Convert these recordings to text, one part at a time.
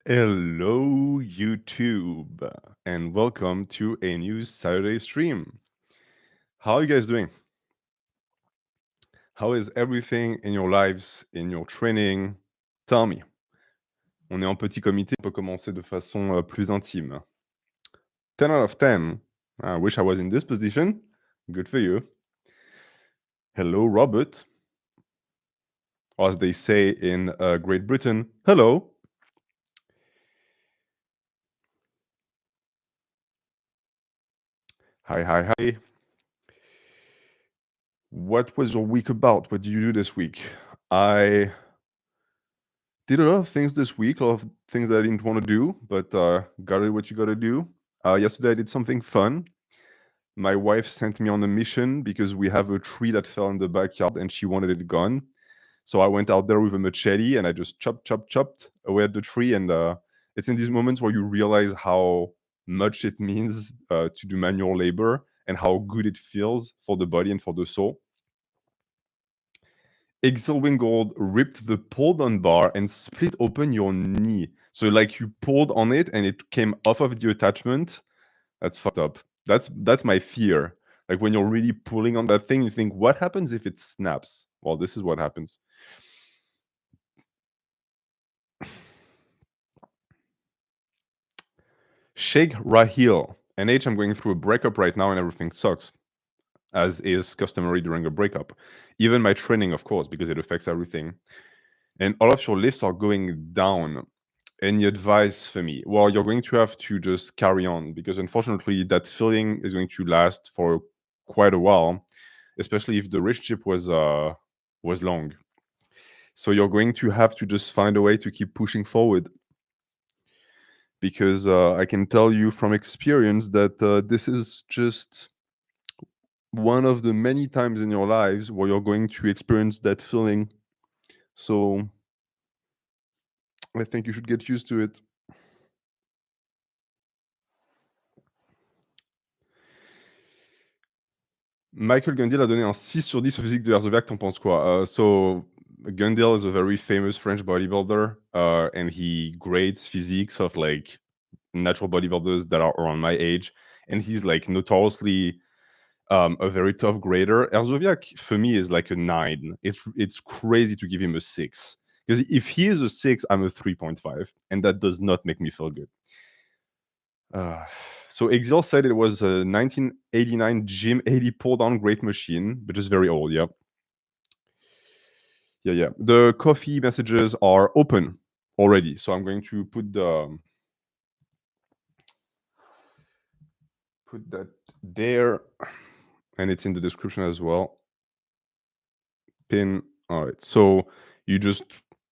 Hello, YouTube, and welcome to a new Saturday stream. How are you guys doing? How is everything in your lives, in your training? Tell me. On est en petit comité, on peut commencer de façon plus intime. 10 out of 10. I wish I was in this position. Good for you. Hello, Robert. Or as they say in Great Britain, hello. Hi, hi, hi. What was your week about? What did you do this week? I did a lot of things this week, a lot of things that I didn't want to do, but gotta do what you gotta do. Yesterday I did something fun. My wife sent me on a mission because we have a tree that fell in the backyard and she wanted it gone. So I went out there with a machete and I just chopped away at the tree. And it's in these moments where you realize how much it means to do manual labor and how good it feels for the body and for the soul. Exil Wingold ripped the pull-down bar and split open your knee. So like you pulled on it and it came off of the attachment. That's fucked up. That's my fear. Like when you're really pulling on that thing, you think, what happens if it snaps? Well, this is what happens. Sheikh Rahil. NH, I'm going through a breakup right now and everything sucks, as is customary during a breakup. Even my training, of course, because it affects everything. And all of your lifts are going down. Any advice for me? Well, you're going to have to just carry on because unfortunately that feeling is going to last for quite a while, especially if the relationship was long. So you're going to have to just find a way to keep pushing forward. Because I can tell you from experience that this is just one of the many times in your lives where you're going to experience that feeling. So I think you should get used to it. Michael Gundil a donné un 6 sur 10 au physique de Herzoviak, t'en penses quoi? So Gundil is a very famous French bodybuilder, and he grades physiques of like natural bodybuilders that are around my age, and he's like notoriously a very tough grader. Herzoviak for me is like a 9. It's crazy to give him a 6 because if he is a 6, I'm a 3.5, and that does not make me feel good. So Exil said it was a 1989 Gym 80 pull-down great machine, but just very old, yeah. Yeah. The coffee messages are open already, so I'm going to put that there, and it's in the description as well. Pin. All right, so you just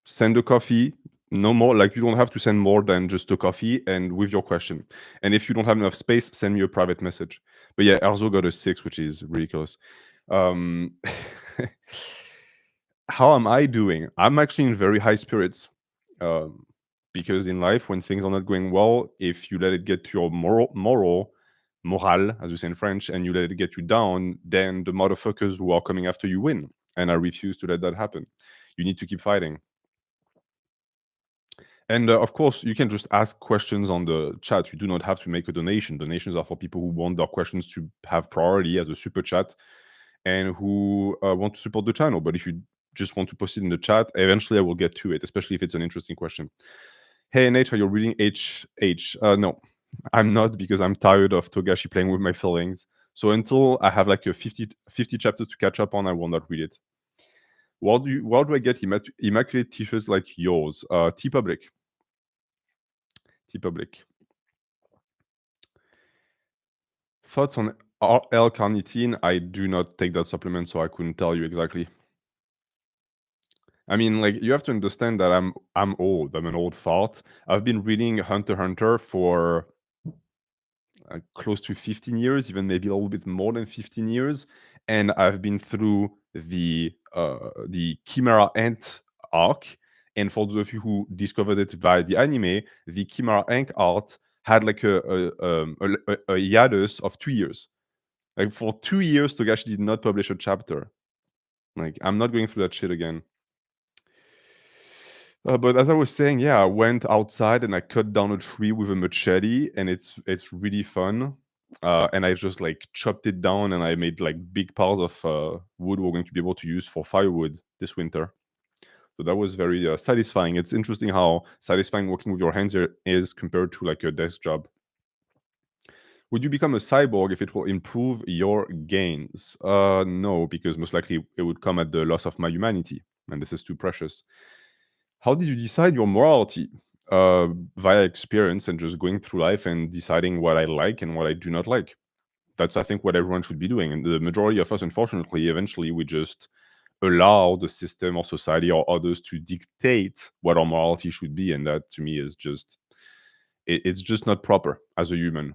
send the coffee. No more, like you don't have to send more than just a coffee and with your question. And if you don't have enough space, send me a private message. But yeah, Erzo got a 6, which is ridiculous. How am I doing? I'm actually in very high spirits. Because in life, when things are not going well, if you let it get to your moral, as we say in French, and you let it get you down, then the motherfuckers who are coming after you win. And I refuse to let that happen. You need to keep fighting. And of course, you can just ask questions on the chat. You do not have to make a donation. Donations are for people who want their questions to have priority as a super chat and who want to support the channel. But if you just want to post it in the chat, eventually I will get to it, especially if it's an interesting question. Hey, NH, are you reading HH? No, I'm not, because I'm tired of Togashi playing with my feelings. So until I have like a 50 chapters to catch up on, I will not read it. Where do I get immaculate t-shirts like yours? TeePublic. TeePublic. Thoughts on L-carnitine? I do not take that supplement, so I couldn't tell you exactly. I mean, like, you have to understand that I'm old. I'm an old fart. I've been reading Hunter x Hunter for close to 15 years, even maybe a little bit more than 15 years, and I've been through the Chimera Ant arc. And for those of you who discovered it via the anime, the Chimera Ant arc had like a hiatus of 2 years. Like for 2 years, Togashi did not publish a chapter. Like, I'm not going through that shit again. But as I was saying, yeah, I went outside and I cut down a tree with a machete, and it's really fun. And I just like chopped it down, and I made like big piles of wood we're going to be able to use for firewood this winter. So that was very satisfying. It's interesting how satisfying working with your hands is compared to like a desk job. Would you become a cyborg if it will improve your gains? No, because most likely it would come at the loss of my humanity, and this is too precious. How did you decide your morality? Via experience and just going through life and deciding what I like and what I do not like. That's, I think, what everyone should be doing. And the majority of us, unfortunately, eventually we just allow the system or society or others to dictate what our morality should be. And that to me is just, it's just not proper as a human.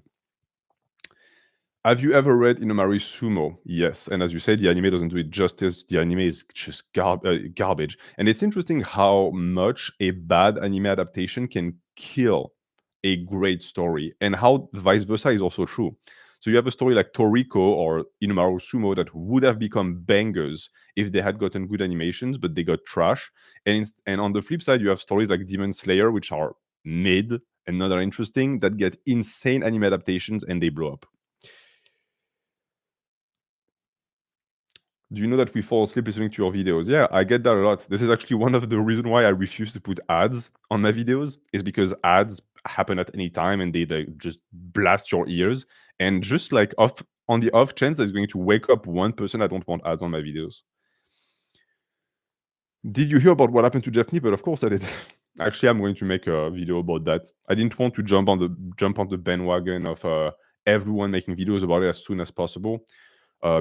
Have you ever read Inumari Sumo? Yes. And as you said, the anime doesn't do it justice. The anime is just garbage. And it's interesting how much a bad anime adaptation can kill a great story, and how vice versa is also true. So you have a story like Toriko or Inumaru Sumo that would have become bangers if they had gotten good animations, but they got trash. And on the flip side, you have stories like Demon Slayer, which are mid and not that interesting, that get insane anime adaptations and they blow up. Do you know that we fall asleep listening to your videos? Yeah, I get that a lot. This is actually one of the reasons why I refuse to put ads on my videos, is because ads happen at any time and they like, just blast your ears. And just like off on the off chance that is going to wake up one person, I don't want ads on my videos. Did you hear about what happened to Jeff Nippel? Of course I did. Actually, I'm going to make a video about that. I didn't want to jump on the bandwagon of everyone making videos about it as soon as possible.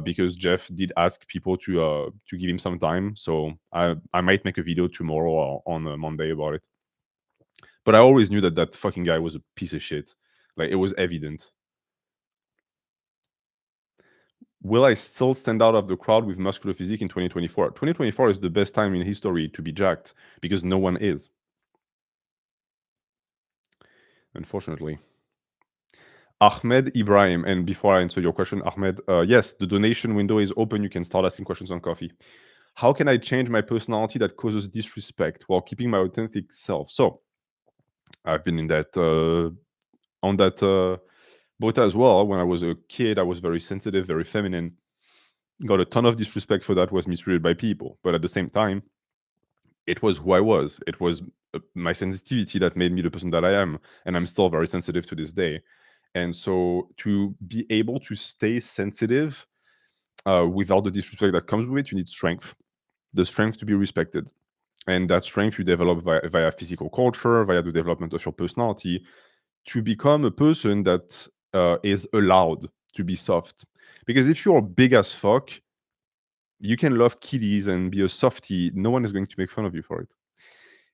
Because Jeff did ask people to give him some time. So I might make a video tomorrow or on Monday about it. But I always knew that that fucking guy was a piece of shit. Like, it was evident. Will I still stand out of the crowd with muscular physique in 2024? 2024 is the best time in history to be jacked because no one is. Unfortunately. Ahmed Ibrahim, and before I answer your question, Ahmed, yes, the donation window is open. You can start asking questions on Coffee. How can I change my personality that causes disrespect while keeping my authentic self? So, I've been in that on that boat as well. When I was a kid, I was very sensitive, very feminine. Got a ton of disrespect for that. Was mistreated by people, but at the same time, it was who I was. It was my sensitivity that made me the person that I am, and I'm still very sensitive to this day. And so, to be able to stay sensitive without the disrespect that comes with it, you need strength. The strength to be respected. And that strength you develop via physical culture, via the development of your personality, to become a person that is allowed to be soft. Because if you're big as fuck, you can love kitties and be a softie. No one is going to make fun of you for it.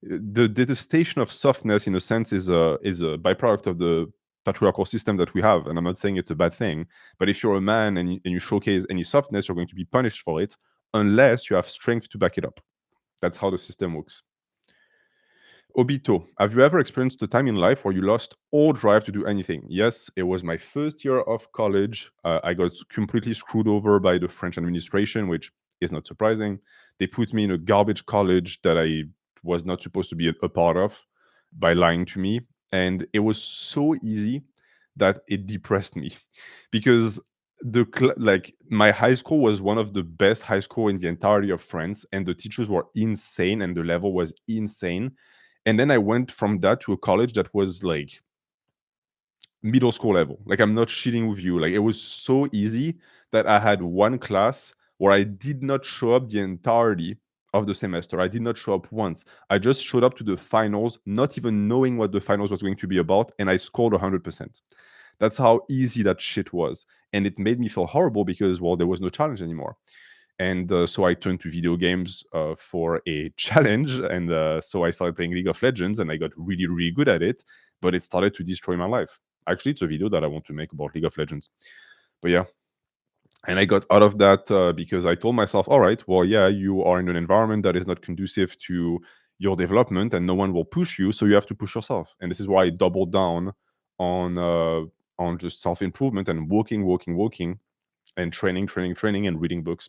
The detestation of softness, in a sense, is a byproduct of the patriarchal system that we have. And I'm not saying it's a bad thing, but if you're a man and you showcase any softness, you're going to be punished for it unless you have strength to back it up. That's how the system works. Obito, have you ever experienced a time in life where you lost all drive to do anything? Yes, it was my first year of college. I got completely screwed over by the French administration, which is not surprising. They put me in a garbage college that I was not supposed to be a part of by lying to me. And it was so easy that it depressed me because like my high school was one of the best high school in the entirety of France, and the teachers were insane and the level was insane. And then I went from that to a college that was like middle school level. Like, I'm not shitting with you. Like, it was so easy that I had one class where I did not show up the entirety of the semester. I did not show up once. I just showed up to the finals, not even knowing what the finals was going to be about, and I scored 100%. That's how easy that shit was. And it made me feel horrible because, well, there was no challenge anymore. And so I turned to video games for a challenge. And so I started playing League of Legends, and I got really, really good at it. But it started to destroy my life. Actually, it's a video that I want to make about League of Legends. But yeah. And I got out of that because I told myself, all right, well, yeah, you are in an environment that is not conducive to your development and no one will push you. So you have to push yourself. And this is why I doubled down on just self-improvement and working, and training, and reading books.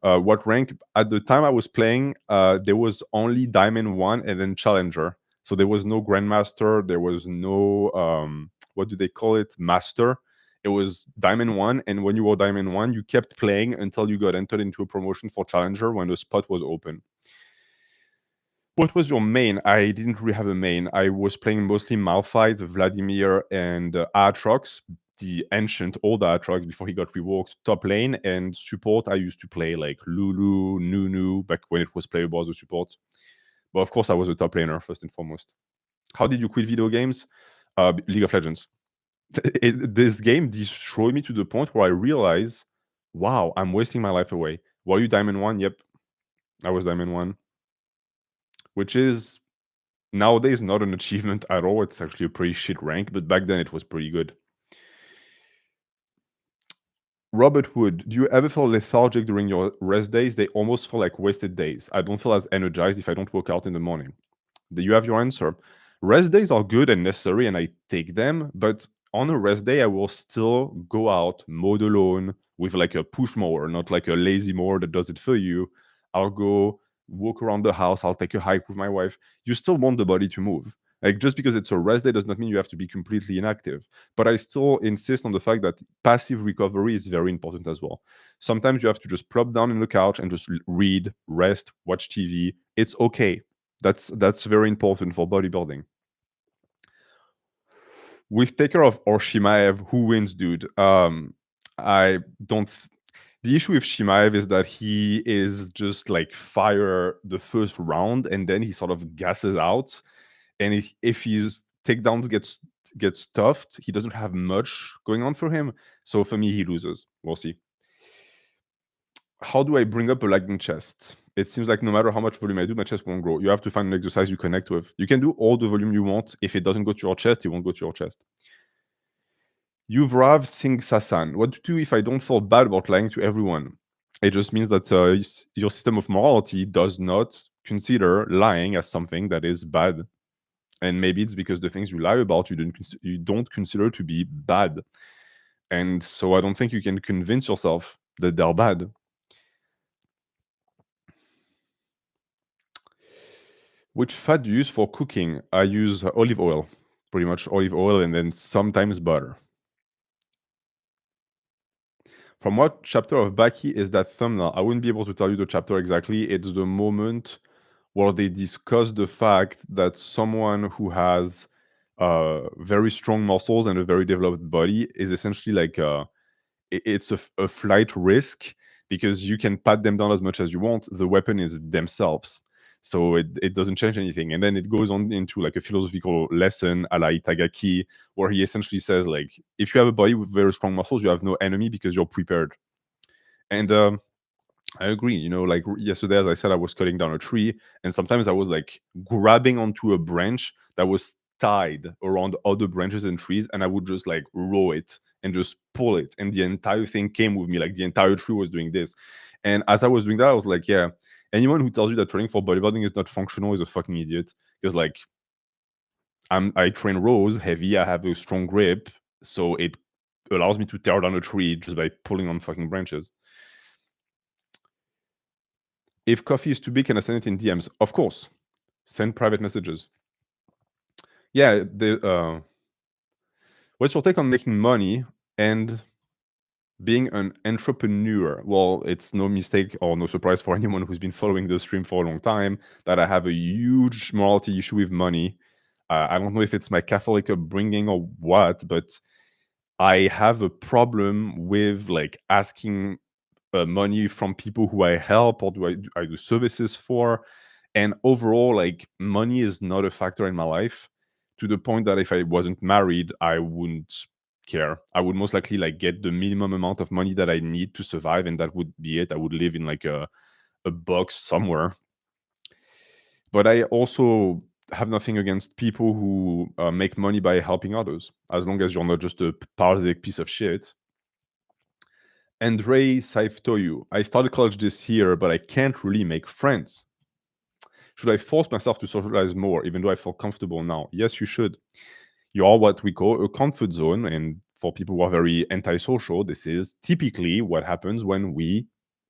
What rank? At the time I was playing, there was only Diamond 1 and then Challenger. So there was no Grandmaster, there was no, what do they call it? Master. It was Diamond 1, and when you were Diamond 1, you kept playing until you got entered into a promotion for Challenger when the spot was open. What was your main? I didn't really have a main. I was playing mostly Malphite, Vladimir, and Aatrox, the ancient old Aatrox before he got reworked, top lane, and support. I used to play like Lulu, Nunu, back when it was playable as a support. But of course, I was a top laner first and foremost. How did you quit video games? League of Legends. This game destroyed me to the point where I realized, wow, I'm wasting my life away. Were you Diamond 1? Yep, I was Diamond 1. Which is nowadays not an achievement at all. It's actually a pretty shit rank, but back then it was pretty good. Robert Wood, do you ever feel lethargic during your rest days? They almost feel like wasted days. I don't feel as energized if I don't work out in the morning. Do you have your answer? Rest days are good and necessary, and I take them, but on a rest day, I will still go out, mow the lawn with like a push mower, not like a lazy mower that does it for you. I'll go walk around the house, I'll take a hike with my wife. You still want the body to move. Like, just because it's a rest day does not mean you have to be completely inactive. But I still insist on the fact that passive recovery is very important as well. Sometimes you have to just plop down on the couch and just read, rest, watch TV. It's okay. That's very important for bodybuilding. With Taker of or Shimaev, who wins, dude? I don't. The issue with Shimaev is that he is just like fire the first round and then he sort of gasses out. And if his takedowns get stuffed, he doesn't have much going on for him. So for me, he loses. We'll see. How do I bring up a lagging chest? It seems like no matter how much volume I do, my chest won't grow. You have to find an exercise you connect with. You can do all the volume you want. If it doesn't go to your chest, it won't go to your chest. Yuvrav Singh Sasan. What to do if I don't feel bad about lying to everyone? It just means that your system of morality does not consider lying as something that is bad. And maybe it's because the things you lie about you don't consider to be bad. And so I don't think you can convince yourself that they're bad. Which fat do you use for cooking? I use olive oil, pretty much olive oil, and then sometimes butter. From what chapter of Baki is that thumbnail? I wouldn't be able to tell you the chapter exactly. It's the moment where they discuss the fact that someone who has very strong muscles and a very developed body is essentially like it's a flight risk because you can pat them down as much as you want. The weapon is themselves. So it doesn't change anything. And then it goes on into like a philosophical lesson a la Itagaki, where he essentially says, like, if you have a body with very strong muscles, you have no enemy because you're prepared. And I agree. You know, like yesterday, as I said, I was cutting down a tree, and sometimes I was like grabbing onto a branch that was tied around other branches and trees, and I would just like row it and just pull it, and the entire thing came with me. Like the entire tree was doing this. And as I was doing that, I was like, yeah, anyone who tells you that training for bodybuilding is not functional is a fucking idiot. Because like I train rows heavy, I have a strong grip, so it allows me to tear down a tree just by pulling on fucking branches. If coffee is too big, can I send it in DMs? Of course. Send private messages. Yeah, what's your take on making money and being an entrepreneur? Well, it's no mistake or no surprise for anyone who's been following the stream for a long time that I have a huge morality issue with money. I don't know if it's my Catholic upbringing or what, but I have a problem with like asking money from people who I help or I do services for. And overall, like money is not a factor in my life to the point that if I wasn't married, I wouldn't care. I would most likely like get the minimum amount of money that I need to survive, and that would be it. I would live in like a box somewhere. But I also have nothing against people who make money by helping others, as long as you're not just a parasitic piece of shit. Andrei Saiftoyu. I started college this year, but I can't really make friends. Should I force myself to socialize more, even though I feel comfortable now? Yes, you should. You are what we call a comfort zone. And for people who are very antisocial, this is typically what happens when we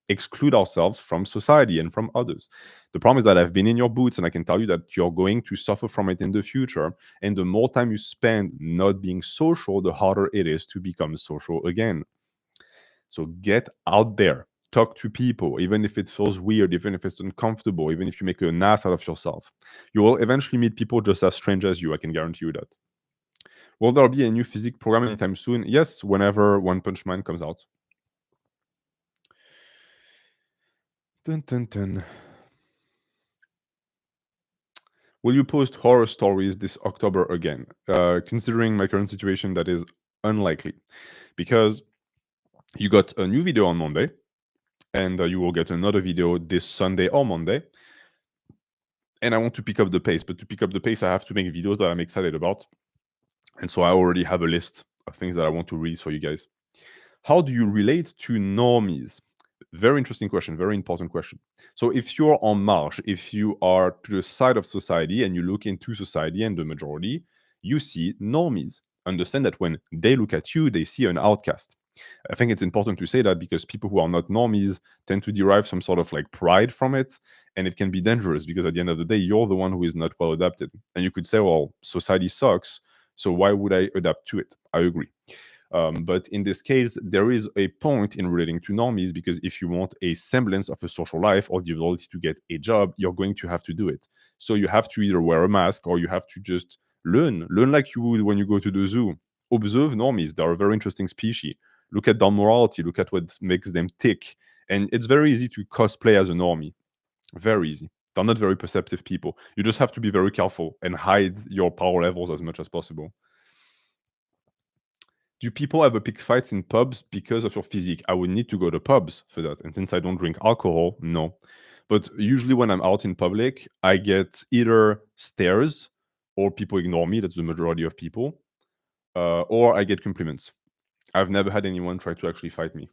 exclude ourselves from society and from others. The problem is that I've been in your boots and I can tell you that you're going to suffer from it in the future. And the more time you spend not being social, the harder it is to become social again. So get out there, talk to people, even if it feels weird, even if it's uncomfortable, even if you make an ass out of yourself. You will eventually meet people just as strange as you. I can guarantee you that. Will there be a new physique program anytime soon? Yes, whenever One Punch Man comes out. Dun, dun, dun. Will you post horror stories this October again? Considering my current situation, that is unlikely. Because you got a new video on Monday, and you will get another video this Sunday or Monday. And I want to pick up the pace, but to pick up the pace, I have to make videos that I'm excited about. And so I already have a list of things that I want to release for you guys. How do you relate to normies? Very interesting question, very important question. So if you're en marche, if you are to the side of society and you look into society and the majority, you see normies. Understand that when they look at you, they see an outcast. I think it's important to say that because people who are not normies tend to derive some sort of like pride from it, and it can be dangerous because at the end of the day, you're the one who is not well adapted. And you could say, well, society sucks, so why would I adapt to it? I agree. But in this case, there is a point in relating to normies because if you want a semblance of a social life or the ability to get a job, you're going to have to do it. So you have to either wear a mask or you have to just learn like you would when you go to the zoo. Observe normies. They're a very interesting species. Look at their morality. Look at what makes them tick. And it's very easy to cosplay as a normie. Very easy. They're not very perceptive people. You just have to be very careful and hide your power levels as much as possible. Do people ever pick fights in pubs because of your physique? I would need to go to pubs for that. And since I don't drink alcohol, no. But usually when I'm out in public, I get either stares or people ignore me. That's the majority of people. Or I get compliments. I've never had anyone try to actually fight me.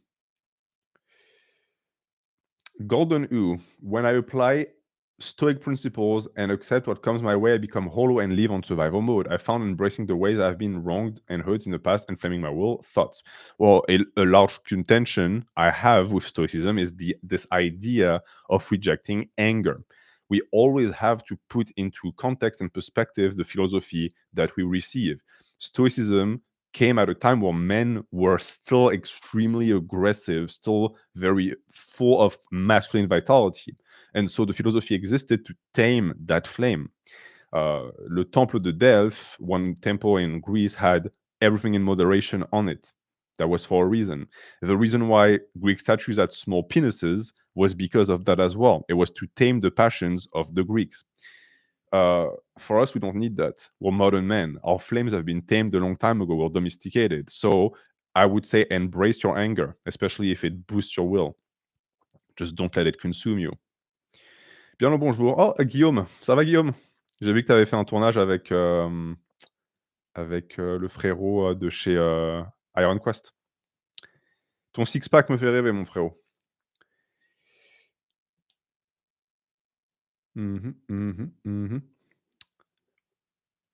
Golden U, when I apply Stoic principles and accept what comes my way, I become hollow and live on survival mode. I found embracing the ways I've been wronged and hurt in the past and framing my will. Thoughts? Well, a large contention I have with Stoicism is this idea of rejecting anger. We always have to put into context and perspective the philosophy that we receive. Stoicism came at a time where men were still extremely aggressive, still very full of masculine vitality. And so the philosophy existed to tame that flame. Le Temple de Delphes, one temple in Greece, had everything in moderation on it. That was for a reason. The reason why Greek statues had small penises was because of that as well. It was to tame the passions of the Greeks. For us, we don't need that. We're modern men. Our flames have been tamed a long time ago. We're domesticated. So I would say embrace your anger, especially if it boosts your will. Just don't let it consume you. Bien le bonjour. Oh, Guillaume. Ça va, Guillaume? J'ai vu que tu avais fait un tournage avec, le frérot de chez Iron Quest. Ton six-pack me fait rêver, mon frérot. Mhm, mhm, mhm.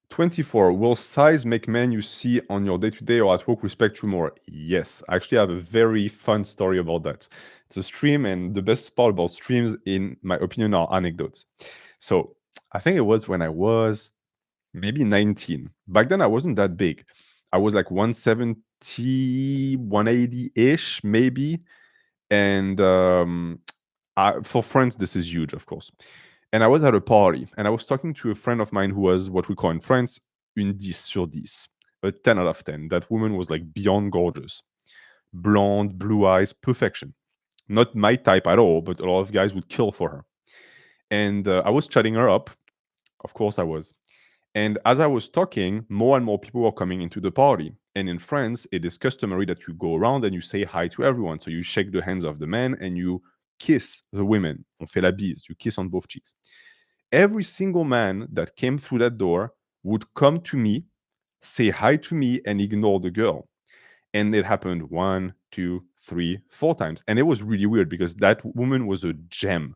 24. Will size make men you see on your day-to-day or at work respect you more? Yes. I actually have a very fun story about that. It's a stream, and the best part about streams, in my opinion, are anecdotes. So I think it was when I was maybe 19. Back then, I wasn't that big. I was like 170, 180-ish, maybe. And for friends, this is huge, of course. And I was at a party, and I was talking to a friend of mine who was what we call in France une 10 sur 10, a 10 out of 10. That woman was like beyond gorgeous. Blonde, blue eyes, perfection. Not my type at all, but a lot of guys would kill for her. And I was chatting her up. Of course I was. And as I was talking, more and more people were coming into the party. And in France, it is customary that you go around and you say hi to everyone. So you shake the hands of the men and you kiss the women. On fait la bise. You kiss on both cheeks. Every single man that came through that door would come to me, say hi to me, and ignore the girl. And it happened 1, 2, 3, 4 times. And it was really weird because that woman was a gem.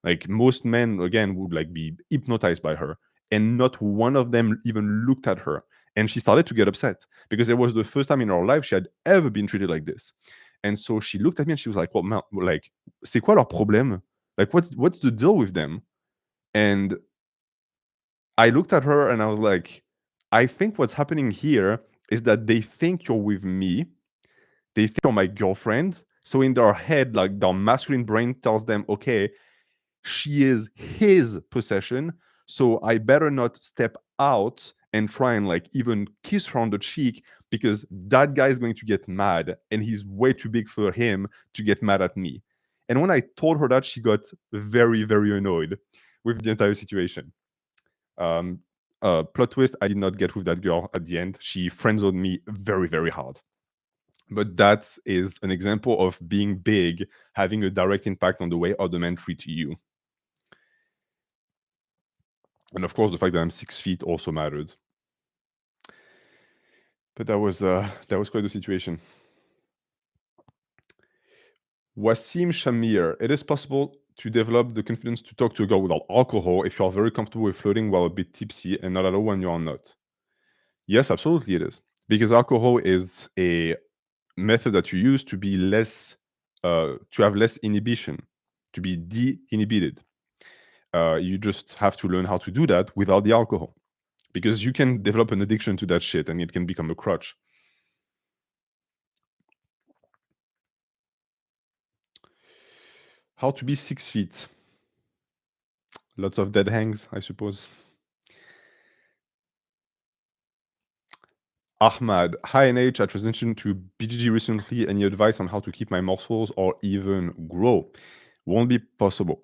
Like most men, again, would like be hypnotized by her. And not one of them even looked at her. And she started to get upset because it was the first time in her life she had ever been treated like this. And so she looked at me and she was like, well, like, c'est quoi leur problème? Like, what's the deal with them? And I looked at her and I was like, I think what's happening here is that they think you're with me. They think you're my girlfriend. So in their head, like their masculine brain tells them, okay, she is his possession. So I better not step out and try and like even kiss her on the cheek because that guy is going to get mad and he's way too big for him to get mad at me. And when I told her that, she got very, very annoyed with the entire situation. Um, Plot twist, I did not get with that girl at the end. She friend-zoned me very, very hard. But that is an example of being big, having a direct impact on the way other men treat you. And of course, the fact that I'm 6 feet also mattered. But that was quite a situation. Wasim Shamir, it is possible to develop the confidence to talk to a girl without alcohol if you are very comfortable with flirting while a bit tipsy and not at all when you are not. Yes, absolutely it is. Because alcohol is a method that you use to be less, to have less inhibition, to be de-inhibited. You just have to learn how to do that without the alcohol. Because you can develop an addiction to that shit and it can become a crutch. How to be 6 feet. Lots of dead hangs, I suppose. Ahmad, hi NH, I transitioned to BGG recently. Any advice on how to keep my muscles or even grow? Won't be possible.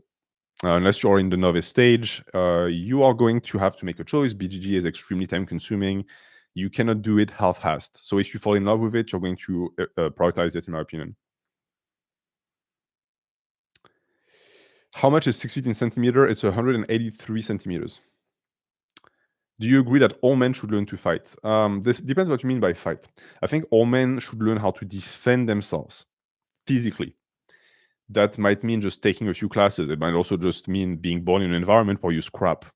Unless you're in the novice stage, you are going to have to make a choice. BGG is extremely time consuming. You cannot do it half-assed. So if you fall in love with it, you're going to prioritize it, in my opinion. How much is 6 feet in centimeter? It's 183 centimeters. Do you agree that all men should learn to fight? This depends what you mean by fight. I think all men should learn how to defend themselves physically. That might mean just taking a few classes. It might also just mean being born in an environment where you scrap.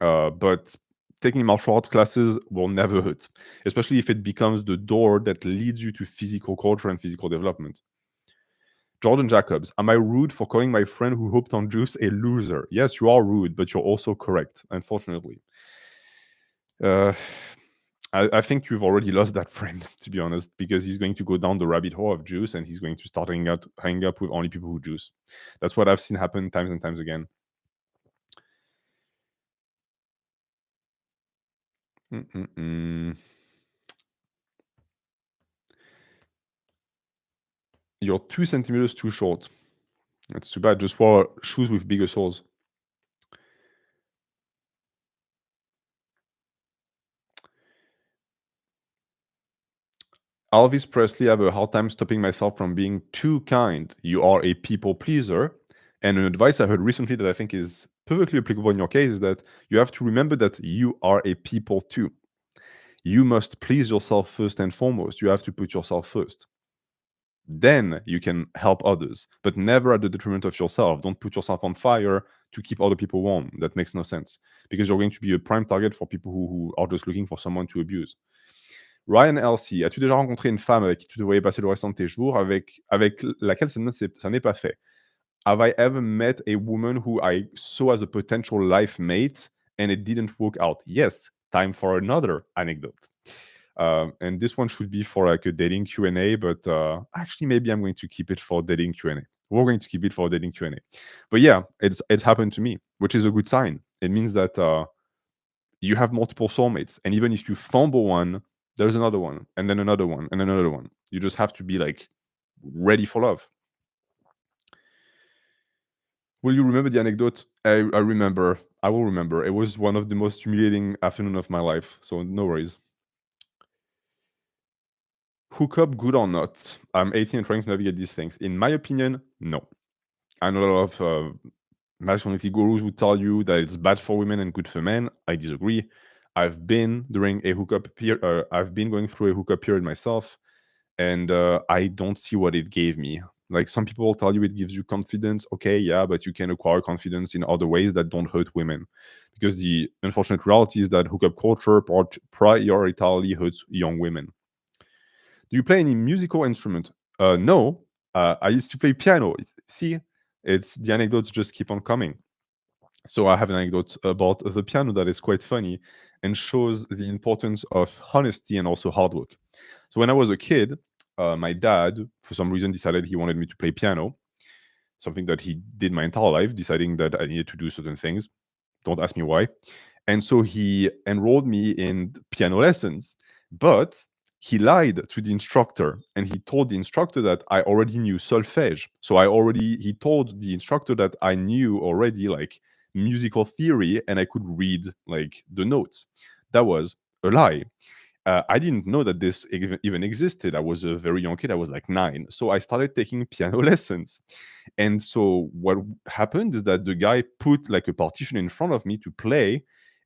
But taking martial arts classes will never hurt, especially if it becomes the door that leads you to physical culture and physical development. Jordan Jacobs, am I rude for calling my friend who hopped on juice a loser? Yes, you are rude, but you're also correct, unfortunately. I think you've already lost that friend, to be honest, because he's going to go down the rabbit hole of juice and he's going to start hanging up with only people who juice. That's what I've seen happen times and times again. You're 2 centimeters too short. That's too bad. Just wear shoes with bigger soles. Elvis Presley, I have a hard time stopping myself from being too kind. You are a people pleaser. And an advice I heard recently that I think is perfectly applicable in your case is that you have to remember that you are a people too. You must please yourself first and foremost. You have to put yourself first. Then you can help others, but never at the detriment of yourself. Don't put yourself on fire to keep other people warm. That makes no sense because you're going to be a prime target for people who are just looking for someone to abuse. Ryan LC, as-tu déjà rencontré une femme avec qui tu devrais passer le restant de tes jours, avec laquelle ça n'est pas fait? Have I ever met a woman who I saw as a potential life mate and it didn't work out? Yes. Time for another anecdote. And this one should be for like a dating Q&A, but actually maybe I'm going to keep it for dating Q&A. We're going to keep it for dating Q&A. But yeah, it happened to me, which is a good sign. It means that you have multiple soulmates. And even if you fumble one, there's another one, and then another one, and another one. You just have to be like ready for love. Will you remember the anecdote? I remember. I will remember. It was one of the most humiliating afternoon of my life. So no worries. Hookup, good or not? I'm 18 and trying to navigate these things. In my opinion, no. I know a lot of masculinity gurus who tell you that it's bad for women and good for men. I disagree. I've been during a hookup period. I've been going through a hookup period myself, and I don't see what it gave me. Like some people will tell you it gives you confidence. Okay, yeah, but you can acquire confidence in other ways that don't hurt women. Because the unfortunate reality is that hookup culture prioritarily hurts young women. Do you play any musical instrument? No, I used to play piano. See, it's the anecdotes just keep on coming. So I have an anecdote about the piano that is quite funny and shows the importance of honesty and also hard work. So when I was a kid, my dad, for some reason, decided he wanted me to play piano, something that he did my entire life, deciding that I needed to do certain things. Don't ask me why. And so he enrolled me in piano lessons, but he lied to the instructor and he told the instructor that I already knew solfège. So he told the instructor that I knew already like musical theory and I could read like the notes. That was a lie. I didn't know that this even existed. I was a very young kid. I was like 9. So I started taking piano lessons. And so what happened is that the guy put like a partition in front of me to play,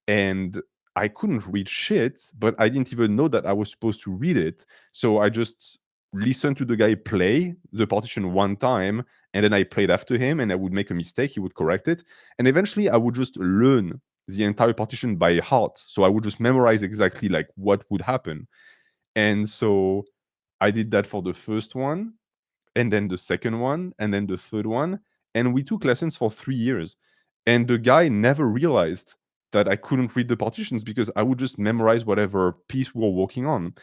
and I couldn't read shit, but I didn't even know that I was supposed to read it. So I just listened to the guy play the partition one time, and then I played after him, and I would make a mistake, he would correct it. And eventually I would just learn the entire partition by heart. So I would just memorize exactly like what would happen. And so I did that for the first one, and then the second one, and then the third one. And we took lessons for 3 years. And the guy never realized that I couldn't read the partitions because I would just memorize whatever piece we were working on.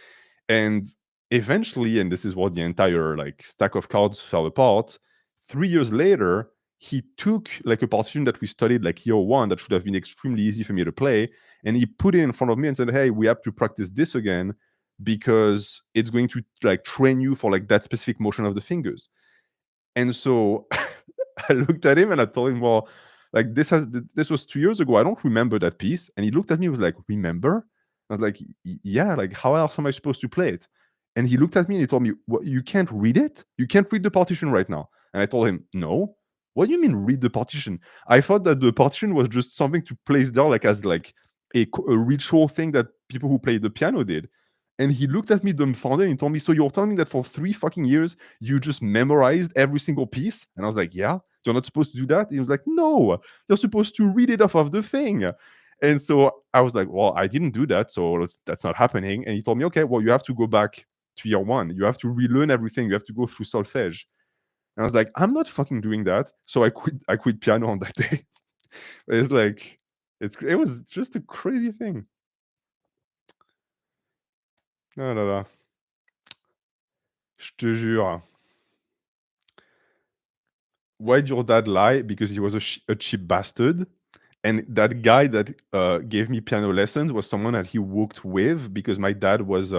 And eventually, and this is what the entire like stack of cards fell apart, 3 years later, he took like a partition that we studied like year one that should have been extremely easy for me to play, and he put it in front of me and said, "Hey, we have to practice this again because it's going to like train you for like that specific motion of the fingers." And so I looked at him and I told him, "Well, like this was 2 years ago. I don't remember that piece." And he looked at me, and was like, "Remember?" I was like, Yeah. Like, how else am I supposed to play it?" And he looked at me and he told me, "What? You can't read it? You can't read the partition right now?" And I told him, "No." What do you mean read the partition? I thought that the partition was just something to place there, like as like a ritual thing that people who play the piano did. And he looked at me dumbfounded and he told me, "So you're telling me that for 3 fucking years you just memorized every single piece?" And I was like, "Yeah, you're not supposed to do that." He was like, "No, you're supposed to read it off of the thing." And so I was like, "Well, I didn't do that, so that's not happening." And he told me, "Okay, well, you have to go back to year one. You have to relearn everything. You have to go through solfège." And I was like, "I'm not fucking doing that." So I quit. I quit piano on that day. It's like, it was just a crazy thing. Ah là là, je te jure. Why did your dad lie? Because he was a cheap bastard. And that guy that gave me piano lessons was someone that he worked with because my dad was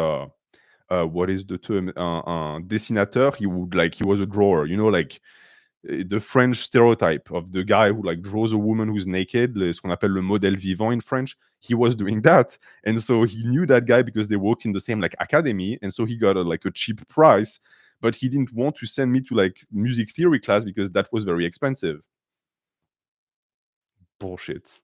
what is the term? Dessinateur. He was a drawer. You know, like the French stereotype of the guy who like draws a woman who's naked, ce qu'on appelle le modèle vivant in French. He was doing that, and so he knew that guy because they worked in the same like academy, and so he got like a cheap price. But he didn't want to send me to like music theory class because that was very expensive. Bullshit.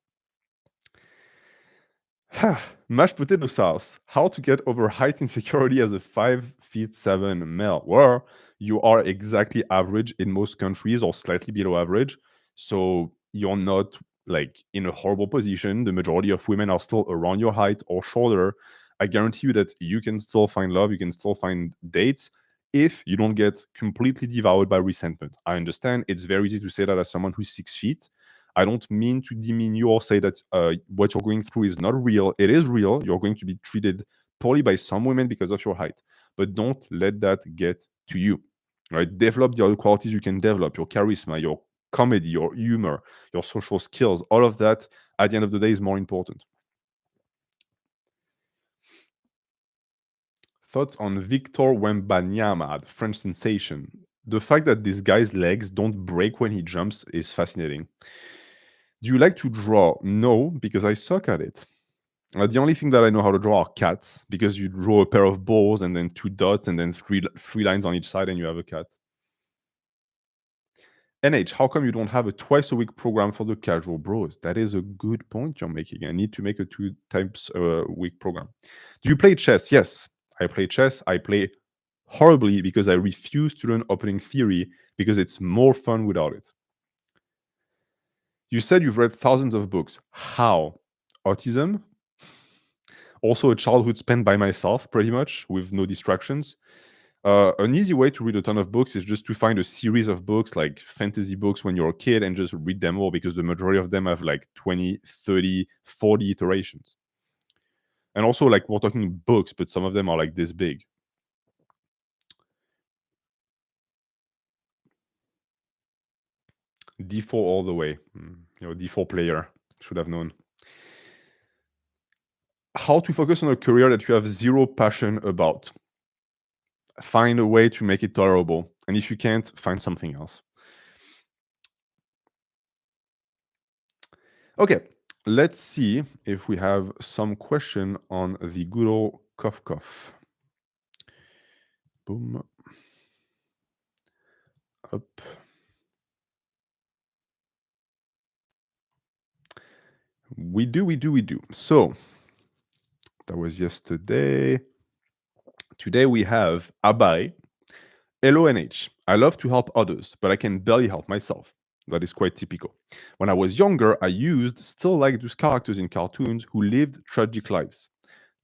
Mashed potato sauce. How to get over height insecurity as a 5'7" male? Well, you are exactly average in most countries or slightly below average. So you're not like in a horrible position. The majority of women are still around your height or shorter. I guarantee you that you can still find love, you can still find dates if you don't get completely devoured by resentment. I understand it's very easy to say that as someone who's 6 feet. I don't mean to demean you or say that what you're going through is not real. It is real. You're going to be treated poorly by some women because of your height, but don't let that get to you. Right? Develop the other qualities you can develop: your charisma, your comedy, your humor, your social skills. All of that, at the end of the day, is more important. Thoughts on Victor Wembanyama, the French sensation? The fact that this guy's legs don't break when he jumps is fascinating. Do you like to draw? No, because I suck at it. The only thing that I know how to draw are cats, because you draw a pair of balls and then two dots and then three lines on each side and you have a cat. NH, how come you don't have a twice a week program for the casual bros? That is a good point you're making. I need to make a 2 times a week program. Do you play chess? Yes, I play chess. I play horribly because I refuse to learn opening theory because it's more fun without it. You said you've read thousands of books. How? Autism? Also a childhood spent by myself, pretty much, with no distractions. An easy way to read a ton of books is just to find a series of books, like fantasy books when you're a kid, and just read them all, because the majority of them have like 20, 30, 40 iterations. And also, like, we're talking books, but some of them are like this big. D4 all the way. D4 player. Should have known. How to focus on a career that you have zero passion about. Find a way to make it tolerable. And if you can't, find something else. Okay, let's see if we have some question on the good old cough cough. Boom. Up. We do. So, that was yesterday. Today we have Abai. LONH. I love to help others, but I can barely help myself. That is quite typical. When I was younger, I still like those characters in cartoons who lived tragic lives,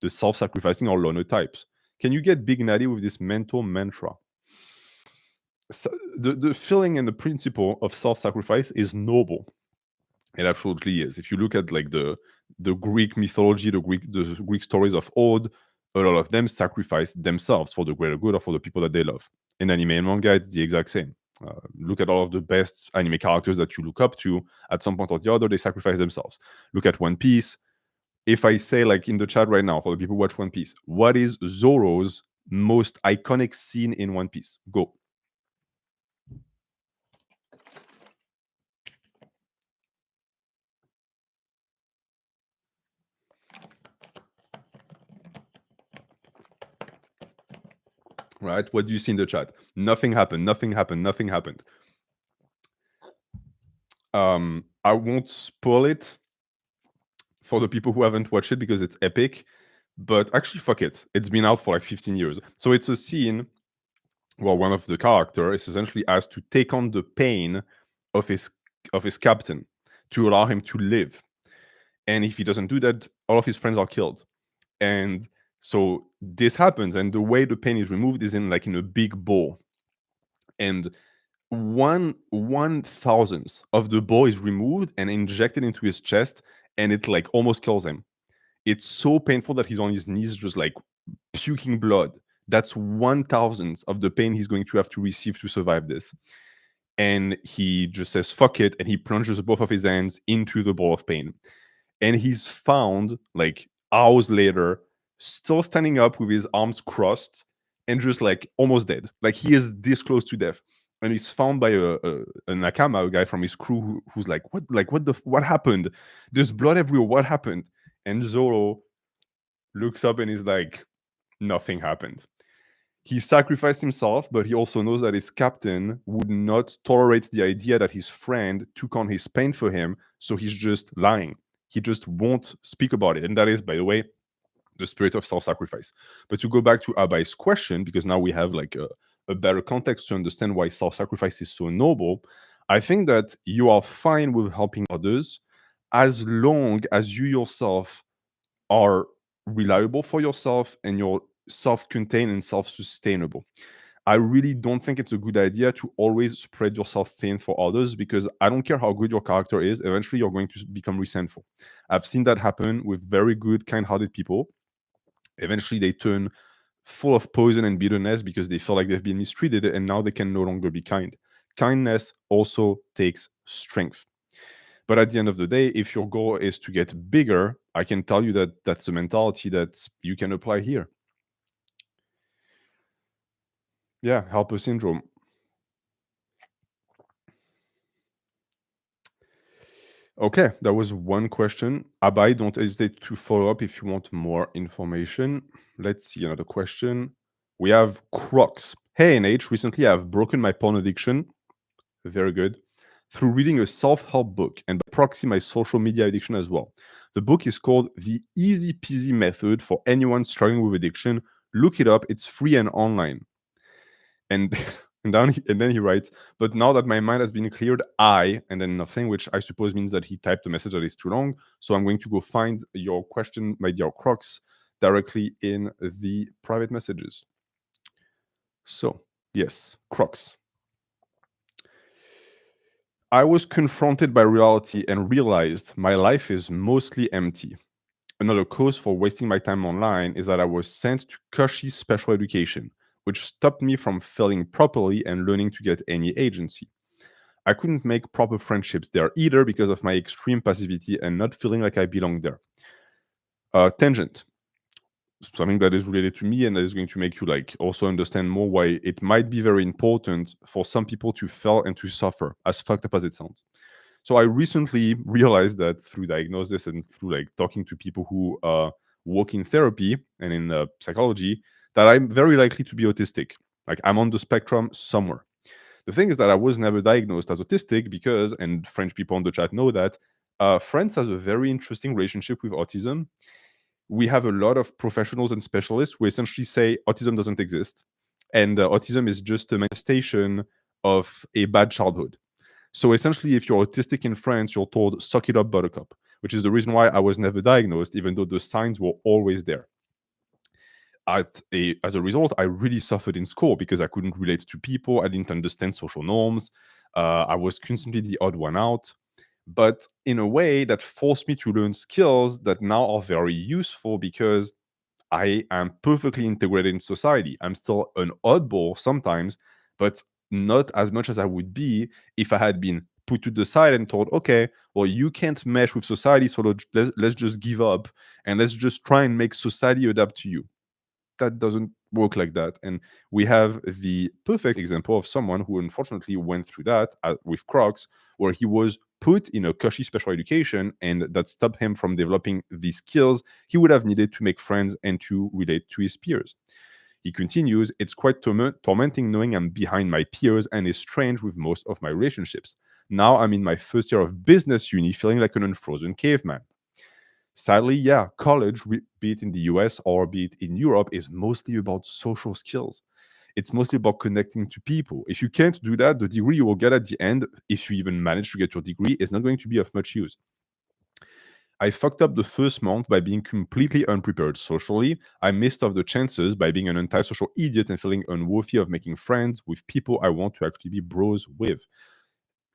the self-sacrificing or loner types. Can you get big natty with this mental mantra? So the feeling and the principle of self-sacrifice is noble. It absolutely is. If you look at like the Greek mythology, the Greek stories of old, a lot of them sacrifice themselves for the greater good or for the people that they love. In anime and manga, it's the exact same. Look at all of the best anime characters that you look up to. At some point or the other, they sacrifice themselves. Look at One Piece. If I say, like, in the chat right now, for the people who watch One Piece, what is Zoro's most iconic scene in One Piece? Go. Right? What do you see in the chat? Nothing happened. I won't spoil it for the people who haven't watched it because it's epic, but actually, fuck it. It's been out for like 15 years. So it's a scene where one of the characters is essentially asked to take on the pain of his captain to allow him to live. And if he doesn't do that, all of his friends are killed. And so this happens, and the way the pain is removed is in a big bowl. And 1/1000th of the ball is removed and injected into his chest, and it like almost kills him. It's so painful that he's on his knees just like puking blood. That's 1/1000th of the pain he's going to have to receive to survive this. And he just says fuck it, and he plunges both of his hands into the ball of pain. And he's found like hours later, still standing up with his arms crossed and just like almost dead. Like he is this close to death. And he's found by a nakama, a guy from his crew, who's like, what happened? There's blood everywhere. What happened? And Zoro looks up and is like, nothing happened. He sacrificed himself, but he also knows that his captain would not tolerate the idea that his friend took on his pain for him, so he's just lying. He just won't speak about it. And that is, by the way, the spirit of self-sacrifice. But to go back to Abai's question, because now we have like a better context to understand why self-sacrifice is so noble, I think that you are fine with helping others as long as you yourself are reliable for yourself and you're self-contained and self-sustainable. I really don't think it's a good idea to always spread yourself thin for others, because I don't care how good your character is, eventually you're going to become resentful. I've seen that happen with very good, kind-hearted people. Eventually they turn full of poison and bitterness because they feel like they've been mistreated, and now they can no longer be kind. Kindness also takes strength. But at the end of the day, if your goal is to get bigger, I can tell you that that's a mentality that you can apply here. Yeah, helper syndrome. Okay, that was one question. Abai, don't hesitate to follow up if you want more information. Let's see another question. We have Crocs. Hey, NH, recently I've broken my porn addiction. Very good. Through reading a self-help book, and by proxy my social media addiction as well. The book is called The Easy Peasy Method for Anyone Struggling with Addiction. Look it up. It's free and online. And and then he writes, but now that my mind has been cleared, and then nothing, which I suppose means that he typed a message that is too long. So I'm going to go find your question, my dear Crocs, directly in the private messages. So, yes, Crocs. I was confronted by reality and realized my life is mostly empty. Another cause for wasting my time online is that I was sent to cushy special education, which stopped me from failing properly and learning to get any agency. I couldn't make proper friendships there either because of my extreme passivity and not feeling like I belonged there. Tangent. Something that is related to me and that is going to make you like also understand more why it might be very important for some people to fail and to suffer, as fucked up as it sounds. So I recently realized that through diagnosis and through like talking to people who work in therapy and in psychology, that I'm very likely to be autistic. Like I'm on the spectrum somewhere. The thing is that I was never diagnosed as autistic because, and French people on the chat know that, France has a very interesting relationship with autism. We have a lot of professionals and specialists who essentially say autism doesn't exist, and autism is just a manifestation of a bad childhood. So essentially, if you're autistic in France, you're told "suck it up, buttercup," which is the reason why I was never diagnosed, even though the signs were always there. As a result, I really suffered in school because I couldn't relate to people. I didn't understand social norms. I was constantly the odd one out, but in a way that forced me to learn skills that now are very useful because I am perfectly integrated in society. I'm still an oddball sometimes, but not as much as I would be if I had been put to the side and told, okay, well, you can't mesh with society, so let's just give up and let's just try and make society adapt to you. That doesn't work like that. And we have the perfect example of someone who unfortunately went through that with Crocs, where he was put in a cushy special education and that stopped him from developing the skills he would have needed to make friends and to relate to his peers. He continues, it's quite tormenting knowing I'm behind my peers and is strange with most of my relationships. Now I'm in my first year of business uni feeling like an unfrozen caveman. Sadly, yeah, college, be it in the US or be it in Europe, is mostly about social skills. It's mostly about connecting to people. If you can't do that, the degree you will get at the end, if you even manage to get your degree, is not going to be of much use. I fucked up the first month by being completely unprepared socially. I missed off the chances by being an antisocial idiot and feeling unworthy of making friends with people I want to actually be bros with.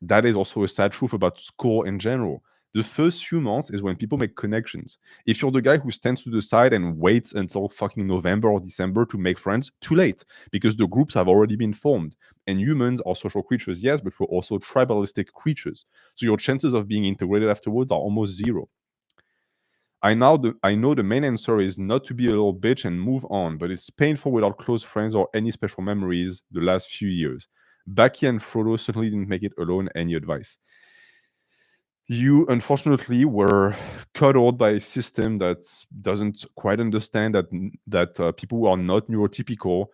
That is also a sad truth about school in general. The first few months is when people make connections. If you're the guy who stands to the side and waits until fucking November or December to make friends, too late, because the groups have already been formed. And humans are social creatures, yes, but we're also tribalistic creatures. So your chances of being integrated afterwards are almost zero. I know the main answer is not to be a little bitch and move on, but it's painful without close friends or any special memories the last few years. Baki and Frodo certainly didn't make it alone. Any advice? You unfortunately were cuddled by a system that doesn't quite understand that people who are not neurotypical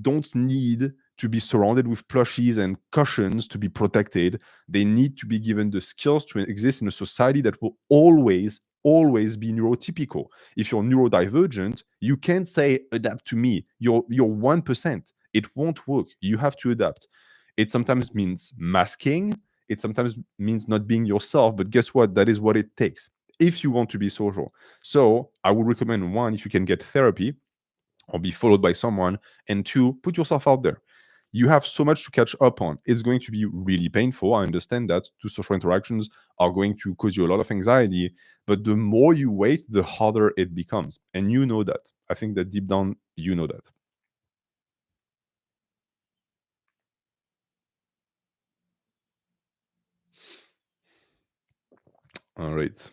don't need to be surrounded with plushies and cushions to be protected. They need to be given the skills to exist in a society that will always be neurotypical. If you're neurodivergent, you can't say adapt to me. You're 1%. It won't work. You have to adapt. It sometimes means masking. It sometimes means not being yourself, but guess what? That is what it takes if you want to be social. So I would recommend one, if you can get therapy or be followed by someone, and two, put yourself out there. You have so much to catch up on. It's going to be really painful. I understand that two social interactions are going to cause you a lot of anxiety, but the more you wait, the harder it becomes. And you know that. I think that deep down, you know that. All right.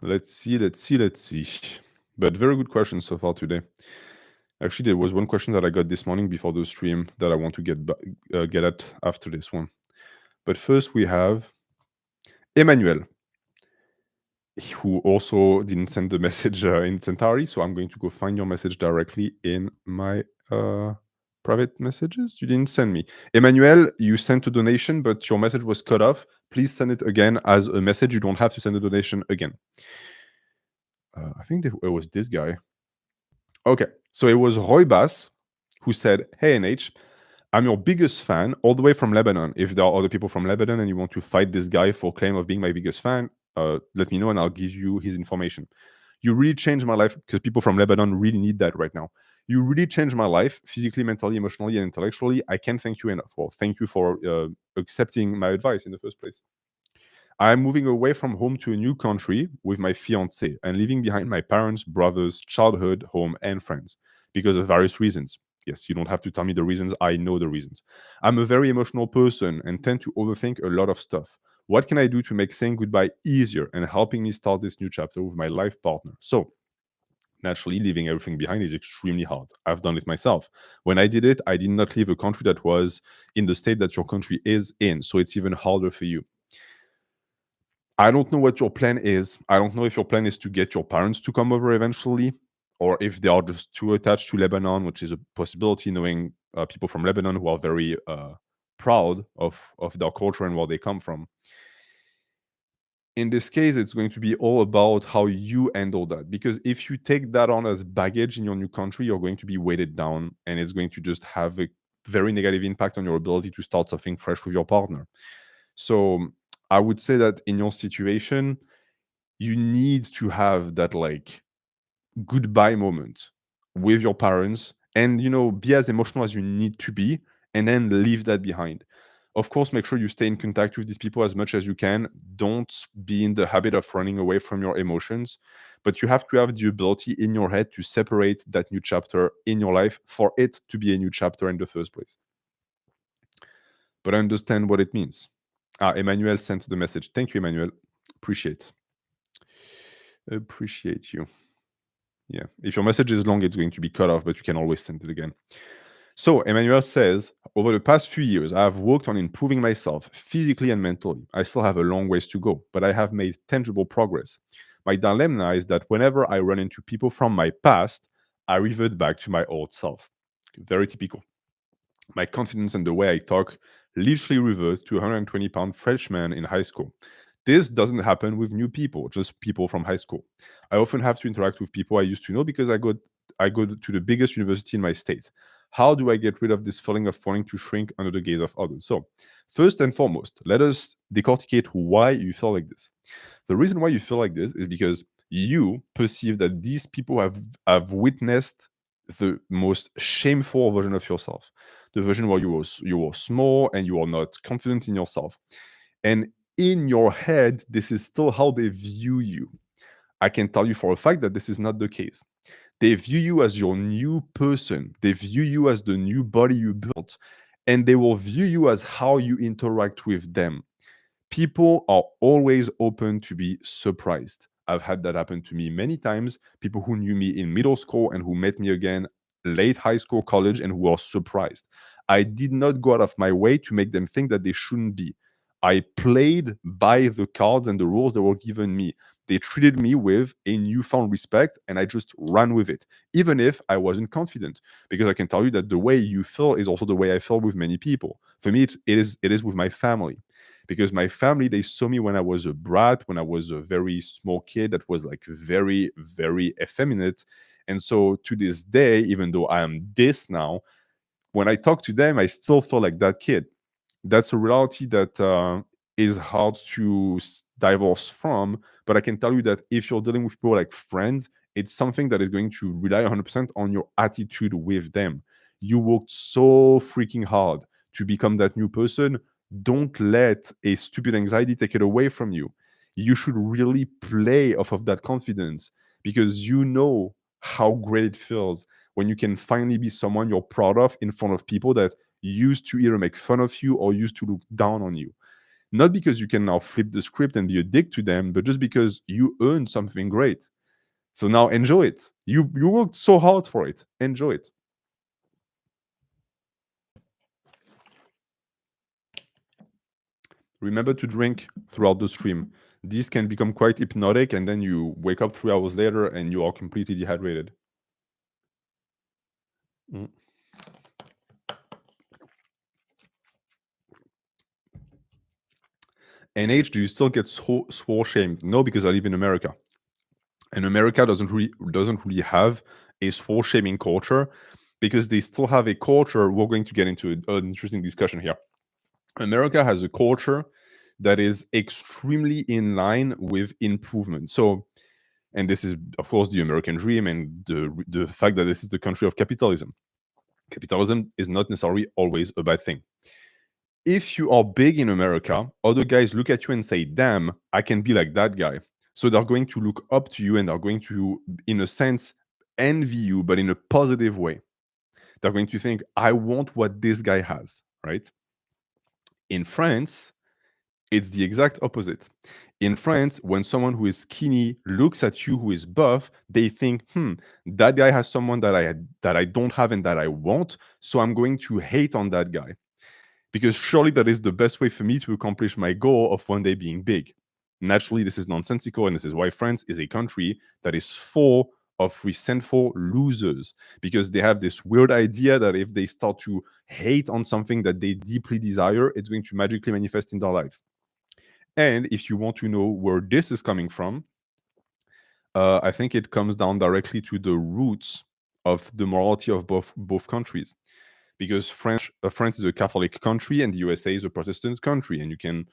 Let's see. But very good questions so far today. Actually, there was one question that I got this morning before the stream that I want to get at after this one. But first, we have Emmanuel, who also didn't send the message in Centauri. So I'm going to go find your message directly in my private messages. You didn't send me. Emmanuel, you sent a donation, but your message was cut off. Please send it again as a message. You don't have to send a donation again. I think it was this guy. Okay, so it was Roy Bass who said, "Hey NH, I'm your biggest fan all the way from Lebanon. If there are other people from Lebanon and you want to fight this guy for claim of being my biggest fan, let me know and I'll give you his information. You really changed my life because people from Lebanon really need that right now. You really changed my life physically, mentally, emotionally, and intellectually. I can't thank you enough. Well, thank you for accepting my advice in the first place. I'm moving away from home to a new country with my fiance and leaving behind my parents, brothers, childhood home, and friends because of various reasons. Yes, you don't have to tell me the reasons. I know the reasons. I'm a very emotional person and tend to overthink a lot of stuff. What can I do to make saying goodbye easier and helping me start this new chapter with my life partner? So, naturally, leaving everything behind is extremely hard. I've done it myself. When I did it, I did not leave a country that was in the state that your country is in. So, it's even harder for you. I don't know what your plan is. I don't know if your plan is to get your parents to come over eventually, or if they are just too attached to Lebanon, which is a possibility, knowing people from Lebanon who are very proud of their culture and where they come from. In this case, it's going to be all about how you handle that. Because if you take that on as baggage in your new country, you're going to be weighted down, and it's going to just have a very negative impact on your ability to start something fresh with your partner. So I would say that in your situation, you need to have that like goodbye moment with your parents, and be as emotional as you need to be, and then leave that behind. Of course, make sure you stay in contact with these people as much as you can. Don't be in the habit of running away from your emotions, but you have to have the ability in your head to separate that new chapter in your life for it to be a new chapter in the first place. But I understand what it means. Emmanuel sent the message. Thank you, Emmanuel. Appreciate you. Yeah. If your message is long, it's going to be cut off, but you can always send it again. So Emmanuel says, over the past few years, I have worked on improving myself physically and mentally. I still have a long ways to go, but I have made tangible progress. My dilemma is that whenever I run into people from my past, I revert back to my old self. Very typical. My confidence and the way I talk literally reverts to a 120-pound freshman in high school. This doesn't happen with new people, just people from high school. I often have to interact with people I used to know because I go to the biggest university in my state. How do I get rid of this feeling of wanting to shrink under the gaze of others? So, first and foremost, let us decorticate why you feel like this. The reason why you feel like this is because you perceive that these people have witnessed the most shameful version of yourself, the version where you were small and you are not confident in yourself. And in your head, this is still how they view you. I can tell you for a fact that this is not the case. They view you as your new person. They view you as the new body you built, and they will view you as how you interact with them. People are always open to be surprised. I've had that happen to me many times. People who knew me in middle school and who met me again late high school, college, and who are surprised. I did not go out of my way to make them think that they shouldn't be. I played by the cards and the rules that were given me. They treated me with a newfound respect, and I just ran with it, even if I wasn't confident. Because I can tell you that the way you feel is also the way I feel with many people. For me, it is with my family, because my family, they saw me when I was a brat, when I was a very small kid that was like very, very effeminate. And so to this day, even though I am this now, when I talk to them, I still feel like that kid. That's a reality that is hard to divorce from. But I can tell you that if you're dealing with people like friends, it's something that is going to rely 100% on your attitude with them. You worked so freaking hard to become that new person. Don't let a stupid anxiety take it away from you. You should really play off of that confidence, because you know how great it feels when you can finally be someone you're proud of in front of people that used to either make fun of you or used to look down on you. Not because you can now flip the script and be a dick to them, but just because you earned something great. So now enjoy it. You worked so hard for it. Enjoy it. Remember to drink throughout the stream. This can become quite hypnotic, and then you wake up 3 hours later and you are completely dehydrated. Mm. NH, do you still get swore shamed? No, because I live in America. And America doesn't really have a swore shaming culture, because they still have a culture. We're going to get into an interesting discussion here. America has a culture that is extremely in line with improvement. So And this is, of course, the American dream and the fact that this is the country of capitalism. Capitalism is not necessarily always a bad thing. If you are big in America, other guys look at you and say, damn, I can be like that guy. So they're going to look up to you and they're going to, in a sense, envy you, but in a positive way. They're going to think, I want what this guy has, right? In France, it's the exact opposite. In France, when someone who is skinny looks at you who is buff, they think, that guy has someone that I don't have and that I want, so I'm going to hate on that guy. Because surely that is the best way for me to accomplish my goal of one day being big. Naturally, this is nonsensical, and this is why France is a country that is full of resentful losers, because they have this weird idea that if they start to hate on something that they deeply desire, it's going to magically manifest in their life. And if you want to know where this is coming from, I think it comes down directly to the roots of the morality of both countries. Because France is a Catholic country and the USA is a Protestant country, and you can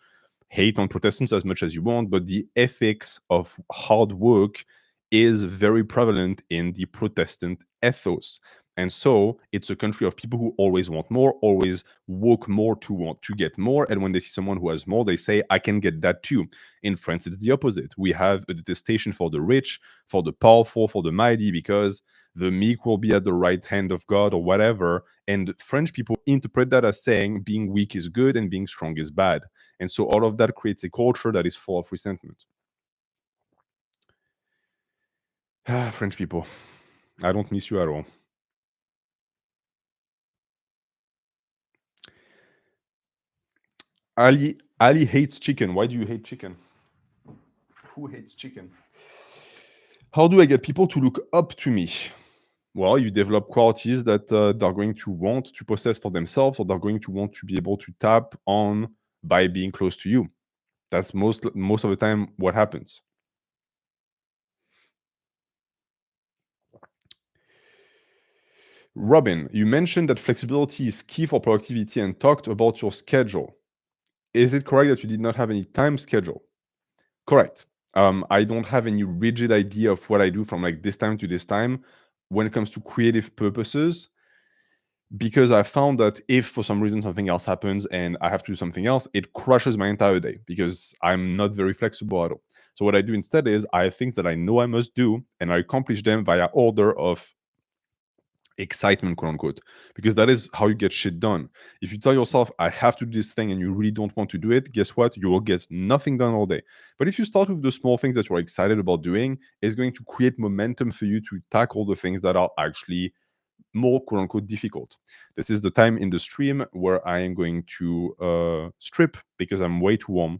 hate on Protestants as much as you want, but the ethics of hard work is very prevalent in the Protestant ethos. And so it's a country of people who always want more, always work more to want to get more. And when they see someone who has more, they say, I can get that too. In France, it's the opposite. We have a detestation for the rich, for the powerful, for the mighty, because the meek will be at the right hand of God or whatever. And French people interpret that as saying being weak is good and being strong is bad. And so all of that creates a culture that is full of resentment. French people, I don't miss you at all. Ali hates chicken. Why do you hate chicken? Who hates chicken? How do I get people to look up to me? Well, you develop qualities that they're going to want to possess for themselves, or they're going to want to be able to tap on by being close to you. That's most of the time what happens. Robin, you mentioned that flexibility is key for productivity and talked about your schedule. Is it correct that you did not have any time schedule? Correct. I don't have any rigid idea of what I do from like this time to this time when it comes to creative purposes, because I found that if for some reason something else happens and I have to do something else, it crushes my entire day because I'm not very flexible at all. So what I do instead is I have things that I know I must do and I accomplish them via order of excitement, quote unquote, because that is how you get shit done. If you tell yourself, I have to do this thing, and you really don't want to do it, guess what? You will get nothing done all day. But if you start with the small things that you're excited about doing, it's going to create momentum for you to tackle the things that are actually more, quote unquote, difficult. This is the time in the stream where I am going to strip because I'm way too warm.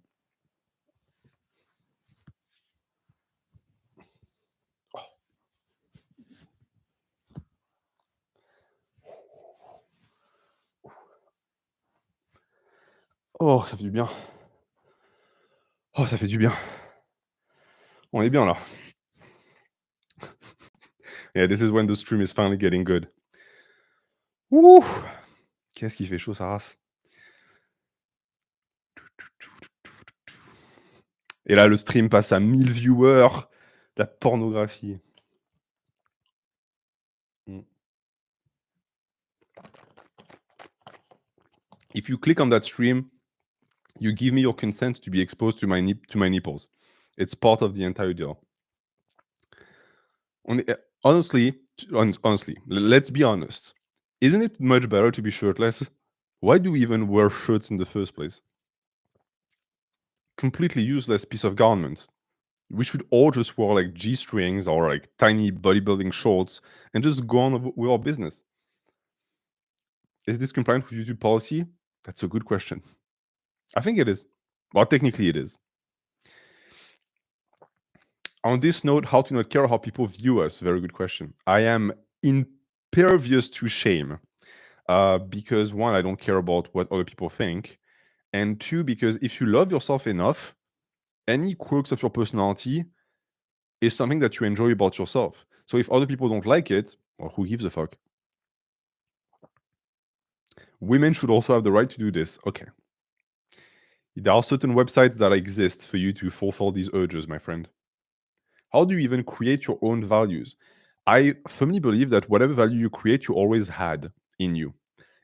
Oh, ça fait du bien. Oh, ça fait du bien. On est bien là. Yeah, this is when the stream is finally getting good. Ouh! Qu'est-ce qui fait chaud, sa race. Et là, le stream passe à 1000 viewers. La pornographie. Mm. If you click on that stream, you give me your consent to be exposed to my nipples. It's part of the entire deal. Honestly, let's be honest. Isn't it much better to be shirtless? Why do we even wear shirts in the first place? Completely useless piece of garment. We should all just wear like G-strings or like tiny bodybuilding shorts and just go on with our business. Is this compliant with YouTube policy? That's a good question. I think it is. Well, technically it is. On this note, how to not care how people view us? Very good question. I am impervious to shame because one, I don't care about what other people think. And two, because if you love yourself enough, any quirks of your personality is something that you enjoy about yourself. So if other people don't like it, well, who gives a fuck? Women should also have the right to do this. Okay. There are certain websites that exist for you to fulfill these urges, my friend. How do you even create your own values? I firmly believe that whatever value you create, you always had in you,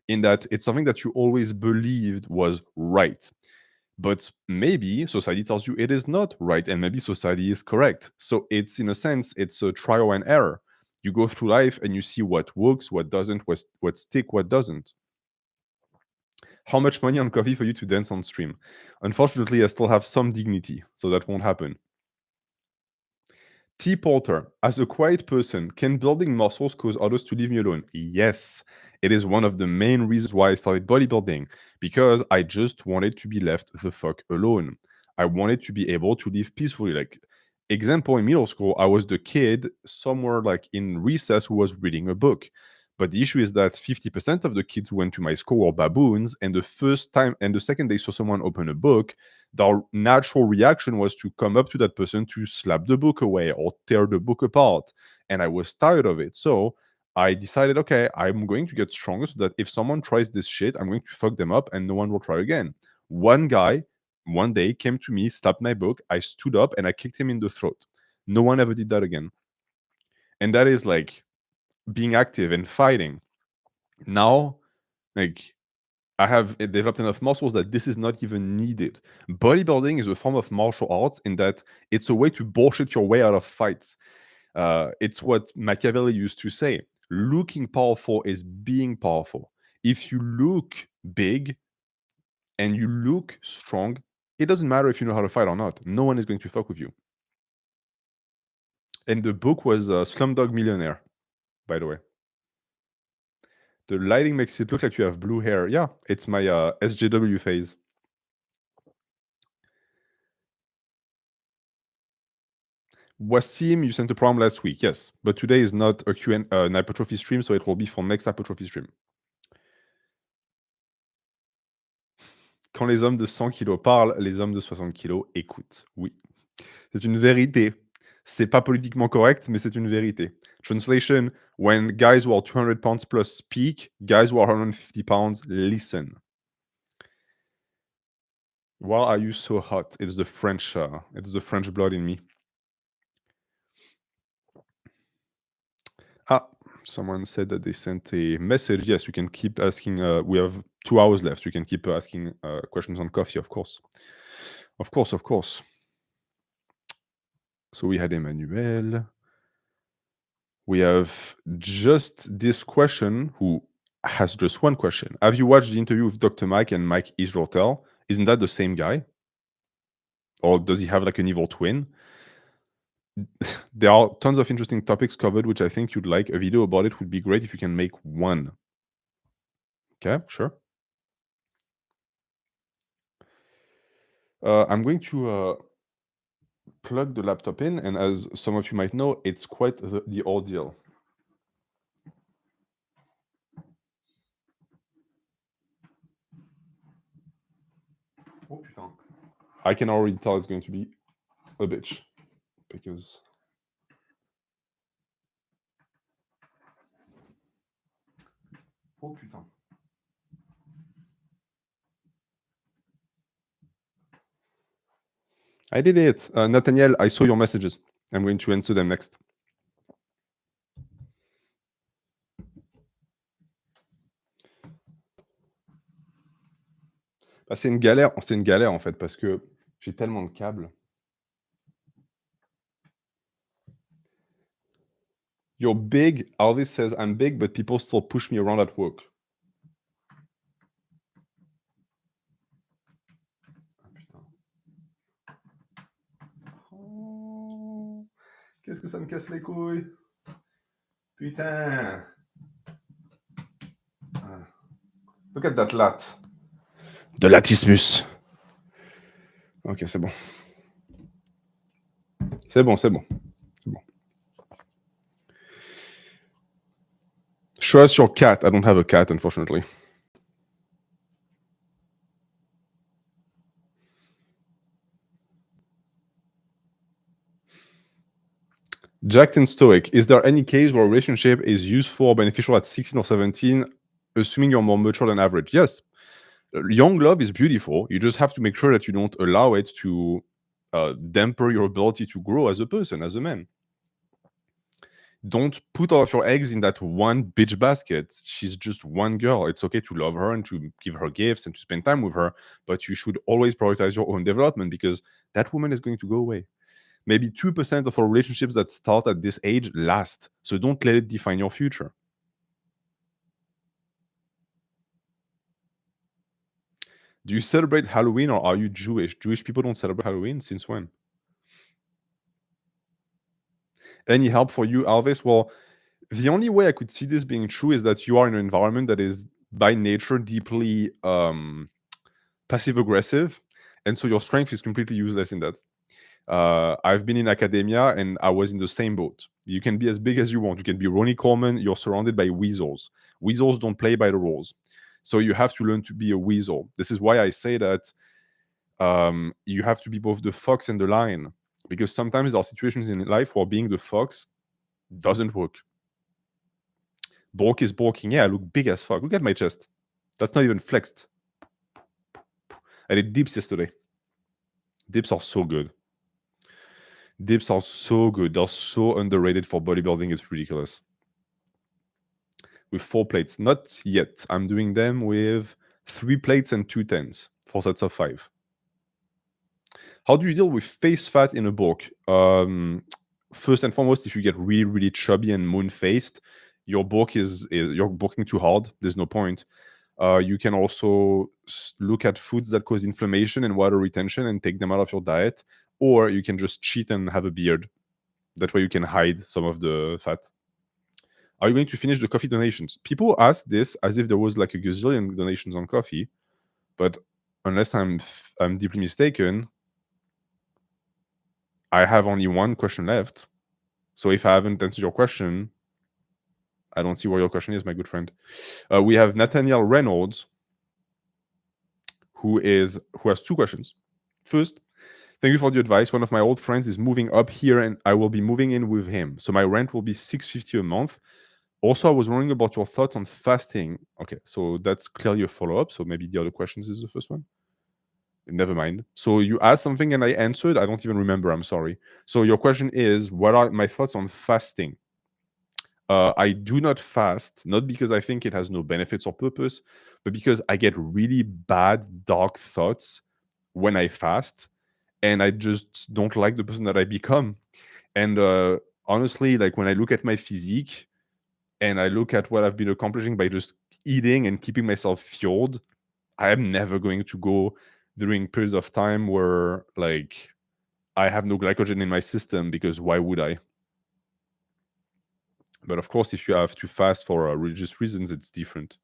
in that it's something that you always believed was right. But maybe society tells you it is not right, and maybe society is correct. So it's, in a sense, it's a trial and error. You go through life and you see what works, what doesn't, what stick, what doesn't. How much money on coffee for you to dance on stream? Unfortunately, I still have some dignity, so that won't happen. T. Porter, as a quiet person, can building muscles cause others to leave me alone? Yes. It is one of the main reasons why I started bodybuilding, because I just wanted to be left the fuck alone. I wanted to be able to live peacefully. Like, example, in middle school, I was the kid somewhere like in recess who was reading a book. But the issue is that 50% of the kids who went to my school were baboons, and the first time and the second they saw someone open a book, the natural reaction was to come up to that person to slap the book away or tear the book apart. And I was tired of it. So I decided, okay, I'm going to get stronger so that if someone tries this shit, I'm going to fuck them up and no one will try again. One guy one day came to me, slapped my book. I stood up and I kicked him in the throat. No one ever did that again. And that is like being active and fighting. Now, like, I have developed enough muscles that this is not even needed. Bodybuilding is a form of martial arts in that it's a way to bullshit your way out of fights. It's what Machiavelli used to say: looking powerful is being powerful. If you look big and you look strong, it doesn't matter if you know how to fight or not. No one is going to fuck with you. And the book was Slumdog Millionaire, by the way. The lighting makes it look like you have blue hair. Yeah, it's my SJW phase. Wasim, you sent a problem last week, yes. But today is not a an hypertrophy stream, so it will be for next hypertrophy stream. Quand les hommes de 100 kilos parlent, les hommes de 60 kilos écoutent. Oui, c'est une vérité. C'est pas politiquement correct, mais c'est une vérité. Translation, when guys who are 200 pounds plus speak, guys who are 150 pounds listen. Why are you so hot? It's the French blood in me. Ah, someone said that they sent a message. Yes, you can keep asking. We have 2 hours left. You can keep asking questions on coffee, of course. Of course, of course. So we had Emmanuel. We have just this question, who has just one question. Have you watched the interview with Dr. Mike and Mike Israel? Isn't that the same guy? Or does he have like an evil twin? There are tons of interesting topics covered, which I think you'd like. A video about it would be great if you can make one. Okay, sure. I'm going to plug the laptop in, and as some of you might know, it's quite the ordeal. Oh putain. I can already tell it's going to be a bitch, because oh putain. I did it. Nathaniel, I saw your messages. I'm going to answer them next. Bah, c'est une galère en fait, parce que j'ai tellement de câbles. You're big. Alvis says I'm big, but people still push me around at work. Ah, putain. Oh, qu'est-ce que ça me casse les couilles. Putain. Ah. Look at that lat. De latismus. Ok, c'est bon. C'est bon, c'est bon. C'est bon. Show us your cat. I don't have a cat, unfortunately. Jacked and Stoic. Is there any case where a relationship is useful or beneficial at 16 or 17, assuming you're more mature than average? Yes. Young love is beautiful. You just have to make sure that you don't allow it to damper your ability to grow as a person, as a man. Don't put all of your eggs in that one bitch basket. She's just one girl. It's okay to love her and to give her gifts and to spend time with her, but you should always prioritize your own development, because that woman is going to go away. Maybe 2% of our relationships that start at this age last. So don't let it define your future. Do you celebrate Halloween, or are you Jewish? Jewish people don't celebrate Halloween. Since when? Any help for you, Alves? Well, the only way I could see this being true is that you are in an environment that is by nature deeply passive aggressive, and so your strength is completely useless in that. I've been in academia and I was in the same boat. You can be as big as you want. You can be Ronnie Coleman. You're surrounded by weasels. Weasels don't play by the rules. So you have to learn to be a weasel. This is why I say that you have to be both the fox and the lion, because sometimes there are situations in life where being the fox doesn't work. Bork is borking. Yeah, I look big as fuck. Look at my chest. That's not even flexed. I did dips yesterday. Dips are so good. Dips are so good. They're so underrated for bodybuilding. It's ridiculous. With 4 plates. Not yet. I'm doing them with 3 plates and 2 tens. 4 sets of 5. How do you deal with face fat in a bulk? First and foremost, if you get really, really chubby and moon-faced, your bulk is you're bulking too hard. There's no point. You can also look at foods that cause inflammation and water retention and take them out of your diet, or you can just cheat and have a beard. That way you can hide some of the fat. Are you going to finish the coffee donations? People ask this as if there was like a gazillion donations on coffee, but unless I'm deeply mistaken, I have only one question left. So if I haven't answered your question, I don't see where your question is, my good friend. We have Nathaniel Reynolds, who has 2 questions. First, thank you for the advice. One of my old friends is moving up here and I will be moving in with him. So my rent will be $650 a month. Also, I was wondering about your thoughts on fasting. Okay, so that's clearly a follow-up. So maybe the other questions is the first one. Never mind. So you asked something and I answered. I don't even remember. I'm sorry. So your question is, what are my thoughts on fasting? I do not fast, not because I think it has no benefits or purpose, but because I get really bad, dark thoughts when I fast, and I just don't like the person that I become. And honestly, like when I look at my physique and I look at what I've been accomplishing by just eating and keeping myself fueled, I am never going to go during periods of time where like I have no glycogen in my system, because why would I? But of course, if you have to fast for religious reasons, it's different.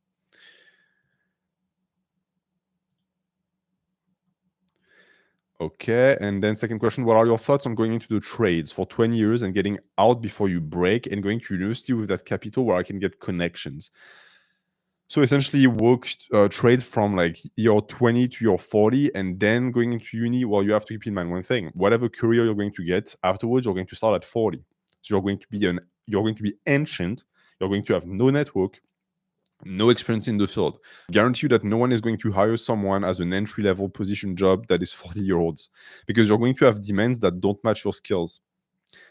Okay, and then second question, what are your thoughts on going into the trades for 20 years and getting out before you break and going to university with that capital where I can get connections? So essentially work trade from like year 20 to year 40 and then going into uni. Well, you have to keep in mind one thing: whatever career you're going to get afterwards, you're going to start at 40. So you're going to be ancient, you're going to have no network, no experience in the field. Guarantee you that no one is going to hire someone as an entry-level position job that is 40-year-olds, because you're going to have demands that don't match your skills.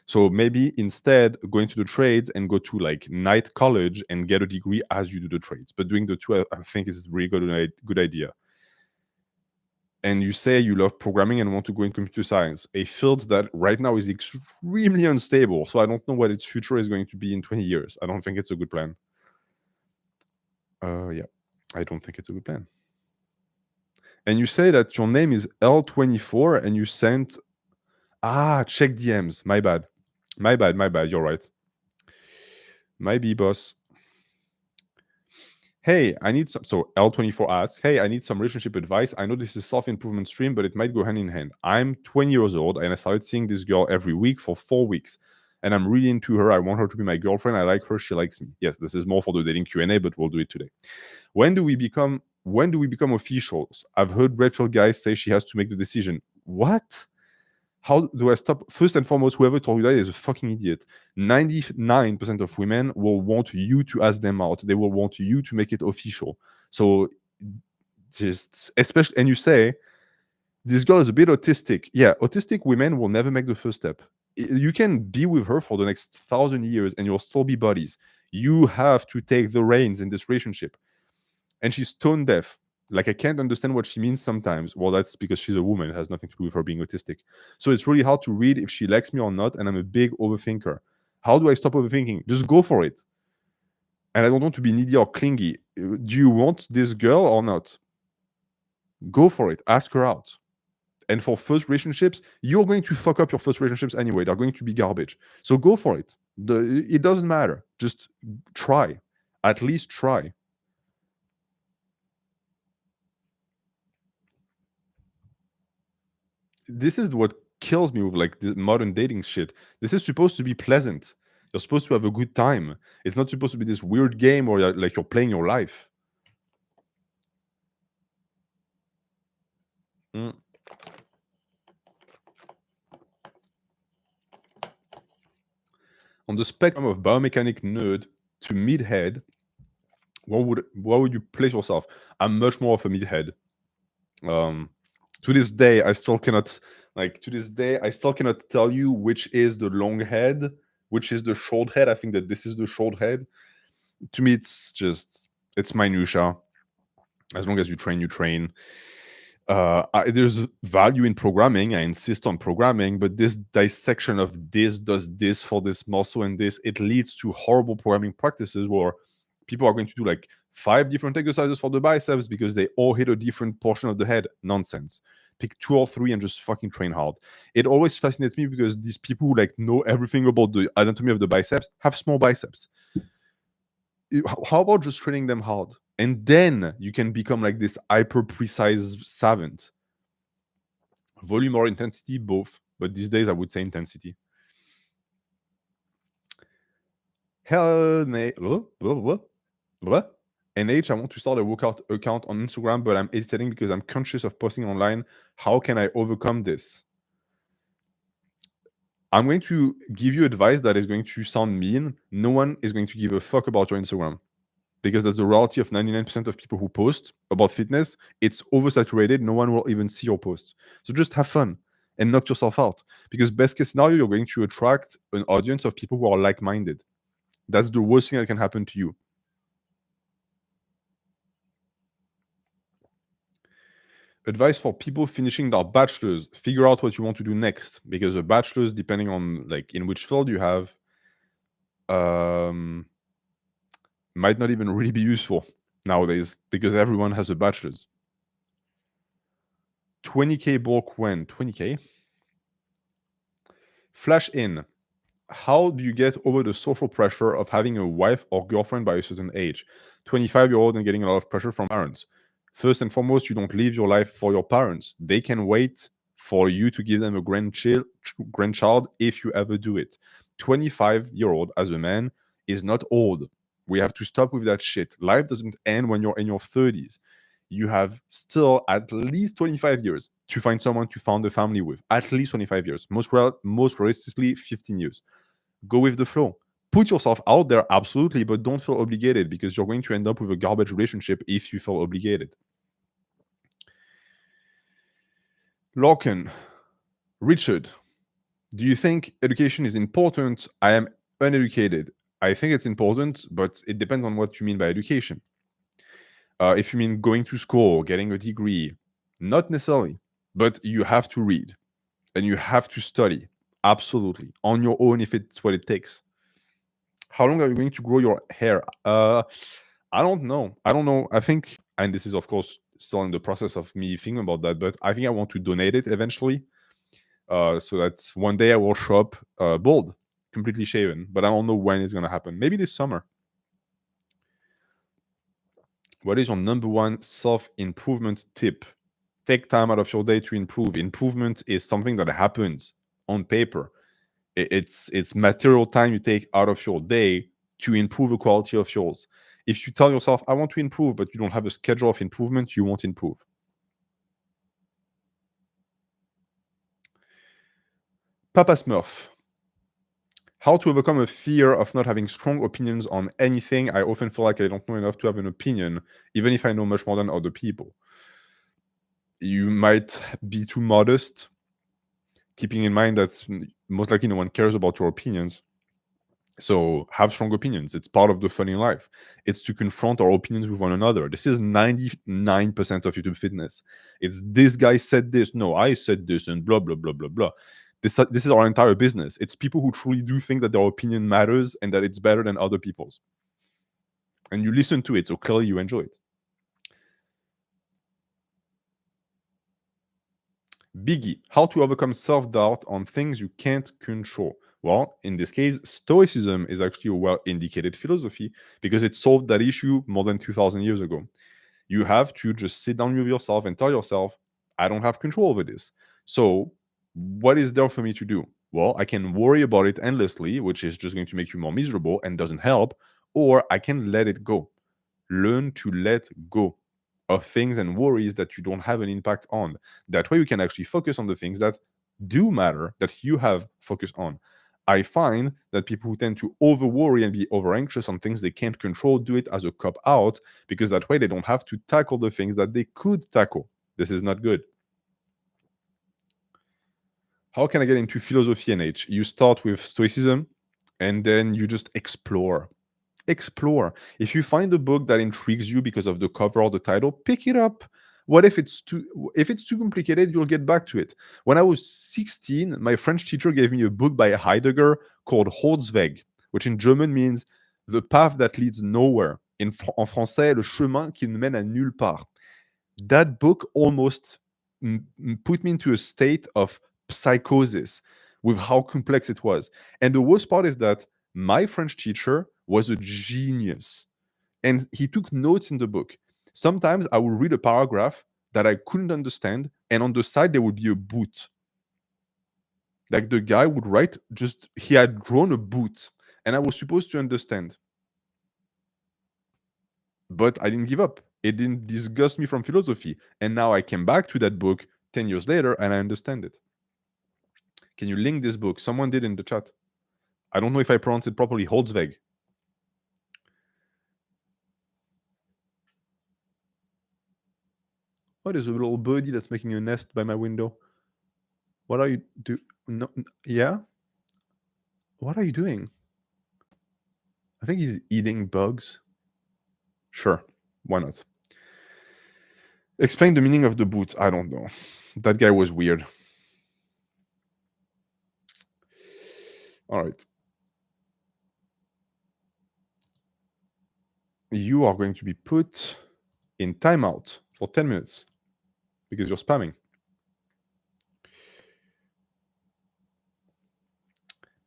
So maybe instead go into the trades and go to like night college and get a degree as you do the trades. But doing the two, I think is really good idea. And you say you love programming and want to go in computer science, a field that right now is extremely unstable. So I don't know what its future is going to be in 20 years. I don't think it's a good plan. Yeah, I don't think it's a good plan. And you say that your name is L24 and you sent... check DMs. My bad. You're right. Maybe, boss. Hey, I need some... So L24 asks, hey, I need some relationship advice. I know this is self-improvement stream, but it might go hand in hand. I'm 20 years old and I started seeing this girl every week for 4 weeks. And I'm really into her. I want her to be my girlfriend. I like her. She likes me. Yes, this is more for the dating Q&A, but we'll do it today. When do we become officials? I've heard red pill guys say she has to make the decision. What? How do I stop? First and foremost, whoever told you that is a fucking idiot. 99% of women will want you to ask them out. They will want you to make it official. So just, especially, and you say, This girl is a bit autistic. Yeah, autistic women will never make the first step. You can be with her for the next 1,000 years and you'll still be buddies. You have to take the reins in this relationship. And she's tone deaf. Like, I can't understand what she means sometimes. Well, that's because she's a woman. It has nothing to do with her being autistic. So it's really hard to read if she likes me or not. And I'm a big overthinker. How do I stop overthinking? Just go for it. And I don't want to be needy or clingy. Do you want this girl or not? Go for it. Ask her out. And for first relationships, you're going to fuck up your first relationships anyway. They're going to be garbage. So go for it. It doesn't matter. Just try. At least try. This is what kills me with like the modern dating shit. This is supposed to be pleasant. You're supposed to have a good time. It's not supposed to be this weird game where like you're playing your life. Mm. On the spectrum of biomechanic nerd to midhead, what would you place yourself? I'm much more of a midhead. To this day, I still cannot tell you which is the long head, which is the short head. I think that this is the short head. To me, it's minutia. As long as you train, you train. There's value in programming. I insist on programming, but this dissection of this does this for this muscle and this, it leads to horrible programming practices where people are going to do like 5 different exercises for the biceps because they all hit a different portion of the head. Nonsense. Pick 2 or 3 and just fucking train hard. It always fascinates me because these people who like know everything about the anatomy of the biceps have small biceps. How about just training them hard? And then you can become like this hyper precise savant. Volume or intensity, both. But these days, I would say intensity. Hell, what? NH, I want to start a workout account on Instagram, but I'm hesitating because I'm conscious of posting online. How can I overcome this? I'm going to give you advice that is going to sound mean. No one is going to give a fuck about your Instagram because that's the reality of 99% of people who post about fitness. It's oversaturated. No one will even see your post. So just have fun and knock yourself out, because best case scenario, you're going to attract an audience of people who are like-minded. That's the worst thing that can happen to you. Advice for people finishing their bachelor's: figure out what you want to do next, because a bachelor's, depending on like in which field you have, might not even really be useful nowadays because everyone has a bachelor's. 20K bulk when? 20K? Flash in. How do you get over the social pressure of having a wife or girlfriend by a certain age? 25-year-old and getting a lot of pressure from parents. First and foremost, you don't live your life for your parents. They can wait for you to give them a grandchild if you ever do it. 25-year-old as a man is not old. We have to stop with that shit. Life doesn't end when you're in your 30s. You have still at least 25 years to find someone to found a family with. At least 25 years. Most realistically, 15 years. Go with the flow. Put yourself out there, absolutely, but don't feel obligated, because you're going to end up with a garbage relationship if you feel obligated. Lorcan. Richard, do you think education is important? I am uneducated. I think it's important, but it depends on what you mean by education. If you mean going to school, getting a degree, not necessarily, but you have to read and you have to study, absolutely, on your own if it's what it takes. How long are you going to grow your hair? I don't know. I think, and this is of course still in the process of me thinking about that, but I think I want to donate it eventually. So that one day I will show up bald, completely shaven, but I don't know when it's gonna happen. Maybe this summer. What is your number one self-improvement tip? Take time out of your day to improve. Improvement is something that happens on paper. It's material time you take out of your day to improve the quality of yours. If you tell yourself, I want to improve, but you don't have a schedule of improvement, you won't improve. Papa Smurf. How to overcome a fear of not having strong opinions on anything. I often feel like I don't know enough to have an opinion, even if I know much more than other people. you might be too modest, keeping in mind that most likely no one cares about your opinions. So have strong opinions. It's part of the fun in life. It's to confront our opinions with one another. This is 99% of YouTube fitness. It's this guy said this. No, I said this, and blah, blah, blah, blah, blah. This is our entire business. It's people who truly do think that their opinion matters and that it's better than other people's. And you listen to it, so clearly you enjoy it. Biggie, how to overcome self-doubt on things you can't control. Well, in this case, Stoicism is actually a well-indicated philosophy because it solved that issue more than 2,000 years ago. You have to just sit down with yourself and tell yourself, I don't have control over this. So what is there for me to do? Well, I can worry about it endlessly, which is just going to make you more miserable and doesn't help, or I can let it go. Learn to let go of things and worries that you don't have an impact on. That way you can actually focus on the things that do matter, that you have focus on. I find that people who tend to over worry and be over anxious on things they can't control do it as a cop out, because that way they don't have to tackle the things that they could tackle. This is not good. How can I get into philosophy and age? You start with Stoicism and then you just explore. Explore. If you find a book that intrigues you because of the cover or the title, pick it up. What if it's too complicated, you'll get back to it. When I was 16, my French teacher gave me a book by Heidegger called Holzweg, which in German means the path that leads nowhere. En français, le chemin qui ne mène à nulle part. That book almost put me into a state of psychosis with how complex it was. And the worst part is that my French teacher was a genius and he took notes in the book. Sometimes I would read a paragraph that I couldn't understand, and on the side there would be a boot. Like the guy would write, just he had drawn a boot, and I was supposed to understand. But I didn't give up. It didn't disgust me from philosophy. And now I came back to that book 10 years later and I understand it. Can you link this book? Someone did in the chat. I don't know if I pronounced it properly. Holzweg. Oh, there's a little birdie that's making a nest by my window. What are you do? No, yeah. What are you doing? I think he's eating bugs. Sure, why not? Explain the meaning of the boot. I don't know. That guy was weird. All right. You are going to be put in timeout for 10 minutes because you're spamming.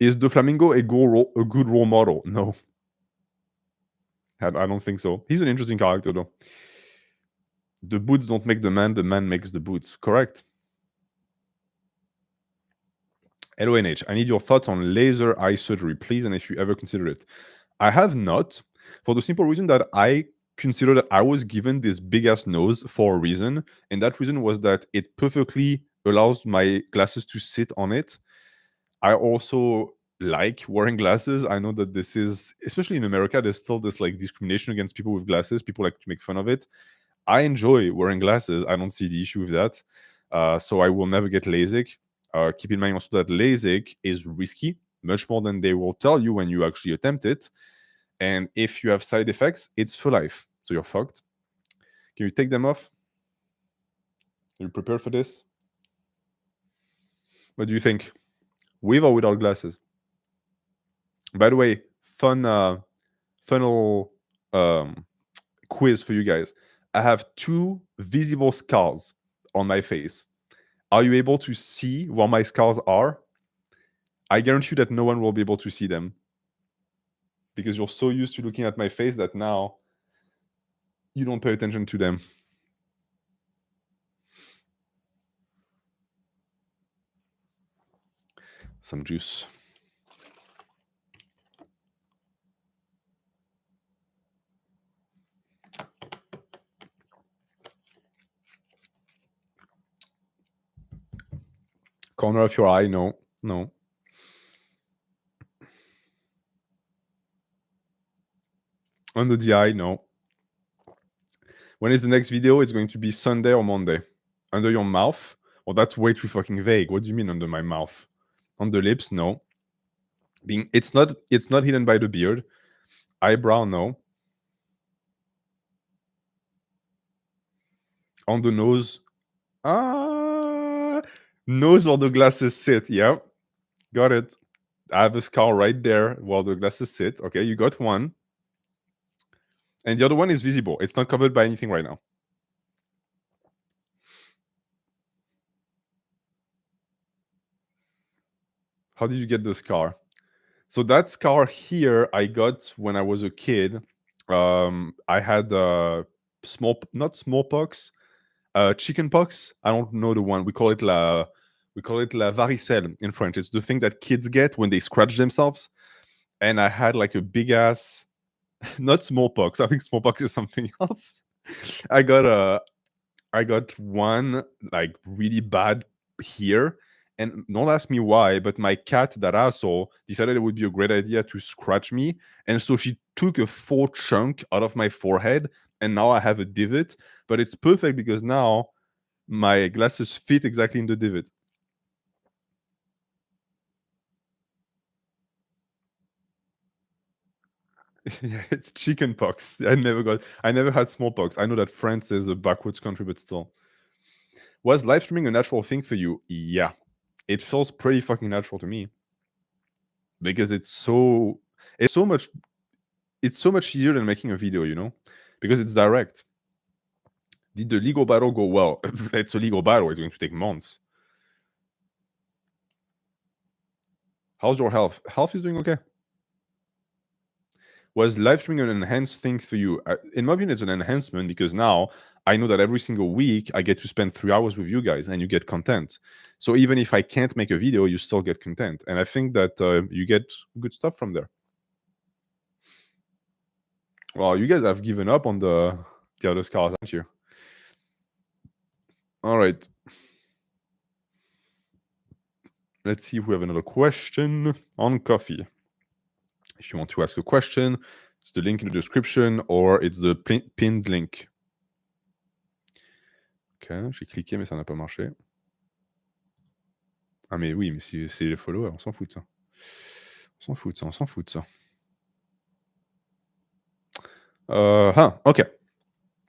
Is the flamingo a good role model? No. I don't think so. He's an interesting character, though. The boots don't make the man makes the boots. Correct. LONH, I need your thoughts on laser eye surgery, please, and if you ever consider it. I have not, for the simple reason that I consider that I was given this big-ass nose for a reason, and that reason was that it perfectly allows my glasses to sit on it. I also like wearing glasses. I know that this is, especially in America, there's still this like discrimination against people with glasses. People like to make fun of it. I enjoy wearing glasses. I don't see the issue with that. So I will never get LASIK. Keep in mind also that LASIK is risky, much more than they will tell you when you actually attempt it. And if you have side effects, it's for life. So you're fucked. Can you take them off? Are you prepared for this? What do you think? With or without glasses? By the way, funnel quiz for you guys. I have 2 visible scars on my face. Are you able to see where my scars are? I guarantee you that no one will be able to see them because you're so used to looking at my face that now you don't pay attention to them. Some juice. Corner of your eye, no. No. Under the eye, no. When is the next video? It's going to be Sunday or Monday. Under your mouth? Well, that's way too fucking vague. What do you mean under my mouth? On the lips? No. It's not hidden by the beard. Eyebrow? No. On the nose? Ah, nose where the glasses sit. Yep, got it. I have a scar right there where the glasses sit. Okay, you got one. And the other one is visible. It's not covered by anything right now. How did you get the scar? So that scar here, I got when I was a kid. I had not smallpox, chickenpox. I don't know the one. We call it la varicelle in French. It's the thing that kids get when they scratch themselves. And I had like a big ass, not smallpox. I think smallpox is something else. I got a I got one like really bad here. And don't ask me why, but my cat, that asshole, decided it would be a great idea to scratch me. And so she took a full chunk out of my forehead. And now I have a divot. But it's perfect because now my glasses fit exactly in the divot. Yeah, it's chicken pox. I never had smallpox. I know that France is a backwards country, but still. Was live streaming a natural thing for you? Yeah. It feels pretty fucking natural to me. Because it's so much easier than making a video, you know? Because it's direct. Did the legal battle go well? It's a legal battle, it's going to take months. How's your health? Health is doing okay. Was live streaming an enhanced thing for you? In my opinion, it's an enhancement because now I know that every single week I get to spend 3 hours with you guys and you get content. So even if I can't make a video, you still get content. And I think that you get good stuff from there. Well, you guys have given up on the other scars, haven't you? All right. Let's see if we have another question on coffee. If you want to ask a question, it's the link in the description or it's the pinned link. Ok, j'ai cliqué, mais ça n'a pas marché. Ah, mais oui, mais si c'est les followers, on s'en fout de ça. On s'en fout de ça. Okay.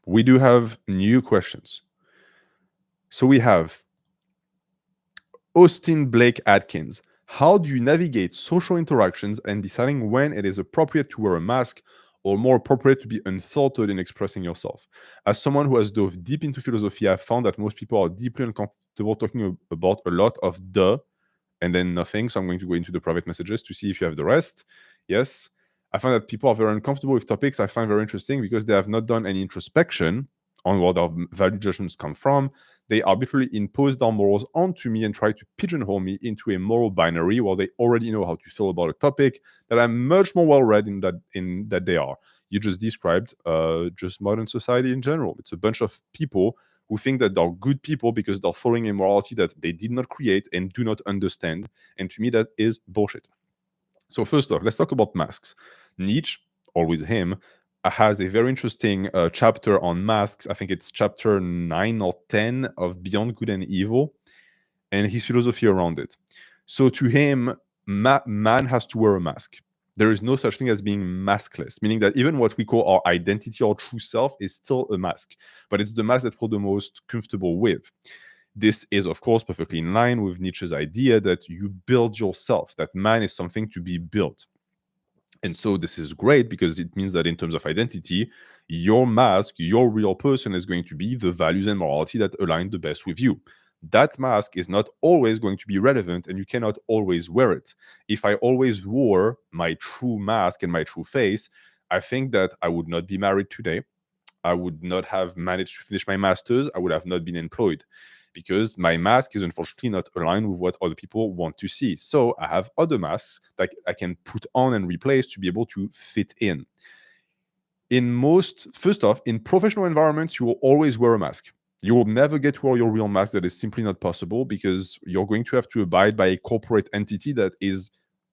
We do have new questions. So we have Austin Blake Atkins. How do you navigate social interactions and deciding when it is appropriate to wear a mask or more appropriate to be unfiltered in expressing yourself? As someone who has dove deep into philosophy, I've found that most people are deeply uncomfortable talking about a lot of the and then nothing. So I'm going to go into the private messages to see if you have the rest. Yes. I find that people are very uncomfortable with topics I find very interesting because they have not done any introspection on where their value judgments come from. They arbitrarily impose their morals onto me and try to pigeonhole me into a moral binary where they already know how to feel about a topic that I'm much more well read in that they are. You just described just modern society in general. It's a bunch of people who think that they're good people because they're following a morality that they did not create and do not understand. And to me, that is bullshit. So first off, let's talk about masks. Nietzsche, always him, has a very interesting chapter on masks. I think it's chapter 9 or 10 of Beyond Good and Evil, and his philosophy around it. So to him, man has to wear a mask. There is no such thing as being maskless, meaning that even what we call our identity or true self is still a mask, but it's the mask that we're the most comfortable with. This is, of course, perfectly in line with Nietzsche's idea that you build yourself, that man is something to be built. And so this is great because it means that in terms of identity, your mask, your real person is going to be the values and morality that align the best with you. That mask is not always going to be relevant and you cannot always wear it. If I always wore my true mask and my true face, I think that I would not be married today. I would not have managed to finish my master's. I would have not been employed because my mask is unfortunately not aligned with what other people want to see. So I have other masks that I can put on and replace to be able to fit in. First off, in professional environments, you will always wear a mask. You will never get to wear your real mask. That is simply not possible because you're going to have to abide by a corporate entity that is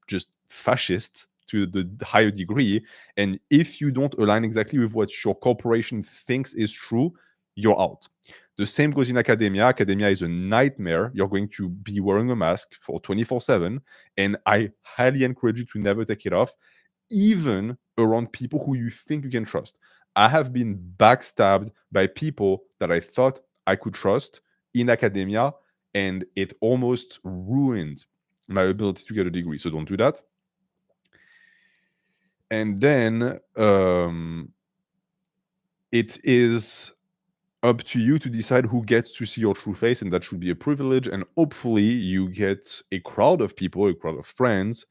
just fascist to the higher degree. And if you don't align exactly with what your corporation thinks is true, you're out. The same goes in academia. Academia is a nightmare. You're going to be wearing a mask for 24/7, and I highly encourage you to never take it off, even around people who you think you can trust. I have been backstabbed by people that I thought I could trust in academia, and it almost ruined my ability to get a degree. So don't do that. And then it is up to you to decide who gets to see your true face, and that should be a privilege. And hopefully, you get a crowd of people, a crowd of friends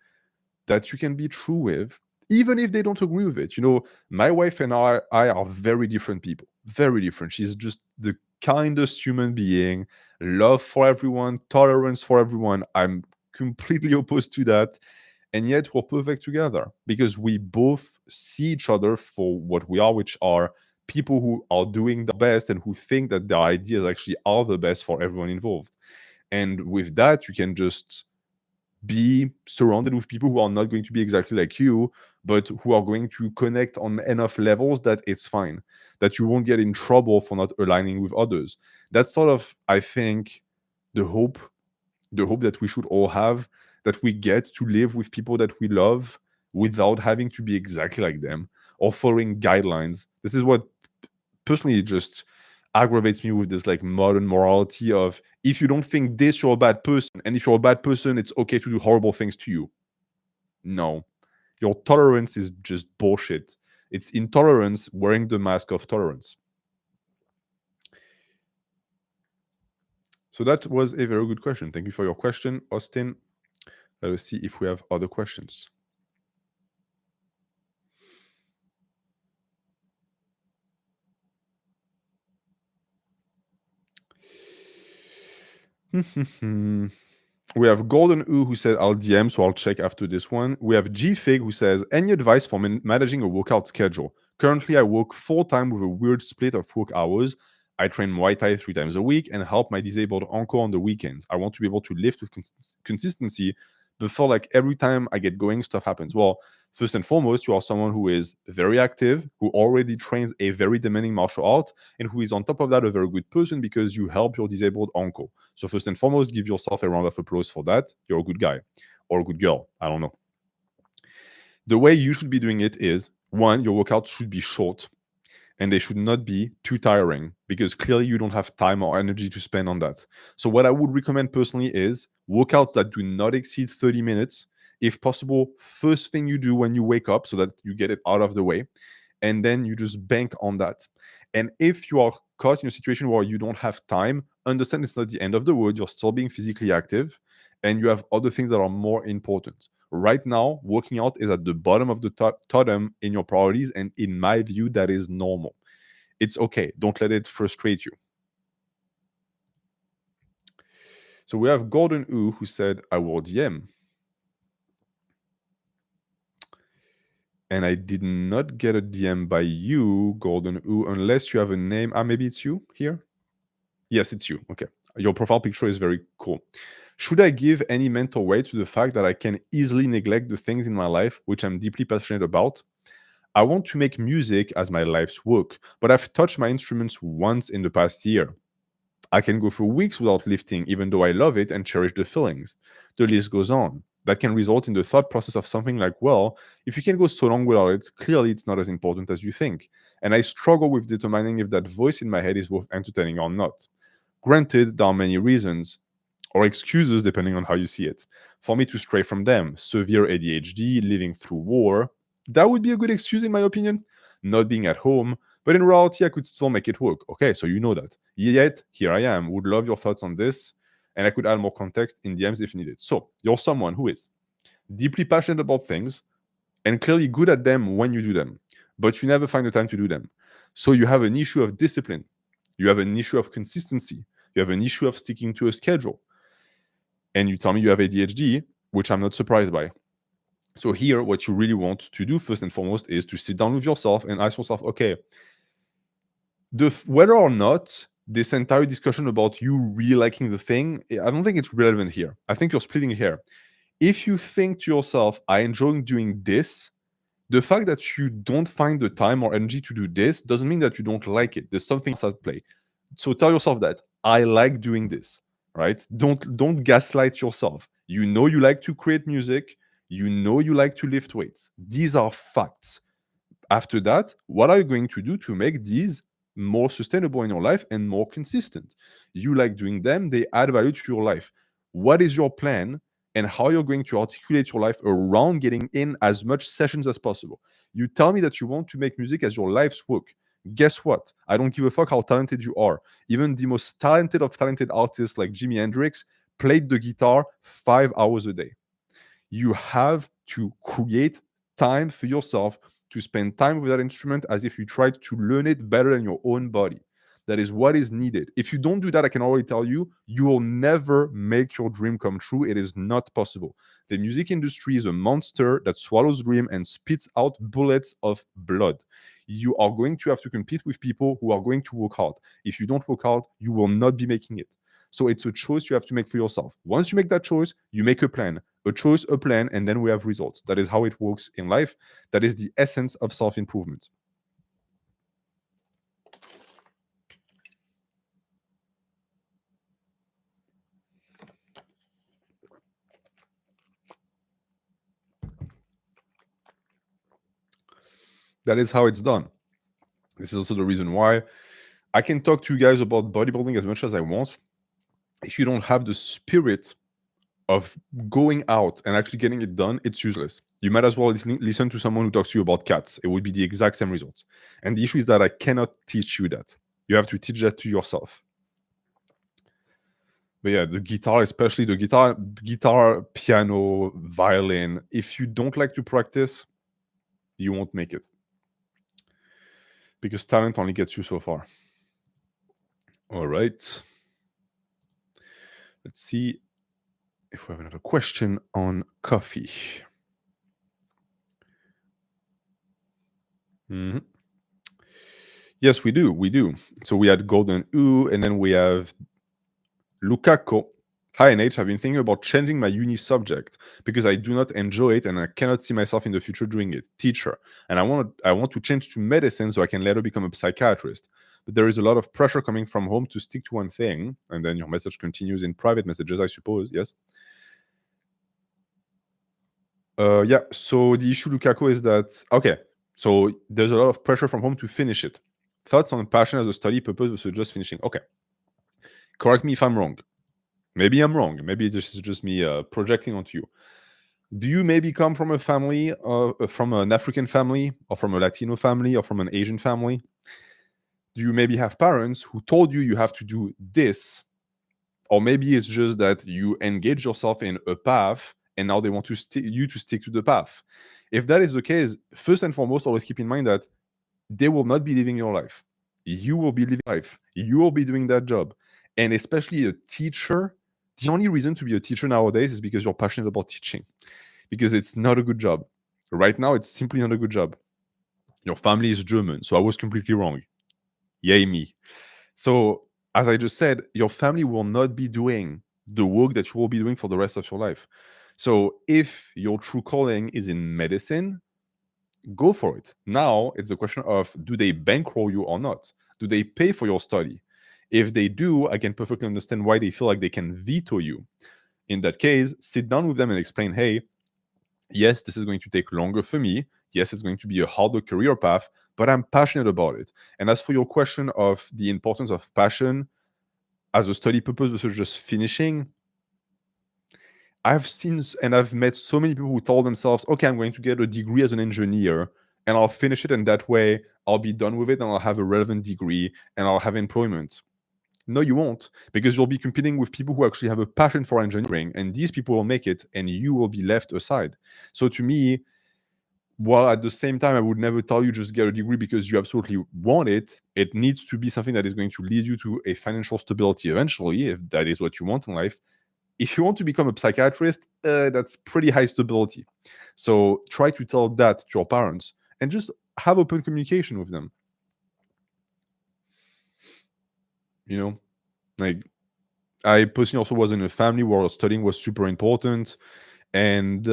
that you can be true with, even if they don't agree with it. You know, my wife and I are very different people, very different. She's just the kindest human being, love for everyone, tolerance for everyone. I'm completely opposed to that. And yet we're perfect together because we both see each other for what we are, which are people who are doing the best and who think that their ideas actually are the best for everyone involved. And with that, you can just be surrounded with people who are not going to be exactly like you, but who are going to connect on enough levels that it's fine, that you won't get in trouble for not aligning with others. That's sort of, I think, the hope, the hope that we should all have, that we get to live with people that we love without having to be exactly like them or following guidelines. This is what personally just aggravates me with this like modern morality of, if you don't think this, you're a bad person, and if you're a bad person, it's okay to do horrible things to you. No, your tolerance is just bullshit. It's intolerance wearing the mask of tolerance. So that was a very good question. Thank you for your question, Austin. Let us see if we have other questions. We have Golden Oo who said, I'll DM, so I'll check after this one. We have G Fig who says, any advice for managing a workout schedule? Currently, I work full-time with a weird split of work hours. I train Muay Thai 3 times a week and help my disabled uncle on the weekends. I want to be able to lift with consistency, but feel like every time I get going, stuff happens. Well, first and foremost, you are someone who is very active, who already trains a very demanding martial art, and who is on top of that a very good person because you help your disabled uncle. So first and foremost, give yourself a round of applause for that. You're a good guy or a good girl. I don't know. The way you should be doing it is, one, your workouts should be short and they should not be too tiring because clearly you don't have time or energy to spend on that. So what I would recommend personally is workouts that do not exceed 30 minutes. If possible, first thing you do when you wake up so that you get it out of the way, and then you just bank on that. And if you are caught in a situation where you don't have time, understand it's not the end of the world. You're still being physically active and you have other things that are more important. Right now, working out is at the bottom of the totem in your priorities. And in my view, that is normal. It's okay. Don't let it frustrate you. So we have Golden Oo who said, I will DM. And I did not get a DM by you, Golden Oo, unless you have a name. Maybe it's you here? Yes, it's you. Okay. Your profile picture is very cool. Should I give any mental weight to the fact that I can easily neglect the things in my life which I'm deeply passionate about? I want to make music as my life's work, but I've touched my instruments once in the past year. I can go for weeks without lifting, even though I love it and cherish the feelings. The list goes on. That can result in the thought process of something like, well, if you can go so long without it, clearly it's not as important as you think. And I struggle with determining if that voice in my head is worth entertaining or not. Granted, there are many reasons or excuses depending on how you see it. For me to stray from them, severe ADHD, living through war, that would be a good excuse in my opinion. Not being at home, but in reality, I could still make it work. Okay, so you know that. Yet, here I am. Would love your thoughts on this, and I could add more context in DMs if needed. So, you're someone who is deeply passionate about things and clearly good at them when you do them, but you never find the time to do them. So, you have an issue of discipline. You have an issue of consistency. You have an issue of sticking to a schedule. And you tell me you have ADHD, which I'm not surprised by. So here, what you really want to do first and foremost is to sit down with yourself and ask yourself, okay, whether or not this entire discussion about you really liking the thing, I don't think it's relevant here. I think you're splitting hair. If you think to yourself, I enjoy doing this, The fact that you don't find the time or energy to do this doesn't mean that you don't like it. There's something else at play. So tell yourself that I like doing this, right? Don't gaslight yourself. You know you like to create music, you know you like to lift weights. These are facts. After that, what are you going to do to make these more sustainable in your life and more consistent? You like doing them, they add value to your life. What is your plan and how you're going to articulate your life around getting in as much sessions as possible? You tell me that you want to make music as your life's work. Guess what? I don't give a fuck how talented you are. Even the most talented of talented artists like Jimi Hendrix played the guitar 5 hours a day. You have to create time for yourself to spend time with that instrument as if you tried to learn it better than your own body. That is what is needed. If you don't do that, I can already tell you, you will never make your dream come true. It is not possible. The music industry is a monster that swallows dream and spits out bullets of blood. You are going to have to compete with people who are going to work hard. If you don't work hard, you will not be making it. So it's a choice you have to make for yourself. Once you make that choice, you make a plan, a plan, and then we have results. That is how it works in life. That is the essence of self improvement. That is how it's done. This is also the reason why I can talk to you guys about bodybuilding as much as I want. If you don't have the spirit of going out and actually getting it done, it's useless. You might as well listen to someone who talks to you about cats. It would be the exact same results. And the issue is that I cannot teach you that. You have to teach that to yourself. But yeah, the guitar, especially the guitar, piano, violin, if you don't like to practice, you won't make it. Because talent only gets you so far. All right. Let's see if we have another question on coffee. Mm-hmm. Yes, we do. We do. So we had Golden Ooh, and then we have Lukaku. Hi, Nate. I've been thinking about changing my uni subject because I do not enjoy it and I cannot see myself in the future doing it. Teacher. And I want to change to medicine so I can later become a psychiatrist. But there is a lot of pressure coming from home to stick to one thing. And then your message continues in private messages, I suppose. Yes. Yeah. So the issue, Lukaku, is that okay. So there's a lot of pressure from home to finish it. Thoughts on passion as a study purpose versus just finishing. Okay. Correct me if I'm wrong. Maybe I'm wrong. Maybe this is just me projecting onto you. Do you maybe come from a family, from an African family, or from a Latino family, or from an Asian family? Do you maybe have parents who told you you have to do this? Or maybe it's just that you engage yourself in a path and now they want to you to stick to the path. If that is the case, first and foremost, always keep in mind that they will not be living your life. You will be living life. You will be doing that job. And especially a teacher, the only reason to be a teacher nowadays is because you're passionate about teaching, because it's not a good job. Right now, it's simply not a good job. Your family is German, so I was completely wrong. Yay, me. So, as I just said, your family will not be doing the work that you will be doing for the rest of your life. So, if your true calling is in medicine, go for it. Now it's a question of, do they bankroll you or not? Do they pay for your study? If they do, I can perfectly understand why they feel like they can veto you. In that case, sit down with them and explain, hey, yes, this is going to take longer for me. Yes, it's going to be a harder career path, but I'm passionate about it. And as for your question of the importance of passion as a study purpose versus just finishing, I've seen and I've met so many people who told themselves, okay, I'm going to get a degree as an engineer and I'll finish it. And that way I'll be done with it and I'll have a relevant degree and I'll have employment. No, you won't, because you'll be competing with people who actually have a passion for engineering, and these people will make it and you will be left aside. So to me, while at the same time, I would never tell you just get a degree because you absolutely want it. It needs to be something that is going to lead you to a financial stability eventually, if that is what you want in life. If you want to become a psychiatrist, that's pretty high stability. So try to tell that to your parents and just have open communication with them. You know, like I personally also was in a family where studying was super important. And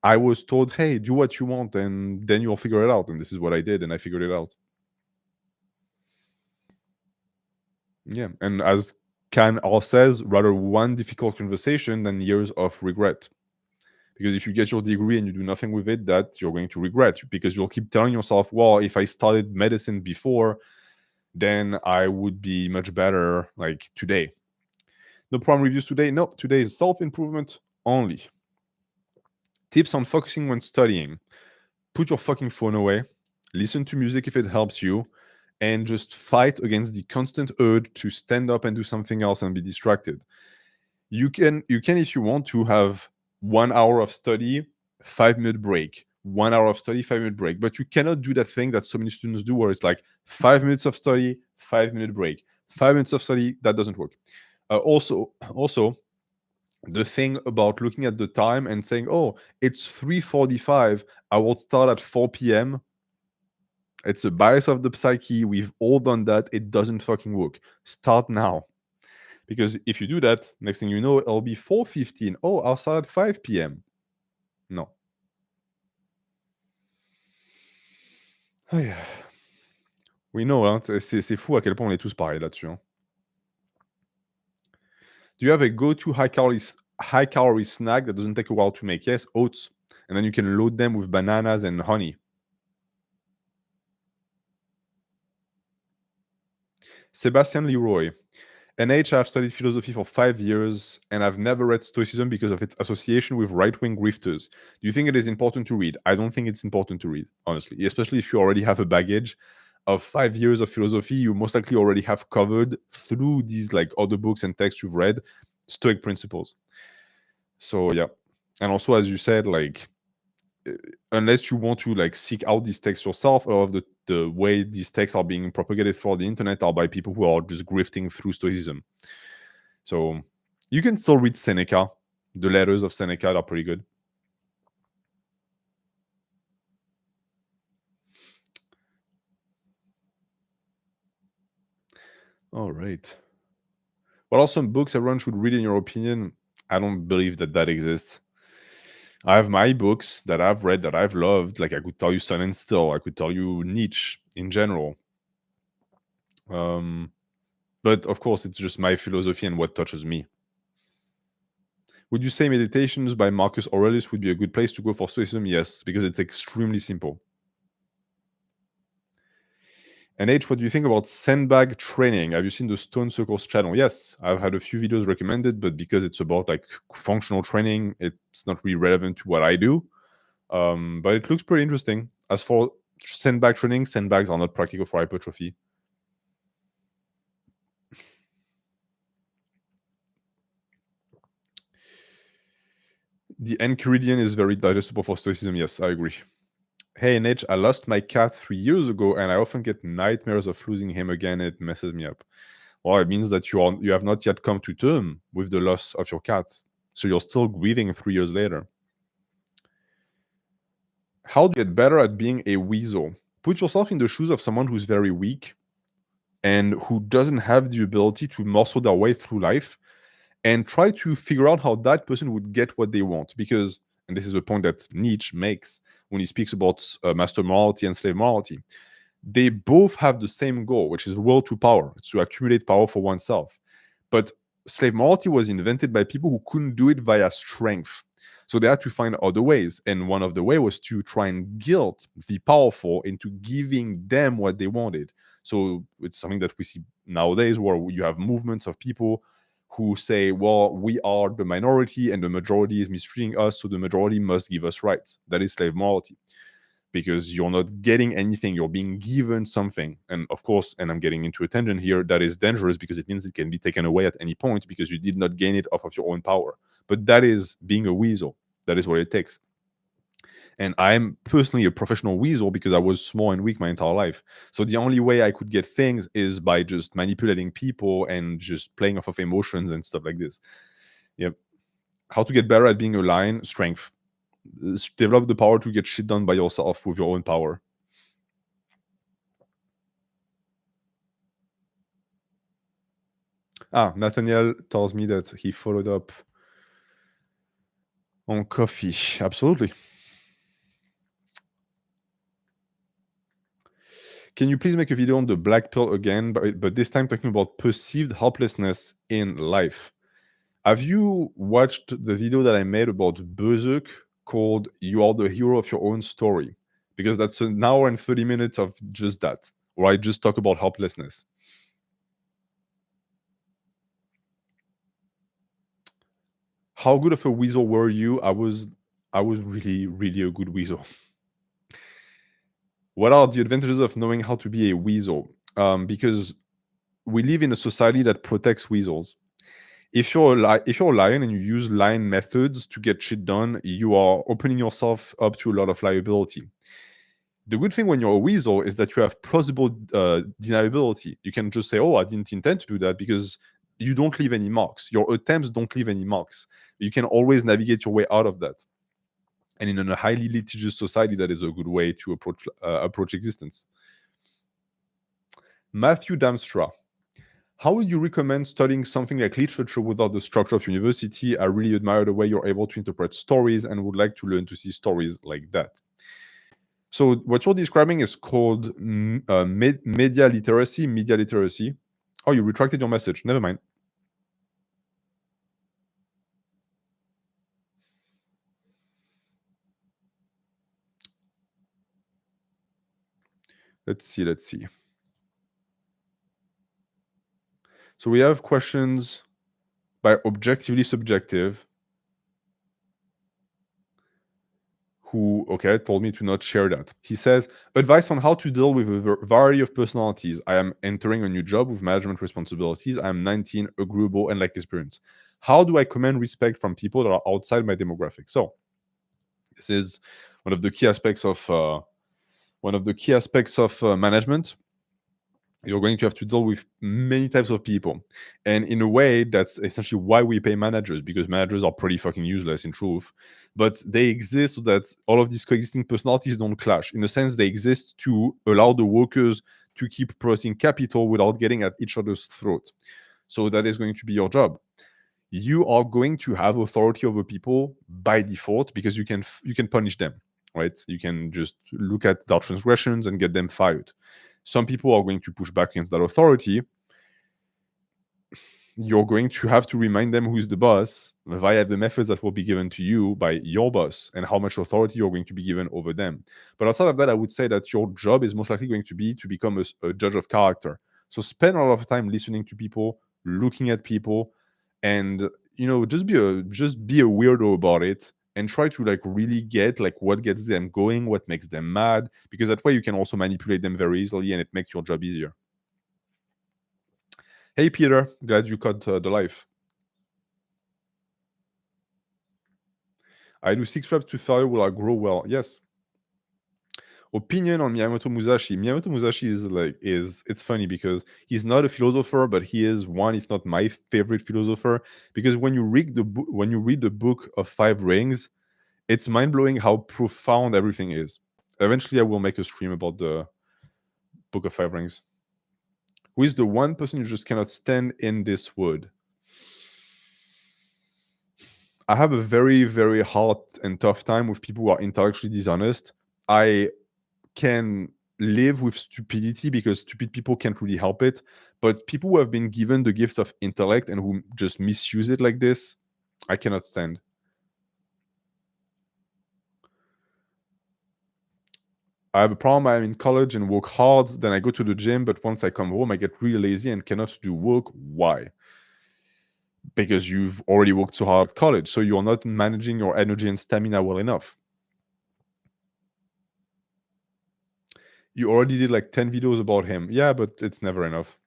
I was told, hey, do what you want and then you'll figure it out. And this is what I did, and I figured it out. Yeah. And as Can all says, rather one difficult conversation than years of regret. Because if you get your degree and you do nothing with it, that you're going to regret, because you'll keep telling yourself, well, if I started medicine before, then I would be much better like today. No problem reviews today. No, today is self-improvement only. Tips on focusing when studying. Put your fucking phone away. Listen to music if it helps you. And just fight against the constant urge to stand up and do something else and be distracted. You can, if you want to, have 1 hour of study, 5-minute break. 1 hour of study, 5-minute break. But you cannot do that thing that so many students do, where it's like 5 minutes of study, 5-minute break. 5 minutes of study, that doesn't work. Also, the thing about looking at the time and saying, oh, it's 3:45, I will start at 4 p.m. It's a bias of the psyche. We've all done that. It doesn't fucking work. Start now. Because if you do that, next thing you know, it'll be 4:15. Oh, I'll start at 5 p.m. No. Aïe. We know, hein, c'est fou à quel point on est tous pareils là-dessus. Hein. Do you have a go-to high calorie snack that doesn't take a while to make? Yes, oats. And then you can load them with bananas and honey. Sebastian Leroy. NH, I've studied philosophy for 5 years and I've never read Stoicism because of its association with right-wing grifters. Do you think it is important to read? I don't think it's important to read, honestly, especially if you already have a baggage of 5 years of philosophy. You most likely already have covered through these like other books and texts you've read Stoic principles. So yeah. And also, as you said, like unless you want to like seek out these texts yourself, or the way these texts are being propagated for the internet are by people who are just grifting through Stoicism. So you can still read Seneca. The letters of Seneca are pretty good. All right. What are some books everyone should read in your opinion? I don't believe that exists. I have my books that I've read that I've loved. Like I could tell you Sun and Still. I could tell you Nietzsche in general. But of course, it's just my philosophy and what touches me. Would you say Meditations by Marcus Aurelius would be a good place to go for Stoicism? Yes, because it's extremely simple. And H, what do you think about sandbag training? Have you seen the Stone Circles channel? Yes, I've had a few videos recommended, but because it's about like functional training, it's not really relevant to what I do. But it looks pretty interesting. As for sandbag training, sandbags are not practical for hypertrophy. The Enchiridion is very digestible for Stoicism. Yes, I agree. Hey, Nate, I lost my cat 3 years ago, and I often get nightmares of losing him again. It messes me up. Well, it means that you have not yet come to term with the loss of your cat. So you're still grieving 3 years later. How do you get better at being a weasel? Put yourself in the shoes of someone who's very weak and who doesn't have the ability to muscle their way through life, and try to figure out how that person would get what they want. Because, and this is a point that Nietzsche makes when he speaks about master morality and slave morality, they both have the same goal, which is will to power. It's to accumulate power for oneself. But slave morality was invented by people who couldn't do it via strength. So they had to find other ways. And one of the ways was to try and guilt the powerful into giving them what they wanted. So it's something that we see nowadays, where you have movements of people who say, well, we are the minority and the majority is mistreating us, so the majority must give us rights. That is slave morality. Because you're not getting anything, you're being given something. And of course, and I'm getting into a tangent here, that is dangerous because it means it can be taken away at any point because you did not gain it off of your own power. But that is being a weasel. That is what it takes. And I'm personally a professional weasel because I was small and weak my entire life. So the only way I could get things is by just manipulating people and just playing off of emotions and stuff like this. Yep. How to get better at being a lion? Strength. Develop the power to get shit done by yourself with your own power. Nathaniel tells me that he followed up on coffee. Absolutely. Can you please make a video on the black pill again, but this time talking about perceived helplessness in life? Have you watched the video that I made about Bezuk called You Are the Hero of Your Own Story? Because that's an hour and 30 minutes of just that, where I just talk about helplessness. How good of a weasel were you? I was really, really a good weasel. What are the advantages of knowing how to be a weasel? Because we live in a society that protects weasels. If you're a lion and you use lion methods to get shit done, you are opening yourself up to a lot of liability. The good thing when you're a weasel is that you have plausible deniability. You can just say, "Oh, I didn't intend to do that," because you don't leave any marks. Your attempts don't leave any marks. You can always navigate your way out of that. And in a highly litigious society, that is a good way to approach existence. Matthew Damstra. How would you recommend studying something like literature without the structure of university? I really admire the way you're able to interpret stories and would like to learn to see stories like that. So what you're describing is called media literacy. Oh, you retracted your message. Never mind. Let's see. So we have questions by objectively subjective who, okay, told me to not share that. He says, advice on how to deal with a variety of personalities. I am entering a new job with management responsibilities. I am 19, agreeable, and lack experience. How do I command respect from people that are outside my demographic? So this is one of the key aspects of management. You're going to have to deal with many types of people. And in a way, that's essentially why we pay managers, because managers are pretty fucking useless in truth. But they exist so that all of these coexisting personalities don't clash. In a sense, they exist to allow the workers to keep processing capital without getting at each other's throat. So that is going to be your job. You are going to have authority over people by default because you can punish them, right? You can just look at their transgressions and get them fired. Some people are going to push back against that authority. You're going to have to remind them who's the boss via the methods that will be given to you by your boss and how much authority you're going to be given over them. But outside of that, I would say that your job is most likely going to be to become a judge of character. So spend a lot of time listening to people, looking at people, and just be a weirdo about it and try to like really get like what gets them going, what makes them mad, because that way you can also manipulate them very easily and it makes your job easier. Hey Peter, glad you caught the live. I do 6 reps to failure. Will I grow well? Yes. Opinion on Miyamoto Musashi. Miyamoto Musashi it's funny because he's not a philosopher, but he is one, if not my favorite philosopher. Because when you read the book of Five Rings, it's mind blowing how profound everything is. Eventually, I will make a stream about the book of Five Rings. Who is the one person you just cannot stand in this world? I have a very, very hard and tough time with people who are intellectually dishonest. I can live with stupidity because stupid people can't really help it. But people who have been given the gift of intellect and who just misuse it like this, I cannot stand. I have a problem. I'm in college and work hard. Then I go to the gym, but once I come home, I get really lazy and cannot do work. Why? Because you've already worked so hard at college, so you're not managing your energy and stamina well enough. You already did like 10 videos about him. Yeah, but it's never enough.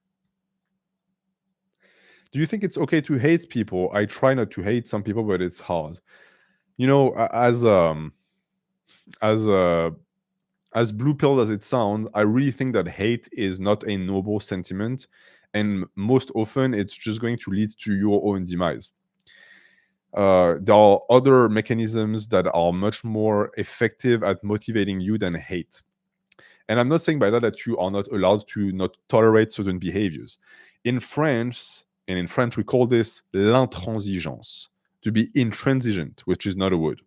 Do you think it's okay to hate people? I try not to hate some people, but it's hard. As blue pill as it sounds, I really think that hate is not a noble sentiment, and most often it's just going to lead to your own demise. There are other mechanisms that are much more effective at motivating you than hate. And I'm not saying by that you are not allowed to not tolerate certain behaviors. In French, we call this l'intransigeance, to be intransigent, which is not a word.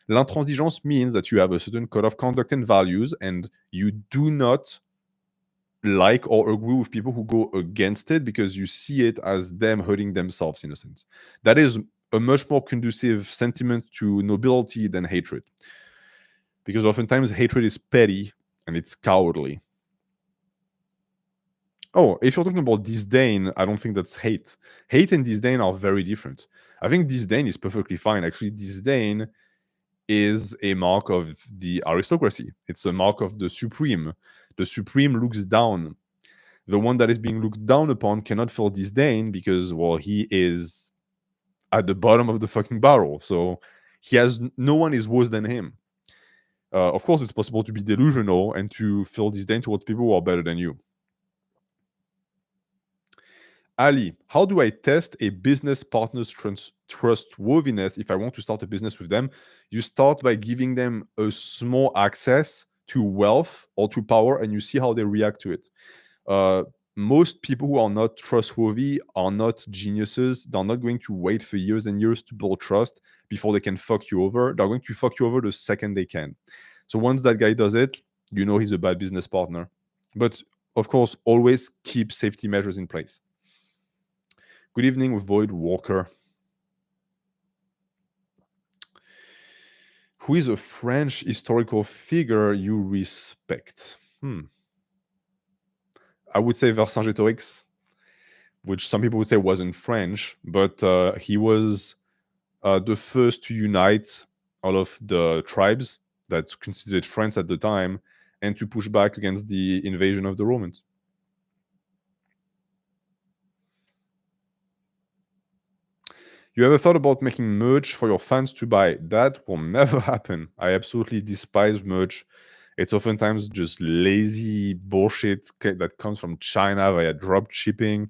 L'intransigeance means that you have a certain code of conduct and values, and you do not like or agree with people who go against it because you see it as them hurting themselves in a sense. That is a much more conducive sentiment to nobility than hatred. Because oftentimes hatred is petty and it's cowardly. Oh, if you're talking about disdain, I don't think that's hate. Hate and disdain are very different. I think disdain is perfectly fine. Actually, disdain is a mark of the aristocracy. It's a mark of the supreme. The supreme looks down. The one that is being looked down upon cannot feel disdain because, well, he is at the bottom of the fucking barrel. So he has no one is worse than him. Of course, it's possible to be delusional and to feel disdain towards people who are better than you. Ali, how do I test a business partner's trustworthiness if I want to start a business with them? You start by giving them a small access to wealth or to power, and you see how they react to it. Most people who are not trustworthy are not geniuses. They're not going to wait for years and years to build trust before they can fuck you over. They're going to fuck you over the second they can. So once that guy does it, you know he's a bad business partner. But of course, always keep safety measures in place. Good evening with Void Walker. Who is a French historical figure you respect? I would say Vercingétorix, which some people would say wasn't French, but he was the first to unite all of the tribes that constituted France at the time and to push back against the invasion of the Romans. You ever thought about making merch for your fans to buy? That will never happen. I absolutely despise merch. It's oftentimes just lazy bullshit that comes from China via drop shipping.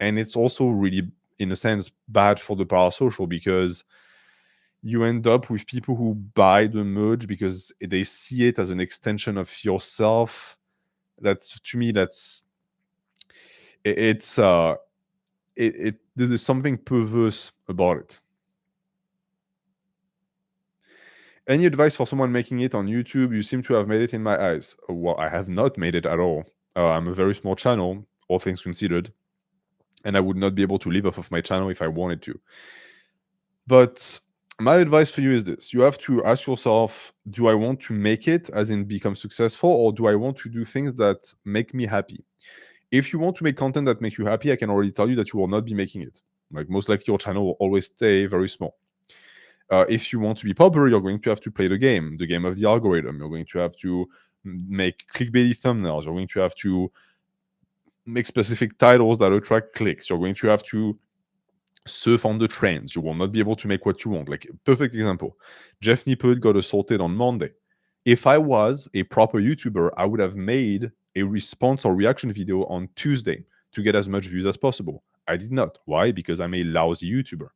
And it's also really, in a sense, bad for the parasocial because you end up with people who buy the merch because they see it as an extension of yourself. That's, to me, that's there's something perverse about it. Any advice for someone making it on YouTube? You seem to have made it in my eyes. Well, I have not made it at all. I'm a very small channel, all things considered, and I would not be able to live off of my channel if I wanted to. But my advice for you is this. You have to ask yourself, do I want to make it, as in become successful, or do I want to do things that make me happy? If you want to make content that makes you happy, I can already tell you that you will not be making it. Like, most likely your channel will always stay very small. If you want to be popular, you're going to have to play the game of the algorithm. You're going to have to make clickbaity thumbnails. You're going to have to make specific titles that attract clicks. You're going to have to surf on the trends. You will not be able to make what you want. Like, perfect example. Jeff Nippert got assaulted on Monday. If I was a proper YouTuber, I would have made a response or reaction video on Tuesday to get as much views as possible. I did not. Why? Because I'm a lousy YouTuber.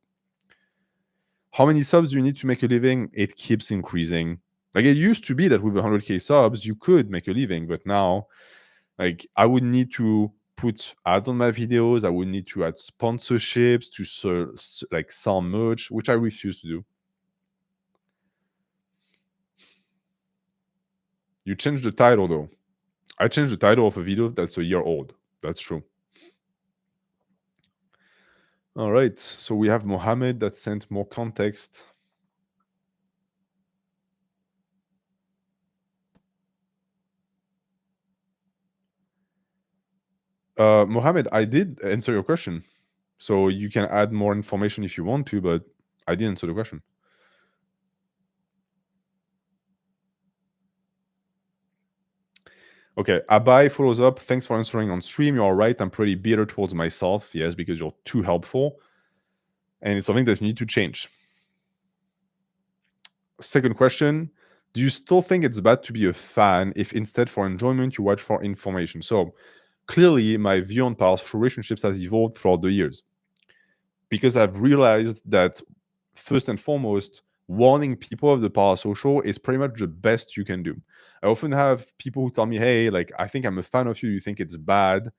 How many subs do you need to make a living? It keeps increasing. Like, it used to be that with 100k subs, you could make a living, but now, like, I would need to put ads on my videos. I would need to add sponsorships to sell merch, which I refuse to do. You changed the title though. I changed the title of a video that's a year old. That's true. All right, so we have Mohammed that sent more context. Mohammed, I did answer your question. So you can add more information if you want to, but I did answer the question. Okay, Abai follows up. Thanks for answering on stream. You're right. I'm pretty bitter towards myself. Yes, because you're too helpful. And it's something that you need to change. Second question. Do you still think it's bad to be a fan if instead for enjoyment you watch for information? So clearly my view on parasocial relationships has evolved throughout the years. Because I've realized that first and foremost, warning people of the parasocial is pretty much the best you can do. I often have people who tell me, hey, like, I think I'm a fan of you. You think it's bad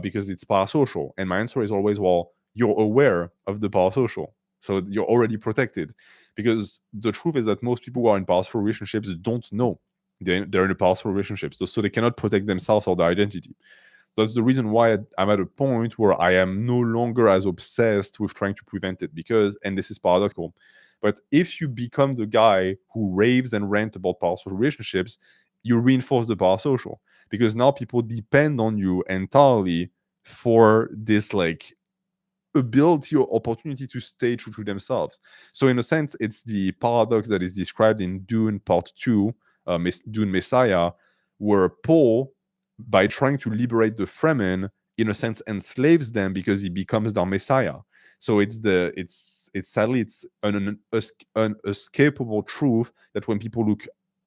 because it's parasocial. And my answer is always, well, you're aware of the parasocial. So you're already protected. Because the truth is that most people who are in parasocial relationships don't know. They're in a powerful relationship, so they cannot protect themselves or their identity. That's the reason why I'm at a point where I am no longer as obsessed with trying to prevent it, because, and this is paradoxical, but if you become the guy who raves and rants about parasocial relationships, you reinforce the parasocial, because now people depend on you entirely for this like ability or opportunity to stay true to themselves. So in a sense, it's the paradox that is described in Dune Part 2, Dune Messiah, where Paul, by trying to liberate the Fremen, in a sense enslaves them because he becomes their Messiah. So it's sadly it's an unescapable truth that when people look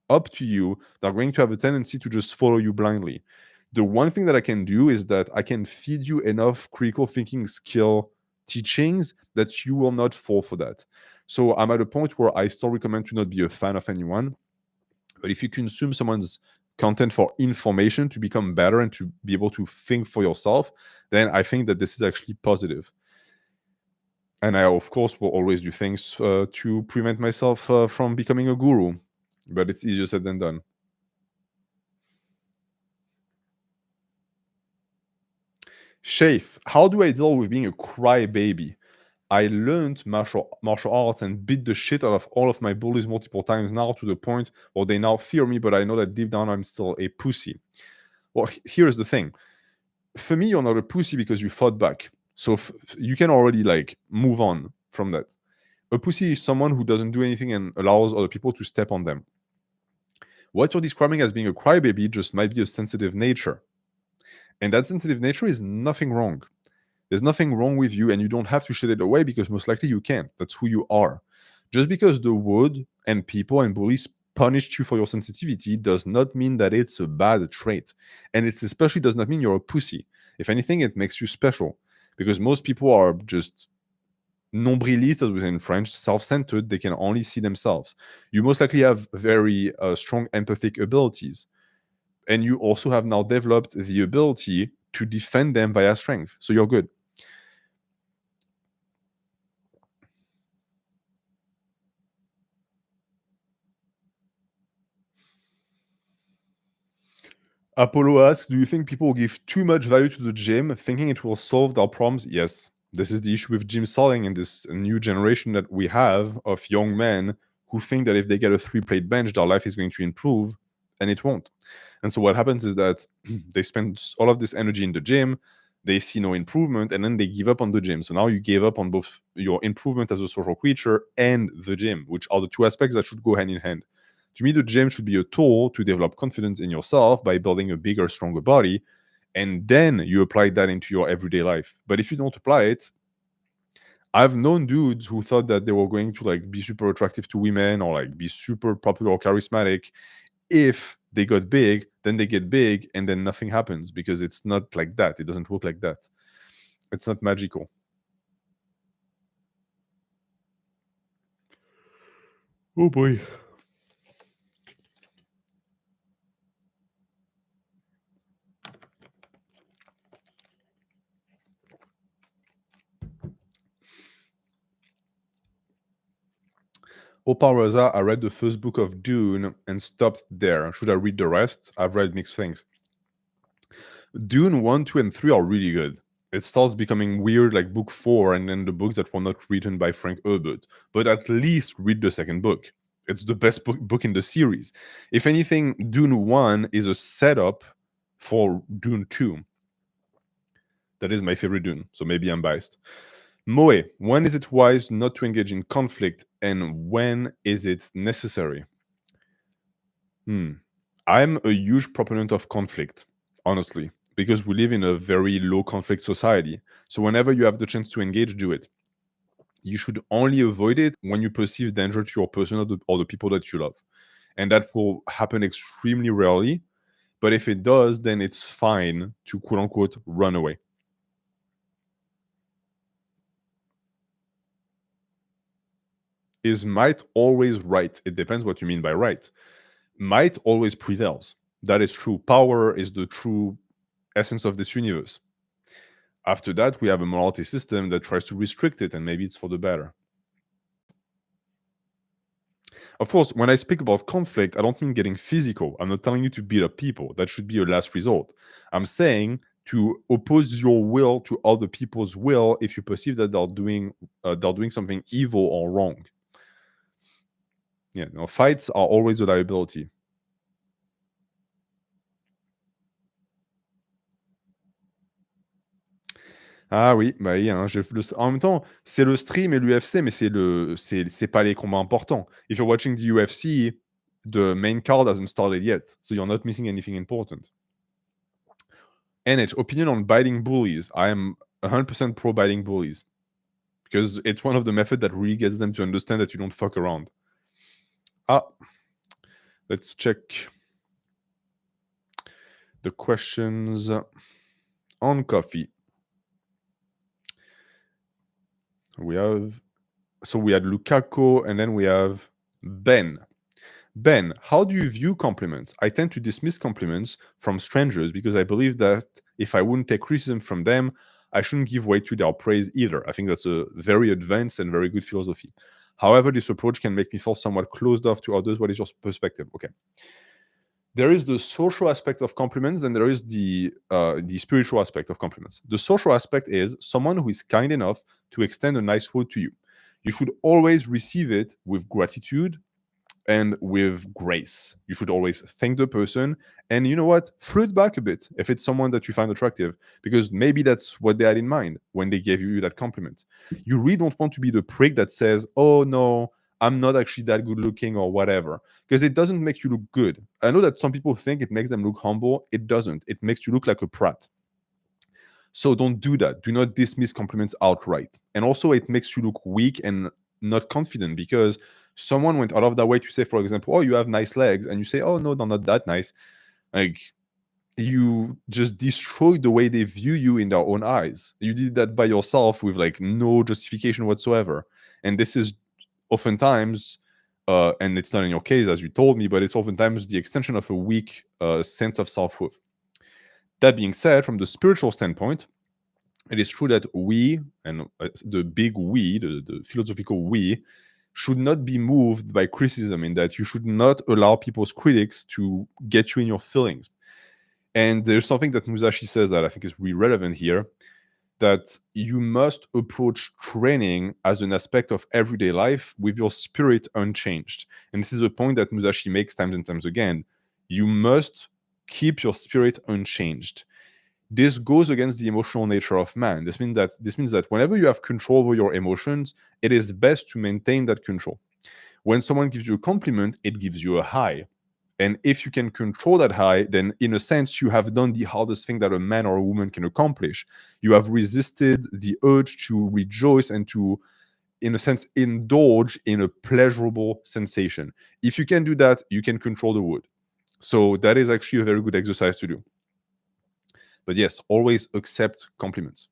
up to you, they're going to have a tendency to just follow you blindly. The one thing that I can do is that I can feed you enough critical thinking skill teachings that you will not fall for that. So I'm at a point where I still recommend to not be a fan of anyone, but if you consume someone's content for information to become better and to be able to think for yourself, then I think that this is actually positive. And I, of course, will always do things to prevent myself from becoming a guru, but it's easier said than done. Shafe, how do I deal with being a crybaby? I learned martial arts and beat the shit out of all of my bullies multiple times now, to the point where they now fear me, but I know that deep down I'm still a pussy. Well, here's the thing. For me, you're not a pussy because you fought back. So you can already like move on from that. A pussy is someone who doesn't do anything and allows other people to step on them. What you're describing as being a crybaby just might be a sensitive nature. And that sensitive nature is nothing wrong. There's nothing wrong with you, and you don't have to shut it away because most likely you can't. That's who you are. Just because the world and people and bullies punished you for your sensitivity does not mean that it's a bad trait. And it especially does not mean you're a pussy. If anything, it makes you special. Because most people are just nombrilistes, as we say in French, self-centered. They can only see themselves. You most likely have very strong empathic abilities. And you also have now developed the ability to defend them via strength. So you're good. Apollo asks, do you think people give too much value to the gym, thinking it will solve their problems? Yes. This is the issue with gym selling and this new generation that we have of young men who think that if they get a 3-plate bench, their life is going to improve, and it won't. And so what happens is that they spend all of this energy in the gym, they see no improvement, and then they give up on the gym. So now you gave up on both your improvement as a social creature and the gym, which are the two aspects that should go hand in hand. To me, the gym should be a tool to develop confidence in yourself by building a bigger, stronger body, and then you apply that into your everyday life. But if you don't apply it, I've known dudes who thought that they were going to like be super attractive to women or like be super popular or charismatic. If they got big, then they get big, and then nothing happens, because it's not like that. It doesn't work like that. It's not magical. Oh boy. Oparaza, I read the first book of Dune and stopped there. Should I read the rest? I've read mixed things. Dune 1, 2, and 3 are really good. It starts becoming weird like book 4 and then the books that were not written by Frank Herbert. But at least read the second book. It's the best book in the series. If anything, Dune 1 is a setup for Dune 2. That is my favorite Dune, so maybe I'm biased. Moe, when is it wise not to engage in conflict and when is it necessary? I'm a huge proponent of conflict, honestly, because we live in a very low conflict society. So whenever you have the chance to engage, do it. You should only avoid it when you perceive danger to your person or the people that you love. And that will happen extremely rarely. But if it does, then it's fine to quote unquote run away. Is might always right? It depends what you mean by right. Might always prevails. That is true. Power is the true essence of this universe. After that, we have a morality system that tries to restrict it, and maybe it's for the better. Of course, when I speak about conflict, I don't mean getting physical. I'm not telling you to beat up people. That should be a last resort. I'm saying to oppose your will to other people's will if you perceive that they're doing something evil or wrong. Yeah, no, fights are always a liability. Ah oui, bah oui, hein, en même temps, c'est le stream et l'UFC, mais c'est pas les combats importants. If you're watching the UFC, the main card hasn't started yet, so you're not missing anything important. NH, opinion on biting bullies. I am 100% pro biting bullies because it's one of the methods that really gets them to understand that you don't fuck around. Ah, let's check the questions on coffee. We had Lukaku, and then we have Ben. Ben, how do you view compliments? I tend to dismiss compliments from strangers because I believe that if I wouldn't take criticism from them, I shouldn't give way to their praise either. I think that's a very advanced and very good philosophy. However, this approach can make me feel somewhat closed off to others. What is your perspective? Okay. There is the social aspect of compliments, and there is the spiritual aspect of compliments. The social aspect is someone who is kind enough to extend a nice word to you. You should always receive it with gratitude and with grace. You should always thank the person, and you know what? Flirt back a bit if it's someone that you find attractive, because maybe that's what they had in mind when they gave you that compliment. You really don't want to be the prick that says, "Oh no, I'm not actually that good looking," or whatever, because it doesn't make you look good. I know that some people think it makes them look humble. It doesn't. It makes you look like a prat. So don't do that. Do not dismiss compliments outright. And also, it makes you look weak and not confident because someone went out of their way to say, for example, "Oh, you have nice legs," and you say, "Oh no, they're not that nice." Like, you just destroyed the way they view you in their own eyes. You did that by yourself with like no justification whatsoever. And this is oftentimes, and it's not in your case as you told me, but it's oftentimes the extension of a weak sense of self-worth. That being said, from the spiritual standpoint, it is true that we, and the big we, the philosophical we, should not be moved by criticism, in that you should not allow people's critics to get you in your feelings. And there's something that Musashi says that I think is really relevant here, that you must approach training as an aspect of everyday life with your spirit unchanged. And this is a point that Musashi makes times and times again. You must keep your spirit unchanged. This goes against the emotional nature of man. This means that whenever you have control over your emotions, it is best to maintain that control. When someone gives you a compliment, it gives you a high. And if you can control that high, then in a sense, you have done the hardest thing that a man or a woman can accomplish. You have resisted the urge to rejoice and to, in a sense, indulge in a pleasurable sensation. If you can do that, you can control the wood. So that is actually a very good exercise to do. But yes, always accept compliments.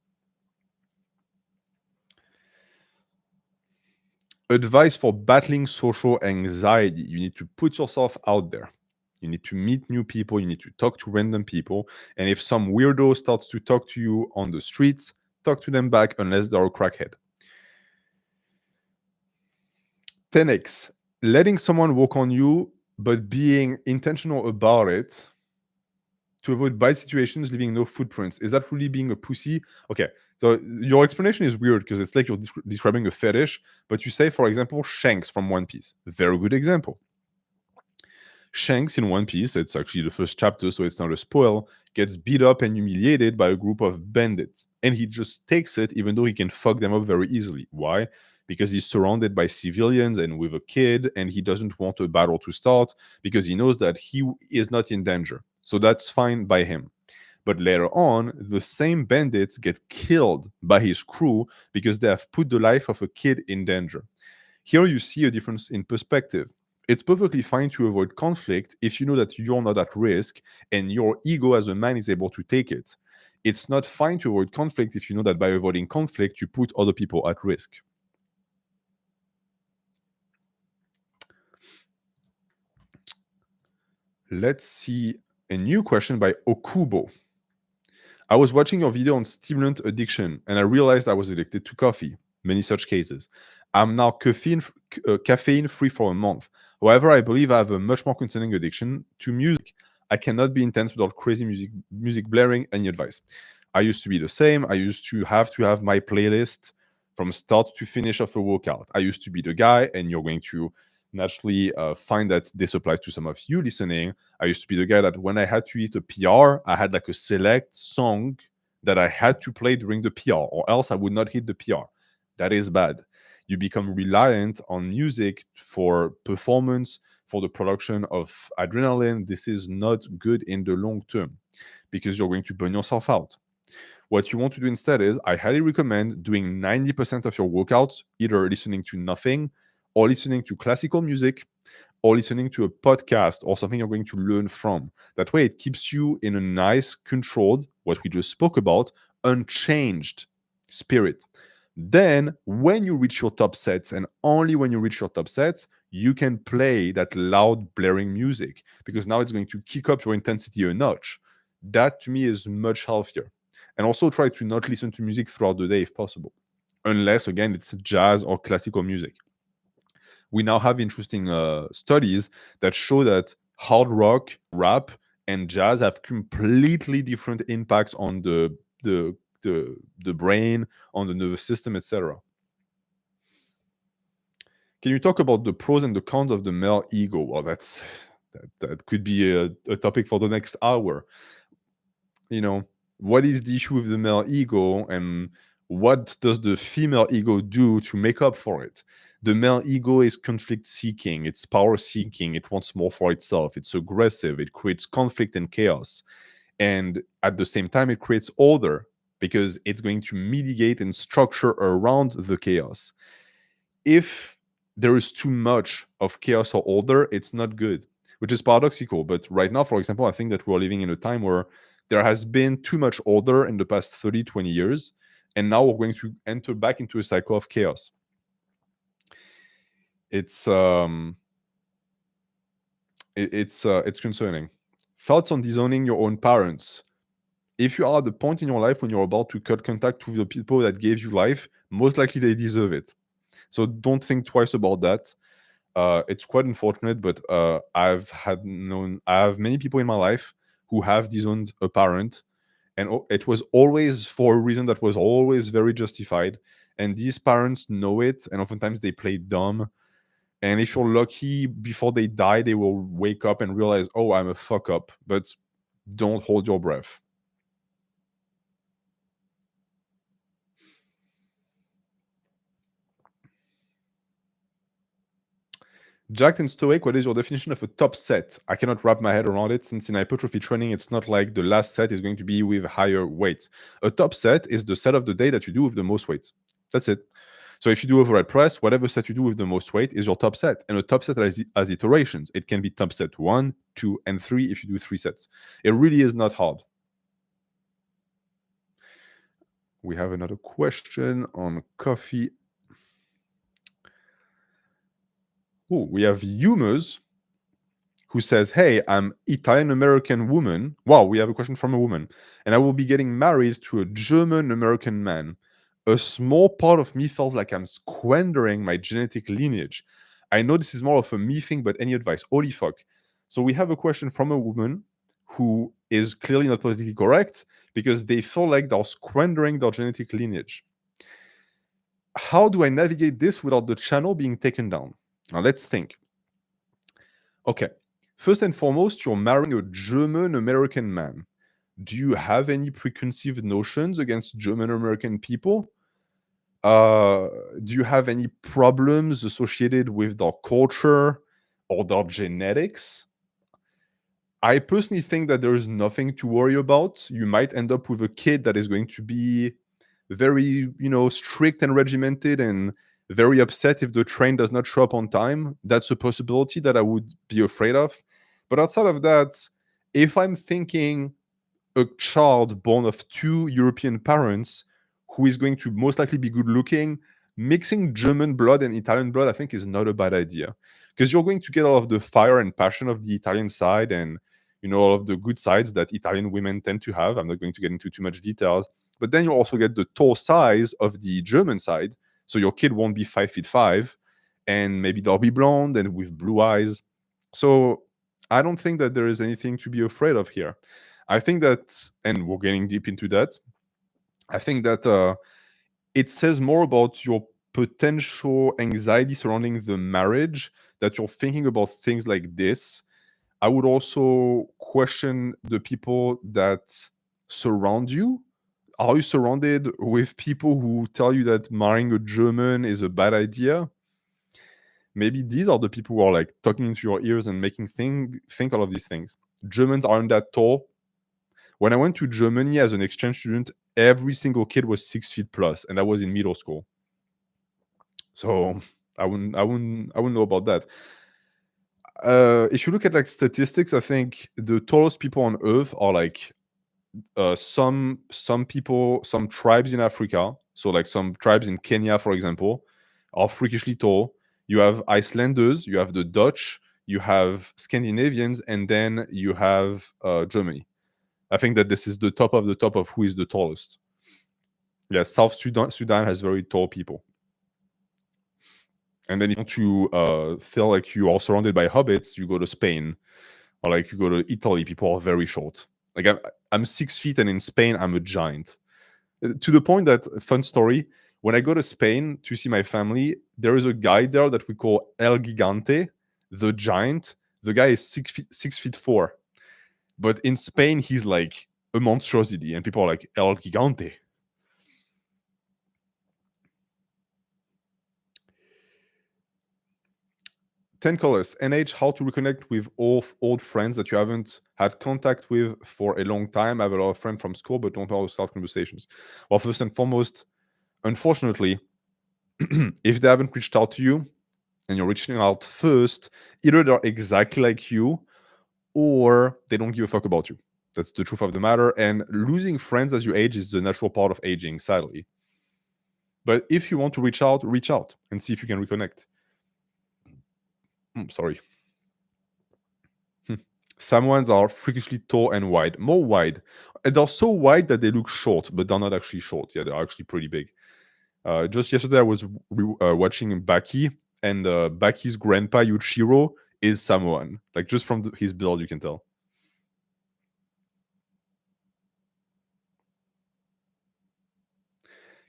Advice for battling social anxiety. You need to put yourself out there. You need to meet new people. You need to talk to random people. And if some weirdo starts to talk to you on the streets, talk to them back unless they're a crackhead. 10x. Letting someone walk on you, but being intentional about it to avoid bad situations, leaving no footprints. Is that really being a pussy? Okay, so your explanation is weird because it's like you're describing a fetish, but you say, for example, Shanks from One Piece. Very good example. Shanks in One Piece, it's actually the first chapter, so it's not a spoil, gets beat up and humiliated by a group of bandits. And he just takes it, even though he can fuck them up very easily. Why? Because he's surrounded by civilians and with a kid, and he doesn't want a battle to start because he knows that he is not in danger. So that's fine by him. But later on, the same bandits get killed by his crew because they have put the life of a kid in danger. Here you see a difference in perspective. It's perfectly fine to avoid conflict if you know that you're not at risk and your ego as a man is able to take it. It's not fine to avoid conflict if you know that by avoiding conflict, you put other people at risk. Let's see a new question by Okubo. I was watching your video on stimulant addiction and I realized I was addicted to coffee. many such cases. I'm now caffeine free for a month. However, I believe I have a much more concerning addiction to music. I cannot be intense without crazy music blaring. Any advice? I used to be the same. I used to have my playlist from start to finish of a workout. I used to be the guy, and you're going to naturally find that this applies to some of you listening. I used to be the guy that when I had to hit a PR, I had like a select song that I had to play during the PR, or else I would not hit the PR. That is bad. You become reliant on music for performance, for the production of adrenaline. This is not good in the long term because you're going to burn yourself out. What you want to do instead is, I highly recommend doing 90% of your workouts either listening to nothing, or listening to classical music, or listening to a podcast or something you're going to learn from. That way, it keeps you in a nice, controlled, what we just spoke about, unchanged spirit. Then, when you reach your top sets, and only when you reach your top sets, you can play that loud, blaring music, because now it's going to kick up your intensity a notch. That to me is much healthier. And also try to not listen to music throughout the day if possible, unless, again, it's jazz or classical music. We now have interesting studies that show that hard rock, rap, and jazz have completely different impacts on the brain, on the nervous system, etc. Can you talk about the pros and the cons of the male ego? Well, that could be a topic for the next hour. You know, what is the issue with the male ego, and what does the female ego do to make up for it? The male ego is conflict seeking, it's power seeking, it wants more for itself, it's aggressive, it creates conflict and chaos. And at the same time, it creates order because it's going to mitigate and structure around the chaos. If there is too much of chaos or order, it's not good, which is paradoxical. But right now, for example, I think that we're living in a time where there has been too much order in the past 30, 20 years, and now we're going to enter back into a cycle of chaos. It's concerning. Thoughts on disowning your own parents? If you are at the point in your life when you're about to cut contact with the people that gave you life, most likely they deserve it. So don't think twice about that. It's quite unfortunate, but I have many people in my life who have disowned a parent, and it was always for a reason that was always very justified. And these parents know it, and oftentimes they play dumb. And if you're lucky, before they die, they will wake up and realize, oh, I'm a fuck up. But don't hold your breath. Jacked and Stoic, what is your definition of a top set? I cannot wrap my head around it, since in hypertrophy training, it's not like the last set is going to be with higher weights. A top set is the set of the day that you do with the most weight. That's it. So if you do overhead press, whatever set you do with the most weight is your top set. And a top set has iterations. It can be top set 1, 2, and 3 if you do 3 sets. It really is not hard. We have another question on coffee. Oh, we have Humors who says, hey, I'm Italian-American woman. Wow, we have a question from a woman. And I will be getting married to a German-American man. A small part of me feels like I'm squandering my genetic lineage. I know this is more of a me thing, but any advice? Holy fuck. So we have a question from a woman who is clearly not politically correct because they feel like they're squandering their genetic lineage. How do I navigate this without the channel being taken down? Now let's think. Okay. First and foremost, you're marrying a German-American man. Do you have any preconceived notions against German-American people? Do you have any problems associated with their culture or their genetics? I personally think that there is nothing to worry about. You might end up with a kid that is going to be very, strict and regimented and very upset if the train does not show up on time. That's a possibility that I would be afraid of. But outside of that, if I'm thinking a child born of 2 European parents who is going to most likely be good looking, mixing German blood and Italian blood, I think is not a bad idea. Because you're going to get all of the fire and passion of the Italian side and, all of the good sides that Italian women tend to have. I'm not going to get into too much details. But then you also get the tall size of the German side So your kid won't be 5'5", and maybe they'll be blonde and with blue eyes. So I don't think that there is anything to be afraid of here. I think that, and we're getting deep into that, I think that it says more about your potential anxiety surrounding the marriage that you're thinking about things like this. I would also question the people that surround you. Are you surrounded with people who tell you that marrying a German is a bad idea? Maybe these are the people who are like talking into your ears and making think all of these things. Germans aren't that tall. When I went to Germany as an exchange student, every single kid was 6 feet plus, and that was in middle school. So I wouldn't know about that. If you look at like statistics, I think the tallest people on Earth are like some people, some tribes in Africa. So like some tribes in Kenya, for example, are freakishly tall. You have Icelanders, you have the Dutch, you have Scandinavians, and then you have Germany. I think that this is the top of who is the tallest. Yeah, South Sudan has very tall people. And then if you want to feel like you are surrounded by hobbits, you go to Spain, or like you go to Italy. People are very short. Like I'm 6 feet, and in Spain I'm a giant. To the point that, fun story, when I go to Spain to see my family, there is a guy there that we call El Gigante, the giant. The guy is 6 feet 4, but in Spain he's like a monstrosity, and people are like El Gigante. 10 colors. NH, how to reconnect with old friends that you haven't had contact with for a long time. I have a lot of friends from school, but don't know how to start conversations. Well, first and foremost, unfortunately, if they haven't reached out to you and you're reaching out first, either they're exactly like you or they don't give a fuck about you. That's the truth of the matter. And losing friends as you age is the natural part of aging, sadly. But if you want to reach out and see if you can reconnect. Sorry. Samoans are freakishly tall and wide, more wide. And they're so wide that they look short, but they're not actually short. Yeah, they're actually pretty big. Just yesterday, I was watching Baki, and Baki's grandpa Yuichiro is Samoan. Like just from his build, you can tell.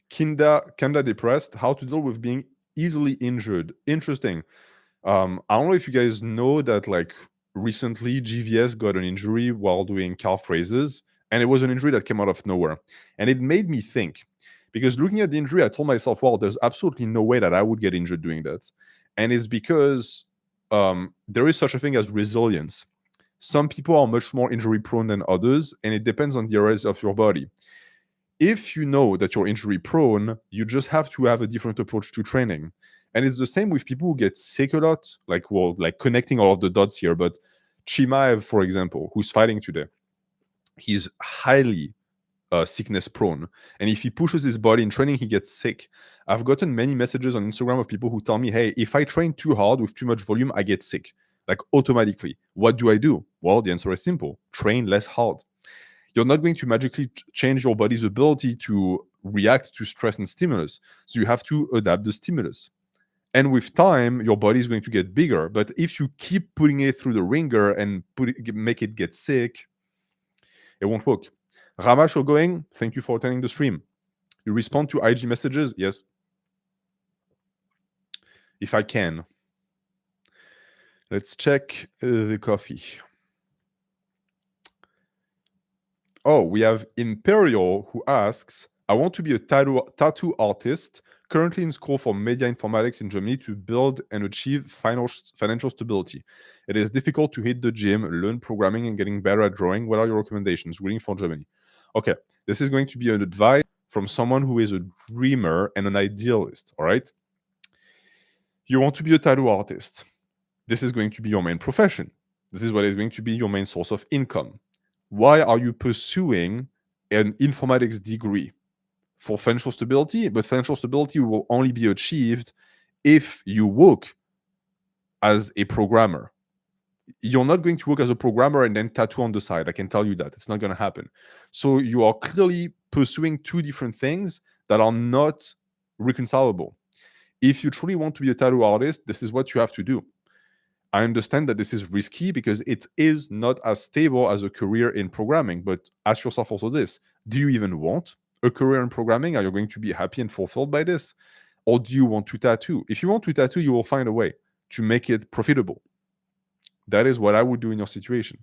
Kinda depressed. How to deal with being easily injured? Interesting. I don't know if you guys know that like recently GVS got an injury while doing calf raises, and it was an injury that came out of nowhere. And it made me think, because looking at the injury, I told myself, well, there's absolutely no way that I would get injured doing that. And it's because there is such a thing as resilience. Some people are much more injury prone than others, and it depends on the areas of your body. If you know that you're injury prone, you just have to have a different approach to training. And it's the same with people who get sick a lot, like, well, like connecting all of the dots here. But Chimaev, for example, who's fighting today, he's highly sickness prone. And if he pushes his body in training, he gets sick. I've gotten many messages on Instagram of people who tell me, hey, if I train too hard with too much volume, I get sick, like automatically. What do I do? Well, the answer is simple: train less hard. You're not going to magically change your body's ability to react to stress and stimulus. So you have to adapt the stimulus. And with time, your body is going to get bigger. But if you keep putting it through the ringer and make it get sick, it won't work. Ramash, you're going. Thank you for attending the stream. You respond to IG messages? Yes. If I can. Let's check the coffee. Oh, we have Imperial who asks, I want to be a tattoo artist, currently in school for media informatics in Germany to build and achieve financial stability. It is difficult to hit the gym, learn programming, and getting better at drawing. What are your recommendations? Reading for Germany. Okay, this is going to be an advice from someone who is a dreamer and an idealist, all right? You want to be a tattoo artist. This is going to be your main profession. This is what is going to be your main source of income. Why are you pursuing an informatics degree? For financial stability, but financial stability will only be achieved if you work as a programmer. You're not going to work as a programmer and then tattoo on the side. I can tell you that. It's not going to happen. So you are clearly pursuing two different things that are not reconcilable. If you truly want to be a tattoo artist, this is what you have to do. I understand that this is risky because it is not as stable as a career in programming, but ask yourself also this: do you even want a career in programming? Are you going to be happy and fulfilled by this? Or do you want to tattoo? If you want to tattoo, you will find a way to make it profitable. That is what I would do in your situation.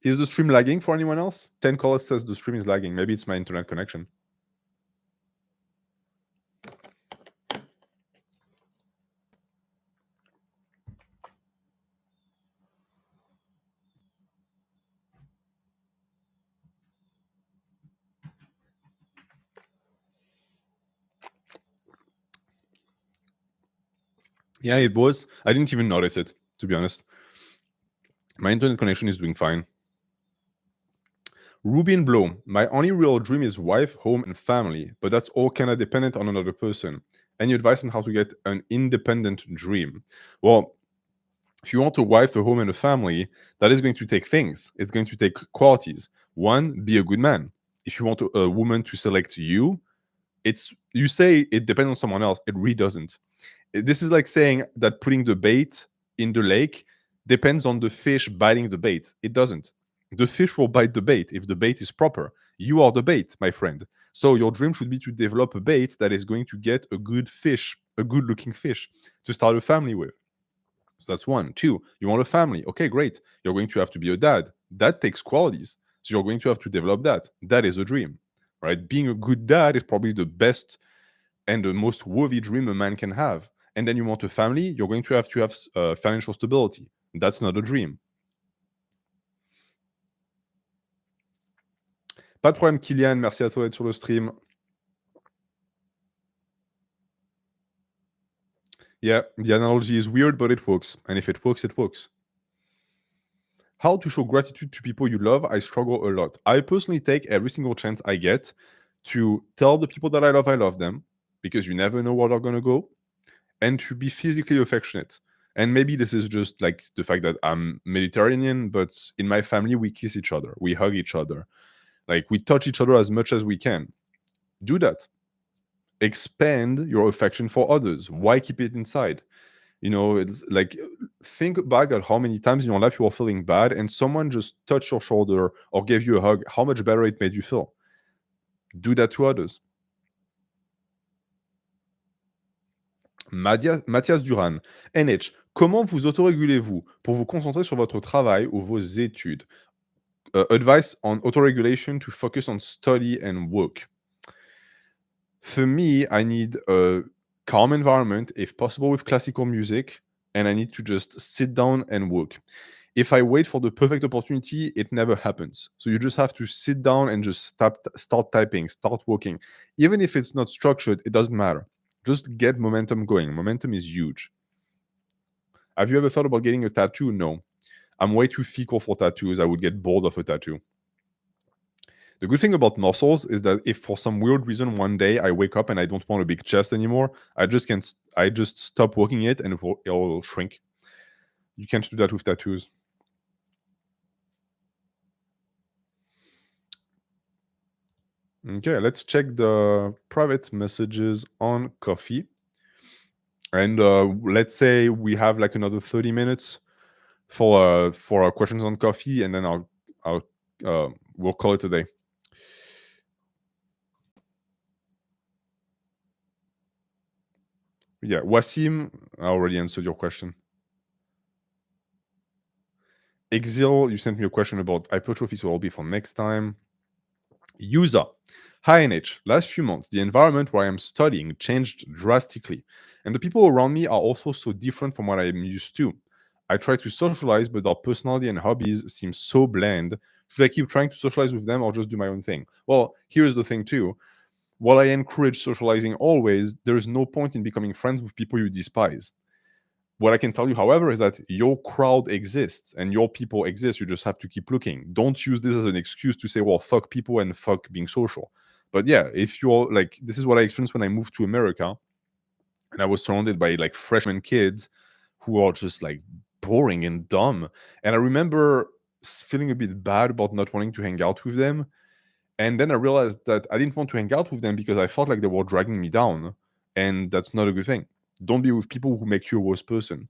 Is the stream lagging for anyone else? 10 Colors says the stream is lagging. Maybe it's my internet connection. Yeah, it was. I didn't even notice it, to be honest. My internet connection is doing fine. Ruby and Blow. My only real dream is wife, home, and family, but that's all kind of dependent on another person. Any advice on how to get an independent dream? Well, if you want a wife, a home, and a family, that is going to take things. It's going to take qualities. One, be a good man. If you want a woman to select you, you say it depends on someone else. It really doesn't. This is like saying that putting the bait in the lake depends on the fish biting the bait. It doesn't. The fish will bite the bait if the bait is proper. You are the bait, my friend. So your dream should be to develop a bait that is going to get a good fish, a good looking fish to start a family with. So that's one. Two, you want a family. Okay, great. You're going to have to be a dad. That takes qualities. So you're going to have to develop that. That is a dream, right? Being a good dad is probably the best and the most worthy dream a man can have. And then you want a family, you're going to have financial stability. That's not a dream. Pas de problème, Kylian. Merci à toi d'être sur le stream. Yeah, the analogy is weird, but it works. And if it works, it works. How to show gratitude to people you love? I struggle a lot. I personally take every single chance I get to tell the people that I love them, because you never know where they're going to go, and to be physically affectionate. And maybe this is just like the fact that I'm Mediterranean, but in my family, we kiss each other, we hug each other, like we touch each other as much as we can. Do that. Expand your affection for others. Why keep it inside? You know, it's like, think back at how many times in your life you were feeling bad and someone just touched your shoulder or gave you a hug, how much better it made you feel. Do that to others. Mathias Duran. NH, comment vous autorégulez-vous pour vous concentrer sur votre travail ou vos études? Advice on autoregulation to focus on study and work. For me, I need a calm environment, if possible with classical music, and I need to just sit down and work. If I wait for the perfect opportunity, it never happens. So you just have to sit down and just start typing, start working. Even if it's not structured, it doesn't matter. Just get momentum going. Momentum is huge. Have you ever thought about getting a tattoo? No. I'm way too fecal for tattoos. I would get bored of a tattoo. The good thing about muscles is that if for some weird reason one day I wake up and I don't want a big chest anymore, I just stop working it and it'll shrink. You can't do that with tattoos. Okay, let's check the private messages on Coffee. And let's say we have like another 30 minutes for our questions on Coffee, and then we'll call it a day. Yeah, Wasim, I already answered your question. Exil, you sent me a question about hypertrophy, so I'll be for next time. User. Hi NH. Last few months, the environment where I am studying changed drastically, and the people around me are also so different from what I am used to. I try to socialize, but our personality and hobbies seem so bland. Should I keep trying to socialize with them or just do my own thing? Well, here's the thing too. While I encourage socializing always, there is no point in becoming friends with people you despise. What I can tell you, however, is that your crowd exists and your people exist. You just have to keep looking. Don't use this as an excuse to say, well, fuck people and fuck being social. But yeah, if you're like, this is what I experienced when I moved to America, and I was surrounded by like freshman kids who are just like boring and dumb. And I remember feeling a bit bad about not wanting to hang out with them. And then I realized that I didn't want to hang out with them because I felt like they were dragging me down. And that's not a good thing. Don't be with people who make you a worse person.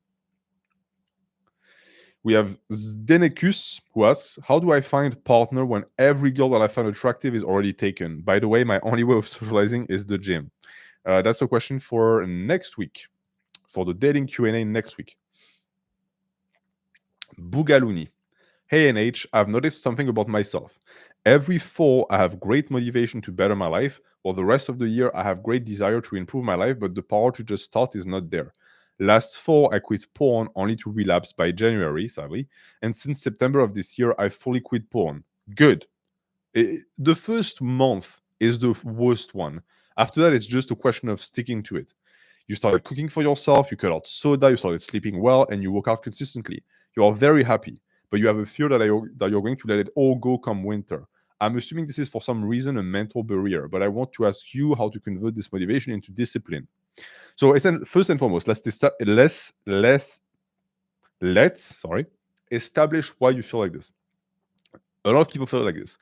We have Zdenekus, who asks, how do I find partner when every girl that I find attractive is already taken? By the way, my only way of socializing is the gym. That's a question for next week, for the dating Q&A next week. Bugaluni. Hey NH, I've noticed something about myself. Every fall, I have great motivation to better my life, while the rest of the year, I have great desire to improve my life, but the power to just start is not there. Last fall, I quit porn only to relapse by January, sadly, and since September of this year, I fully quit porn. Good. The first month is the worst one. After that, it's just a question of sticking to it. You started cooking for yourself, you cut out soda, you started sleeping well, and you work out consistently. You are very happy, but you have a fear that you're going to let it all go come winter. I'm assuming this is for some reason a mental barrier, but I want to ask you how to convert this motivation into discipline. So, first and foremost, let's establish why you feel like this. A lot of people feel like this.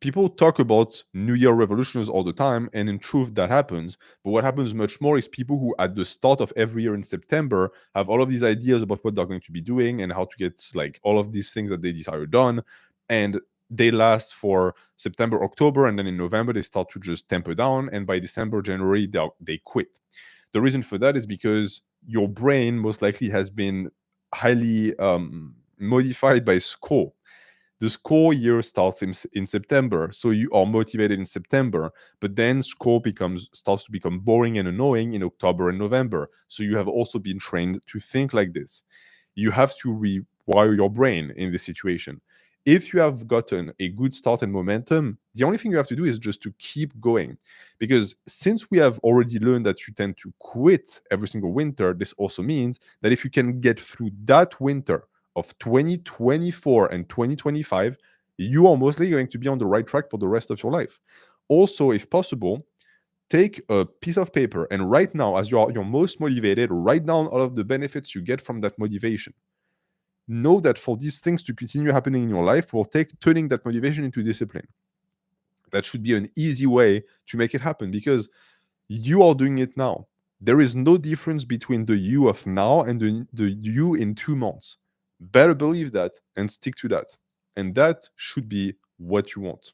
People talk about New Year revolutions all the time, and in truth, that happens. But what happens much more is people who, at the start of every year in September, have all of these ideas about what they're going to be doing and how to get like all of these things that they desire done, and they last for September, October, and then in November they start to just temper down, and by December, January, they quit. The reason for that is because your brain most likely has been highly modified by school. The school year starts in September, so you are motivated in September, but then school starts to become boring and annoying in October and November. So you have also been trained to think like this. You have to rewire your brain in this situation. If you have gotten a good start and momentum, the only thing you have to do is just to keep going. Because since we have already learned that you tend to quit every single winter, this also means that if you can get through that winter of 2024 and 2025, you are mostly going to be on the right track for the rest of your life. Also, if possible, take a piece of paper and right now, as you're most motivated, write down all of the benefits you get from that motivation. Know that for these things to continue happening in your life will take turning that motivation into discipline. That should be an easy way to make it happen because you are doing it now. There is no difference between the you of now and the you in 2 months. Better believe that and stick to that. And that should be what you want.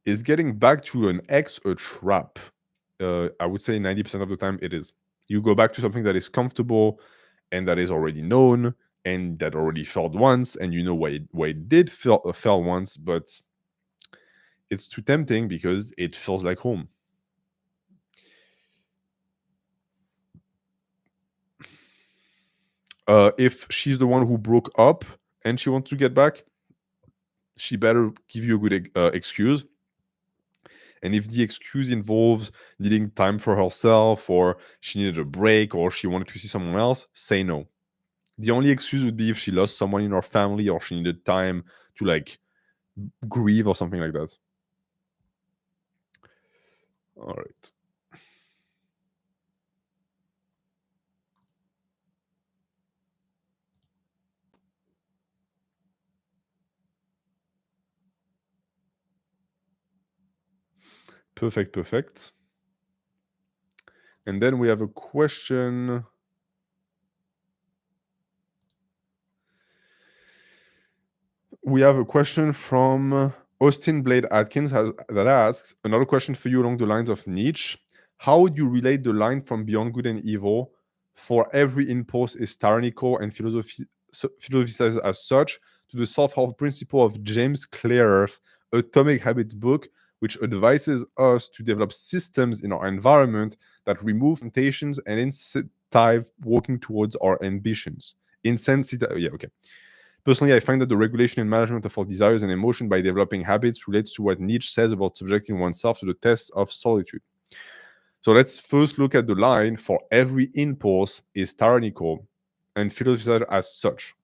Is getting back to an ex a trap? I would say 90% of the time it is. You go back to something that is comfortable and that is already known and that already failed once, and you know why it did fail once, but it's too tempting because it feels like home. If she's the one who broke up and she wants to get back, she better give you a good excuse. And if the excuse involves needing time for herself, or she needed a break, or she wanted to see someone else, say no. The only excuse would be if she lost someone in her family, or she needed time to like grieve or something like that. All right. Perfect. And then we have a question. We have a question from Austin Blade Atkins that asks, another question for you along the lines of Nietzsche. How would you relate the line from Beyond Good and Evil, for every impulse is tyrannical and philosophizes as such, to the self-help principle of James Clear's Atomic Habits book, which advises us to develop systems in our environment that remove temptations and incentivize working towards our ambitions. Personally, I find that the regulation and management of our desires and emotion by developing habits relates to what Nietzsche says about subjecting oneself to the test of solitude. So let's first look at the line, for every impulse is tyrannical and philosophized as such.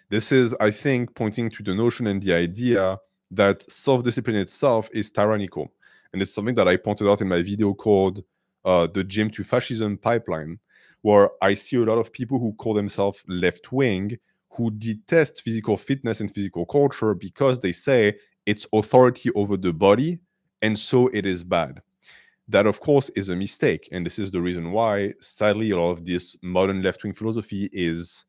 This is, I think, pointing to the notion and the idea that self-discipline itself is tyrannical. And it's something that I pointed out in my video called The Gym to Fascism Pipeline, where I see a lot of people who call themselves left-wing who detest physical fitness and physical culture because they say it's authority over the body, and so it is bad. That, of course, is a mistake. And this is the reason why, sadly, a lot of this modern left-wing philosophy is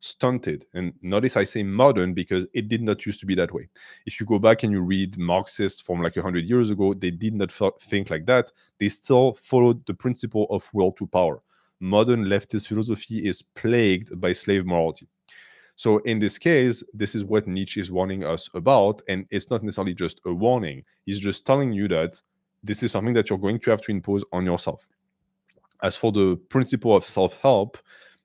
stunted. And notice I say modern because it did not used to be that way. If you go back and you read Marxists from like 100 years ago, they did not think like that. They still followed the principle of will to power. Modern leftist philosophy is plagued by slave morality. So in this case, this is what Nietzsche is warning us about. And it's not necessarily just a warning. He's just telling you that this is something that you're going to have to impose on yourself. As for the principle of self-help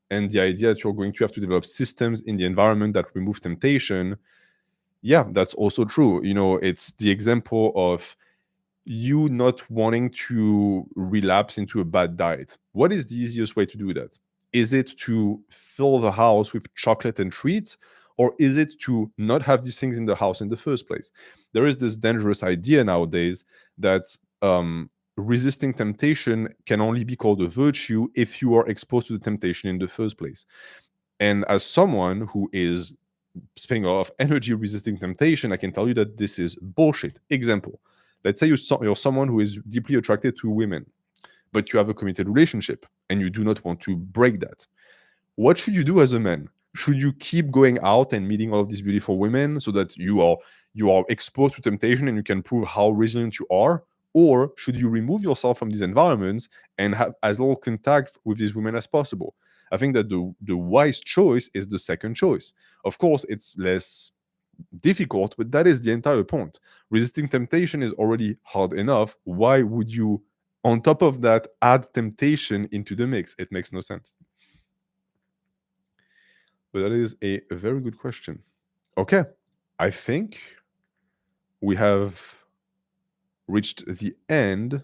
and the idea that you're going to have to develop systems in the environment that remove temptation, yeah, that's also true. You know, it's the example of you not wanting to relapse into a bad diet. What is the easiest way to do that? Is it to fill the house with chocolate and treats? Or is it to not have these things in the house in the first place? There is this dangerous idea nowadays that resisting temptation can only be called a virtue if you are exposed to the temptation in the first place. And as someone who is spending a lot of energy resisting temptation, I can tell you that this is bullshit. Example, let's say you're someone who is deeply attracted to women, but you have a committed relationship and you do not want to break that. What should you do as a man? Should you keep going out and meeting all of these beautiful women so that you are exposed to temptation and you can prove how resilient you are? Or should you remove yourself from these environments and have as little contact with these women as possible? I think that the wise choice is the second choice. Of course, it's less difficult, but that is the entire point. Resisting temptation is already hard enough. Why would you, on top of that, add temptation into the mix? It makes no sense. But that is a very good question. Okay, I think we have reached the end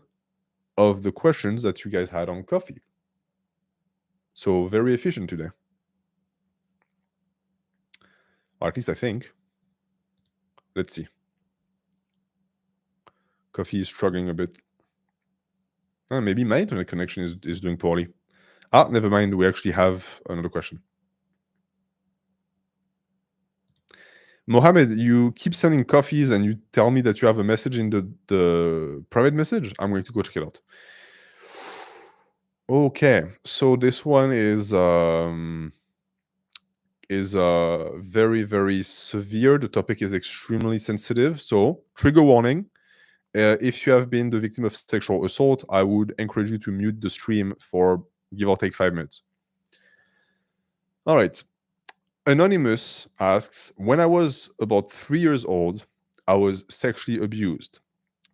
of the questions that you guys had on coffee. So very efficient today. Or at least I think. Let's see. Coffee is struggling a bit. Maybe my internet connection is doing poorly. Never mind. We actually have another question. Mohammed, you keep sending coffees and you tell me that you have a message in the private message. I'm going to go check it out. Okay, so this one is very, very severe. The topic is extremely sensitive. So trigger warning. If you have been the victim of sexual assault, I would encourage you to mute the stream for give or take 5 minutes. All right. Anonymous asks, when I was about 3 years old, I was sexually abused.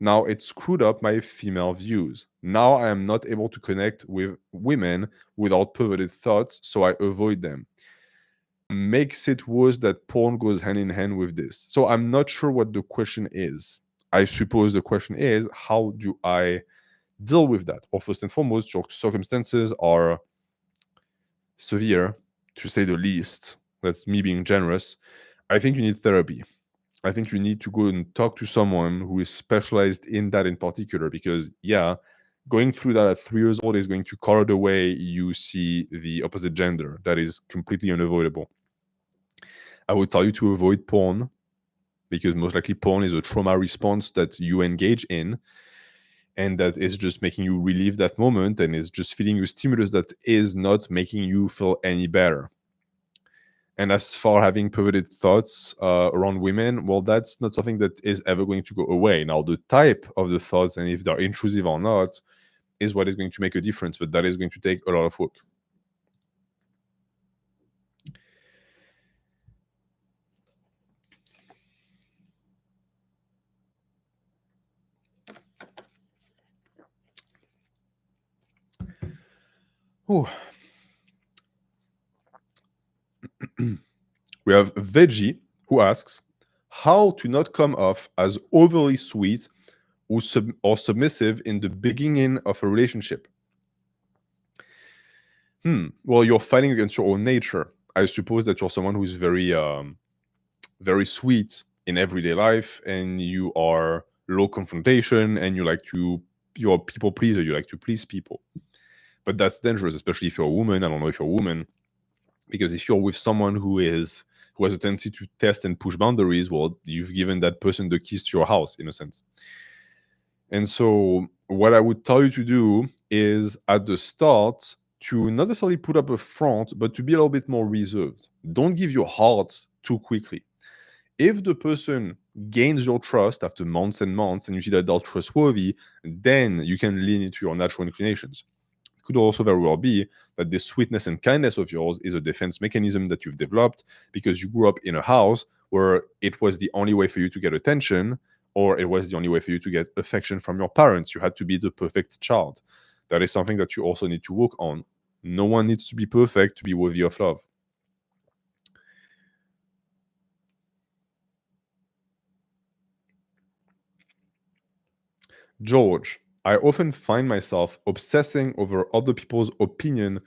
Now it screwed up my female views. Now I am not able to connect with women without perverted thoughts, so I avoid them. Makes it worse that porn goes hand in hand with this. So I'm not sure what the question is. I suppose the question is, how do I deal with that? Well, first and foremost, your circumstances are severe, to say the least. That's me being generous. I think you need therapy. I think you need to go and talk to someone who is specialized in that in particular, because, yeah, going through that at 3 years old is going to color the way you see the opposite gender. That is completely unavoidable. I would tell you to avoid porn, because most likely porn is a trauma response that you engage in, and that is just making you relive that moment and is just feeding you stimulus that is not making you feel any better. And as for having perverted thoughts around women, well, that's not something that is ever going to go away. Now, the type of the thoughts and if they're intrusive or not is what is going to make a difference, but that is going to take a lot of work. Oh. We have Veggie who asks, how to not come off as overly sweet or submissive in the beginning of a relationship? Well, you're fighting against your own nature. I suppose that you're someone who's very, very sweet in everyday life, and you are low confrontation, and you're a people pleaser. You like to please people. But that's dangerous, especially if you're a woman. I don't know if you're a woman, because if you're with someone who has a tendency to test and push boundaries, well, you've given that person the keys to your house, in a sense. And so what I would tell you to do is at the start to not necessarily put up a front, but to be a little bit more reserved. Don't give your heart too quickly. If the person gains your trust after months and months and you see that they're trustworthy, then you can lean into your natural inclinations. It could also very well be that this sweetness and kindness of yours is a defense mechanism that you've developed because you grew up in a house where it was the only way for you to get attention, or it was the only way for you to get affection from your parents. You had to be the perfect child. That is something that you also need to work on. No one needs to be perfect to be worthy of love. George, I often find myself obsessing over other people's opinion,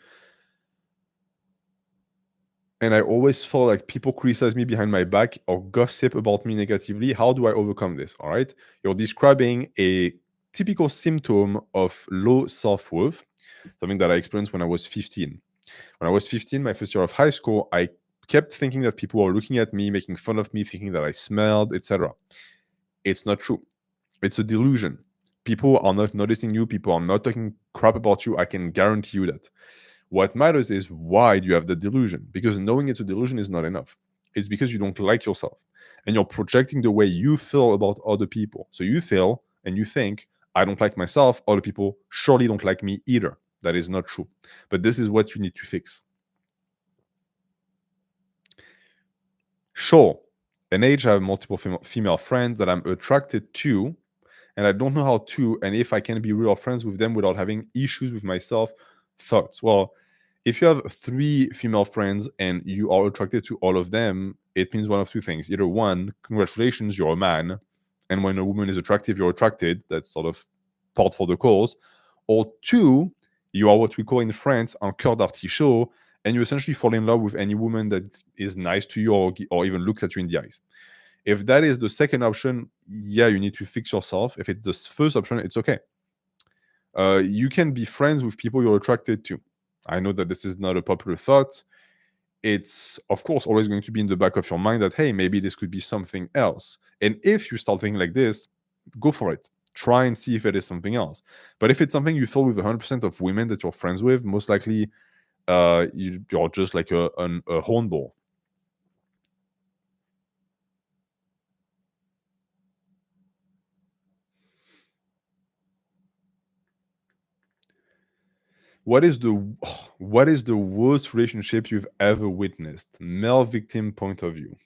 and I always feel like people criticize me behind my back or gossip about me negatively. How do I overcome this? All right. You're describing a typical symptom of low self worth, something that I experienced when I was 15. When I was 15, my first year of high school, I kept thinking that people were looking at me, making fun of me, thinking that I smelled, etc. It's not true. It's a delusion. People are not noticing you. People are not talking crap about you. I can guarantee you that. What matters is why do you have the delusion? Because knowing it's a delusion is not enough. It's because you don't like yourself and you're projecting the way you feel about other people. So you feel and you think, I don't like myself. Other people surely don't like me either. That is not true. But this is what you need to fix. Sure, in age, I have multiple female friends that I'm attracted to, and I don't know how to, and if I can be real friends with them without having issues with myself thoughts. Well, if you have 3 female friends and you are attracted to all of them, it means one of 2 things. Either one, congratulations, you're a man, and when a woman is attractive, you're attracted. That's sort of part for the cause. Or 2, you are what we call in France un cœur d'artichaut, and you essentially fall in love with any woman that is nice to you or even looks at you in the eyes. If that is the second option, yeah, you need to fix yourself. If it's the first option, it's okay. You can be friends with people you're attracted to. I know that this is not a popular thought. It's, of course, always going to be in the back of your mind that, hey, maybe this could be something else. And if you start thinking like this, go for it. Try and see if it is something else. But if it's something you feel with 100% of women that you're friends with, most likely you're just like a hornball. What is the what is the worst relationship you've ever witnessed? Male victim point of view.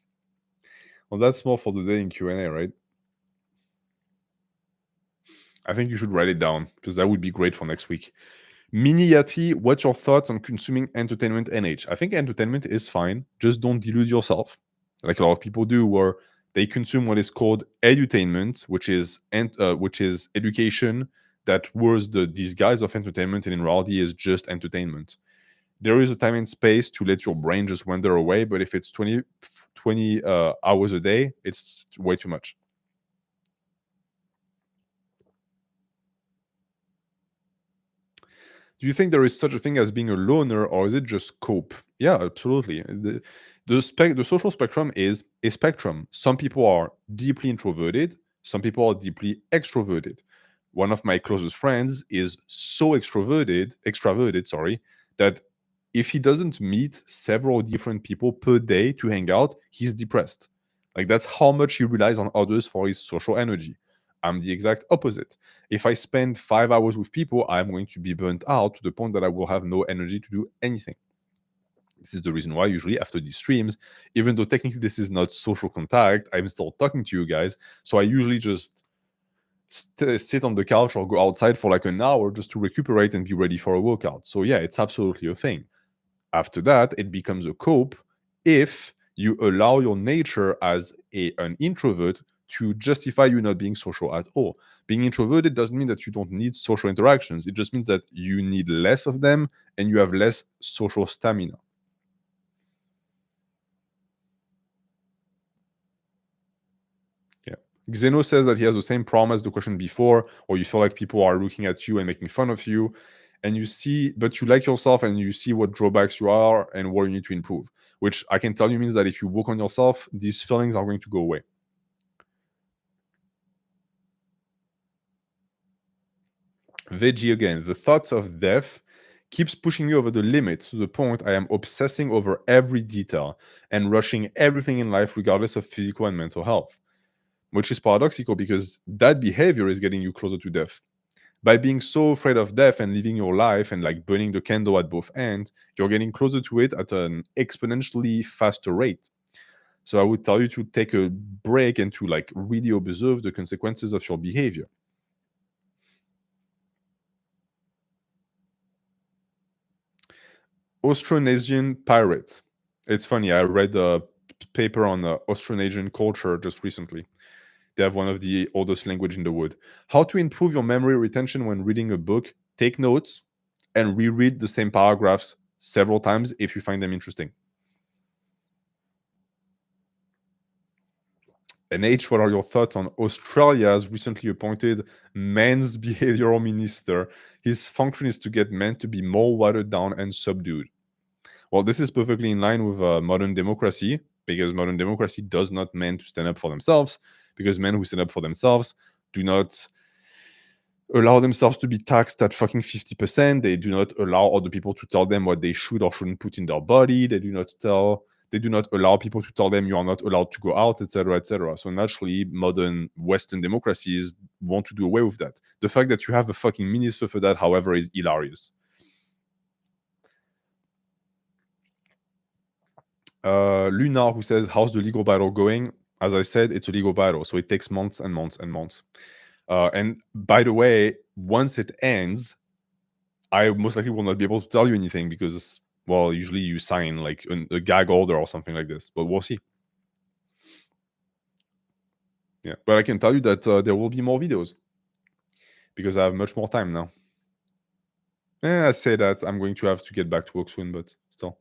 Well, that's more for the day in Q&A, right? I think you should write it down because that would be great for next week. Mini Yati, what's your thoughts on consuming entertainment NH? I think entertainment is fine. Just don't delude yourself, like a lot of people do, where they consume what is called edutainment, which is education that wears the disguise of entertainment, and in reality is just entertainment. There is a time and space to let your brain just wander away, but if it's 20 hours a day, it's way too much. Do you think there is such a thing as being a loner, or is it just cope? Yeah, absolutely. The social spectrum is a spectrum. Some people are deeply introverted, some people are deeply extroverted. One of my closest friends is so extraverted, sorry, that if he doesn't meet several different people per day to hang out, he's depressed. Like that's how much he relies on others for his social energy. I'm the exact opposite. If I spend 5 hours with people, I'm going to be burnt out to the point that I will have no energy to do anything. This is the reason why usually after these streams, even though technically this is not social contact, I'm still talking to you guys. So I usually just sit on the couch or go outside for like an hour just to recuperate and be ready for a workout. So yeah, it's absolutely a thing. After that, it becomes a cope if you allow your nature as an introvert to justify you not being social at all. Being introverted doesn't mean that you don't need social interactions. It just means that you need less of them and you have less social stamina. Yeah. Xeno says that he has the same problem as the question before, or you feel like people are looking at you and making fun of you. and you see, but you like yourself and you see what drawbacks you are and what you need to improve, which I can tell you means that if you work on yourself, these feelings are going to go away. Veggie again, the thoughts of death keeps pushing me over the limit to the point I am obsessing over every detail and rushing everything in life regardless of physical and mental health, which is paradoxical because that behavior is getting you closer to death. By being so afraid of death and living your life and like burning the candle at both ends, you're getting closer to it at an exponentially faster rate. So I would tell you to take a break and to like really observe the consequences of your behavior. Austronesian pirate. It's funny. I read a paper on Austronesian culture just recently. They have one of the oldest language in the world. How to improve your memory retention when reading a book? Take notes and reread the same paragraphs several times if you find them interesting. And H, what are your thoughts on Australia's recently appointed men's behavioral minister? His function is to get men to be more watered down and subdued. Well, this is perfectly in line with modern democracy, because modern democracy does not men to stand up for themselves, because men who stand up for themselves do not allow themselves to be taxed at fucking 50%. They do not allow other people to tell them what they should or shouldn't put in their body. They do not allow people to tell them you are not allowed to go out, etc., etc. So naturally, modern Western democracies want to do away with that. The fact that you have a fucking minister for that, however, is hilarious. Lunar, who says, how's the legal battle going? As I said, it's a legal battle, so it takes months and months and months. And by the way, once it ends, I most likely will not be able to tell you anything because, well, usually you sign like a gag order or something like this, but we'll see. Yeah, but I can tell you that there will be more videos because I have much more time now. I say that I'm going to have to get back to work soon, but still.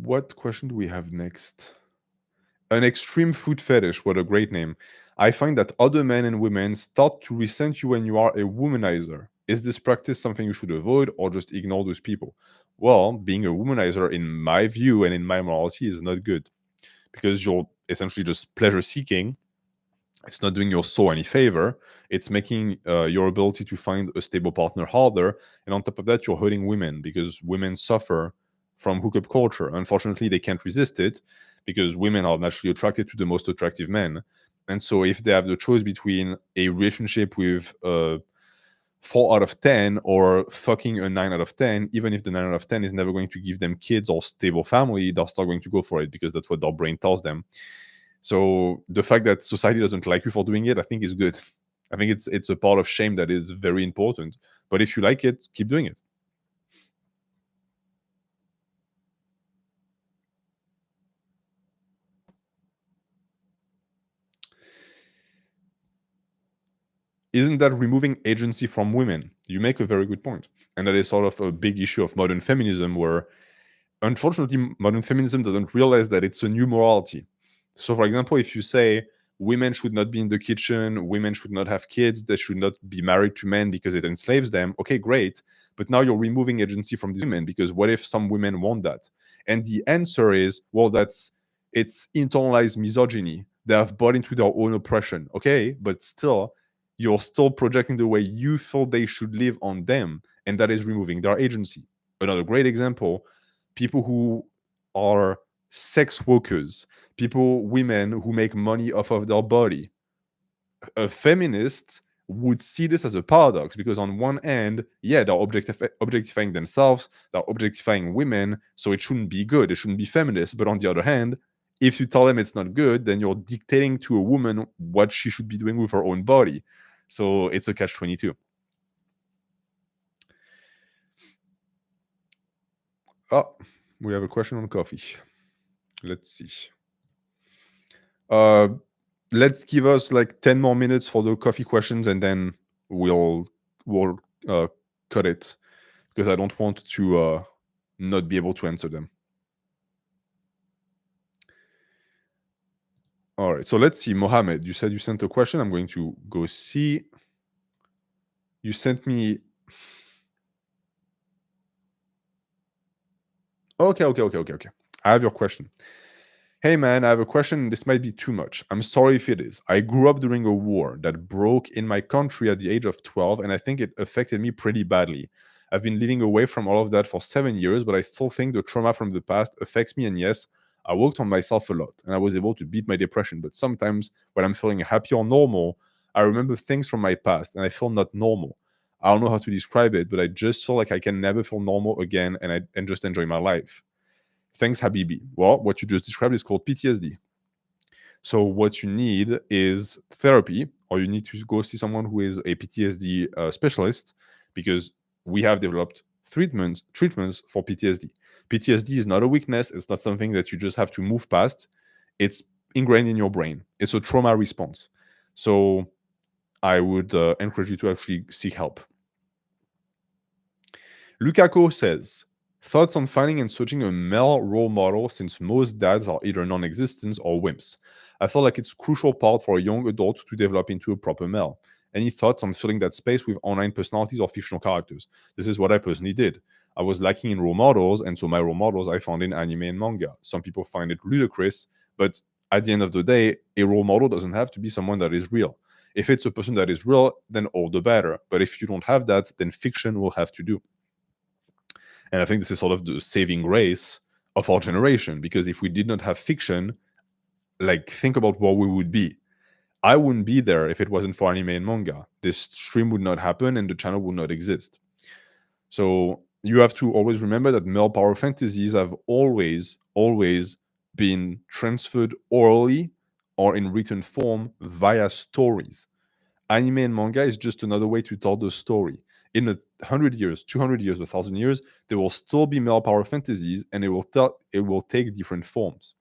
What question do we have next? An extreme food fetish. What a great name. I find that other men and women start to resent you when you are a womanizer. Is this practice something you should avoid or just ignore those people? Well, being a womanizer, in my view and in my morality, is not good because you're essentially just pleasure seeking. It's not doing your soul any favor. It's making your ability to find a stable partner harder. And on top of that, you're hurting women because women suffer from hookup culture. Unfortunately, they can't resist it because women are naturally attracted to the most attractive men. And so, if they have the choice between a relationship with a 4 out of 10 or fucking a 9 out of 10, even if the 9 out of 10 is never going to give them kids or stable family, they're still going to go for it because that's what their brain tells them. So the fact that society doesn't like you for doing it, I think is good. I think it's a part of shame that is very important. But if you like it, keep doing it. Isn't that removing agency from women? You make a very good point. And that is sort of a big issue of modern feminism where unfortunately modern feminism doesn't realize that it's a new morality. So for example, if you say women should not be in the kitchen, women should not have kids, they should not be married to men because it enslaves them, okay, great, but now you're removing agency from these women because what if some women want that? And the answer is, well, it's internalized misogyny. They have bought into their own oppression, okay, but still you're still projecting the way you feel they should live on them, and that is removing their agency. Another great example, people who are sex workers, women who make money off of their body. A feminist would see this as a paradox because on one end, yeah, they're objectifying themselves, they're objectifying women, so it shouldn't be good, it shouldn't be feminist. But on the other hand, if you tell them it's not good, then you're dictating to a woman what she should be doing with her own body. So it's a catch-22. Oh, we have a question on coffee. Let's see. Uh, let's give us like 10 more minutes for the coffee questions and then we'll cut it because I don't want to not be able to answer them. All right, so let's see. Mohammed, you said you sent a question. I'm going to go see. You sent me. Okay. I have your question. Hey man, I have a question. This might be too much. I'm sorry if it is. I grew up during a war that broke in my country at the age of 12, and I think it affected me pretty badly. I've been living away from all of that for 7 years, but I still think the trauma from the past affects me. And yes, I worked on myself a lot and I was able to beat my depression. But sometimes when I'm feeling happy or normal, I remember things from my past and I feel not normal. I don't know how to describe it, but I just feel like I can never feel normal again and just enjoy my life. Thanks, Habibi. Well, what you just described is called PTSD. So what you need is therapy, or you need to go see someone who is a PTSD specialist, because we have developed treatments for PTSD. PTSD is not a weakness. It's not something that you just have to move past. It's ingrained in your brain. It's a trauma response. So I would encourage you to actually seek help. Lukaku says, thoughts on finding and searching a male role model since most dads are either non-existent or wimps. I feel like it's a crucial part for a young adult to develop into a proper male. Any thoughts on filling that space with online personalities or fictional characters? This is what I personally did. I was lacking in role models, and so my role models I found in anime and manga. Some people find it ludicrous, but at the end of the day, a role model doesn't have to be someone that is real. If it's a person that is real, then all the better. But if you don't have that, then fiction will have to do. And I think this is sort of the saving grace of our generation, because if we did not have fiction, like, think about what we would be. I wouldn't be there if it wasn't for anime and manga. This stream would not happen and the channel would not exist. So you have to always remember that male power fantasies have always been transferred orally or in written form via stories. Anime and manga is just another way to tell the story. In 100 years, 200 years, 1,000 years, there will still be male power fantasies, and it will take different forms.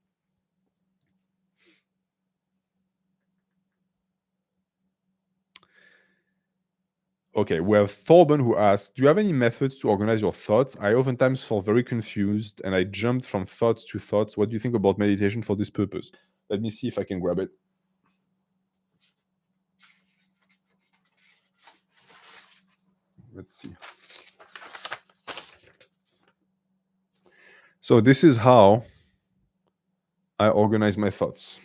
Okay, we have Thorben who asks, do you have any methods to organize your thoughts? I oftentimes feel very confused and I jumped from thoughts to thoughts. What do you think about meditation for this purpose? Let me see if I can grab it. Let's see. So this is how I organize my thoughts.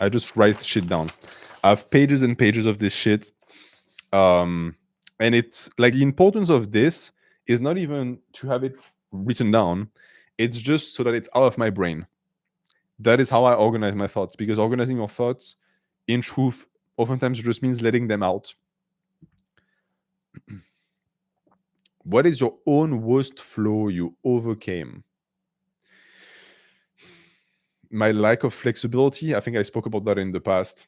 I just write shit down. I have pages and pages of this shit. And it's like, the importance of this is not even to have it written down. It's just so that it's out of my brain. That is how I organize my thoughts, because organizing your thoughts, in truth, oftentimes just means letting them out. What is your own worst flaw you overcame? My lack of flexibility. I think I spoke about that in the past.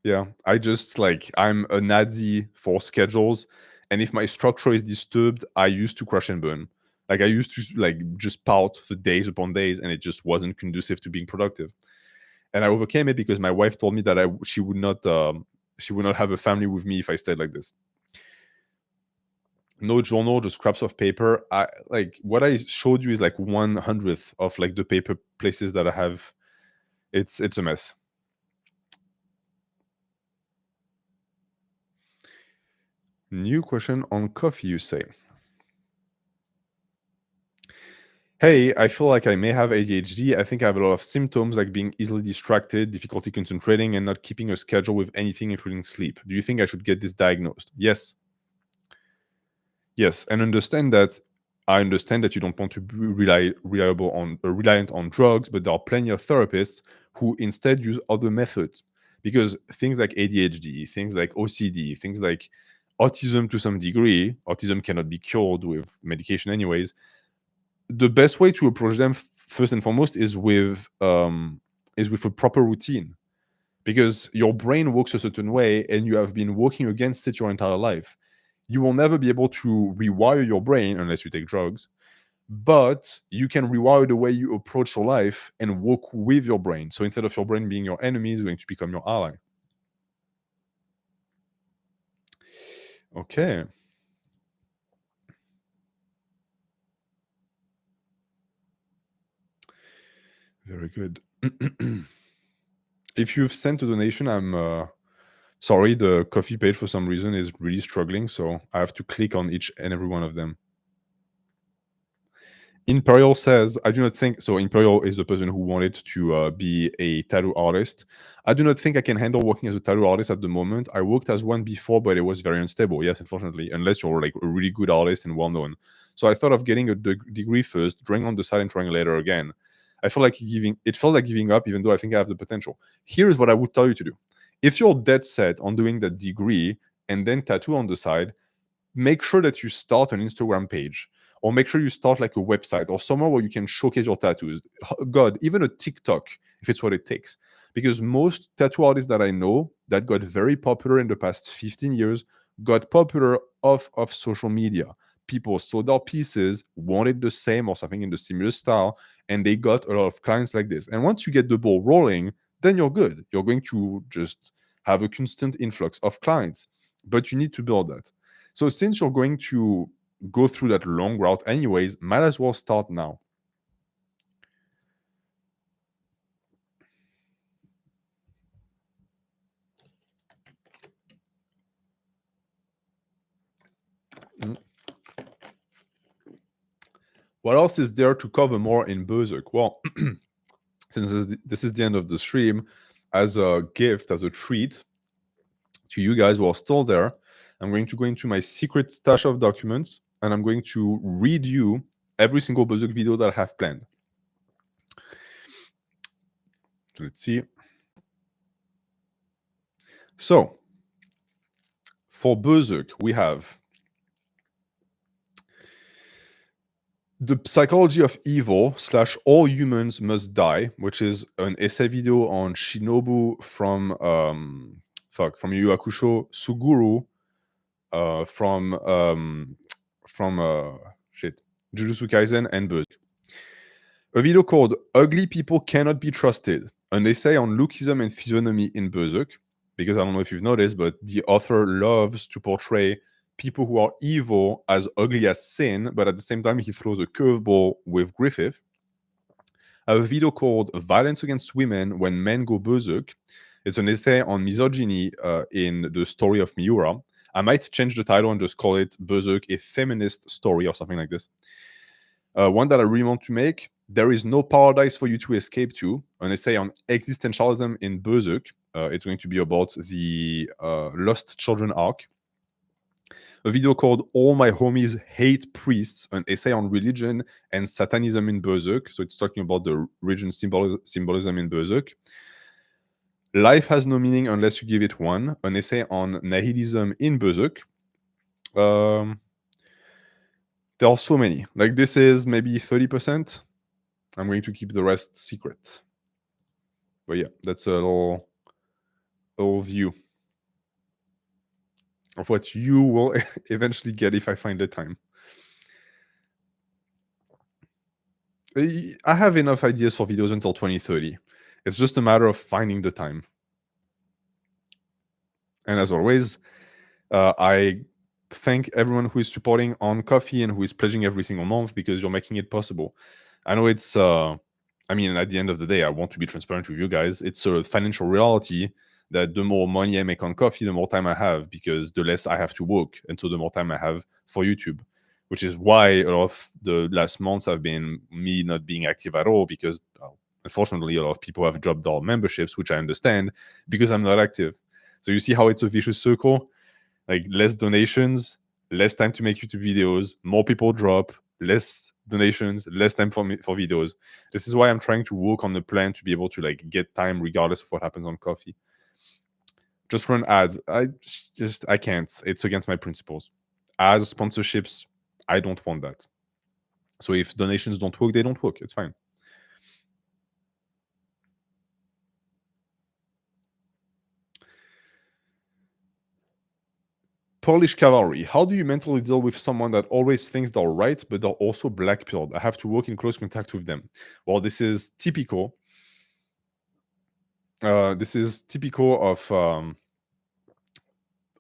Yeah, I just, like, I'm a Nazi for schedules, and if my structure is disturbed, I used to crash and burn. Like, I used to, like, just pout for days upon days, and it just wasn't conducive to being productive. And I overcame it because my wife told me that she would not have a family with me if I stayed like this. No journal, just scraps of paper. I like what I showed you is like 1/100th of like the paper places that I have. It's a mess. New question on coffee, you say. Hey, I feel like I may have ADHD. I think I have a lot of symptoms like being easily distracted, difficulty concentrating, and not keeping a schedule with anything, including sleep. Do you think I should get this diagnosed? Yes. Yes, and understand that I understand that you don't want to be reliant on drugs, but there are plenty of therapists who instead use other methods, because things like ADHD, things like OCD, things like autism to some degree, autism cannot be cured with medication anyways. The best way to approach them first and foremost is with a proper routine, because your brain works a certain way and you have been working against it your entire life. You will never be able to rewire your brain unless you take drugs, but you can rewire the way you approach your life and work with your brain. So instead of your brain being your enemy, it's going to become your ally. Okay. Very good. If you've sent a donation, I'm sorry, the coffee page for some reason is really struggling, so I have to click on each and every one of them. Imperial says, I do not think so. Imperial is the person who wanted to be a tattoo artist. I do not think I can handle working as a tattoo artist at the moment. I worked as one before, but it was very unstable. Yes, unfortunately, unless you're like a really good artist and well known. So I thought of getting a degree first, drawing on the side and trying later again. I felt like giving up, even though I think I have the potential. Here's what I would tell you to do. If you're dead set on doing that degree and then tattoo on the side, make sure that you start an Instagram page, or make sure you start like a website or somewhere where you can showcase your tattoos. God, even a TikTok, if it's what it takes. Because most tattoo artists that I know that got very popular in the past 15 years got popular off of social media. People saw their pieces, wanted the same or something in the similar style, and they got a lot of clients like this. And once you get the ball rolling, then you're good. You're going to just have a constant influx of clients. But you need to build that. So since you're going to go through that long route anyways, might as well start now. What else is there to cover more in Berserk? Well, since this is the end of the stream, as a gift, as a treat to you guys who are still there, I'm going to go into my secret stash of documents and I'm going to read you every single Berserk video that I have planned. Let's see. So, for Berserk, we have The Psychology of Evil / All Humans Must Die, which is an essay video on Shinobu from Yu Yu Hakusho, Suguru from Jujutsu Kaisen, and Berserk. A video called Ugly People Cannot Be Trusted, an essay on lookism and physiognomy in Berserk. Because I don't know if you've noticed, but the author loves to portray people who are evil as ugly as sin, but at the same time, he throws a curveball with Griffith. I have a video called Violence Against Women When Men Go Berserk. It's an essay on misogyny in the story of Miura. I might change the title and just call it Berserk, a feminist story or something like this. One that I really want to make, There Is No Paradise for You to Escape To, an essay on existentialism in Berserk. It's going to be about the Lost Children arc. A video called All My Homies Hate Priests, an essay on religion and satanism in Berserk. So it's talking about the religion symbolism in Berserk. Life Has No Meaning Unless You Give It One, an essay on nihilism in Berserk. There are so many. Like, this is maybe 30%. I'm going to keep the rest secret. But yeah, that's a little view of what you will eventually get if I find the time. I have enough ideas for videos until 2030. It's just a matter of finding the time. And as always, I thank everyone who is supporting on Coffee and who is pledging every single month, because you're making it possible. I know it's, I mean, at the end of the day, I want to be transparent with you guys. It's a financial reality that the more money I make on Coffee, the more time I have, because the less I have to work. And so the more time I have for YouTube, which is why a lot of the last months have been me not being active at all, because unfortunately, a lot of people have dropped their memberships, which I understand, because I'm not active. So you see how it's a vicious circle? Like, less donations, less time to make YouTube videos, more people drop, less donations, less time for videos. This is why I'm trying to work on the plan to be able to like get time regardless of what happens on Coffee. Just run ads. I can't. It's against my principles. Ads, sponsorships, I don't want that. So if donations don't work, they don't work. It's fine. Polish cavalry. How do you mentally deal with someone that always thinks they're right, but they're also black-pilled? I have to work in close contact with them. Well, this is typical. This is typical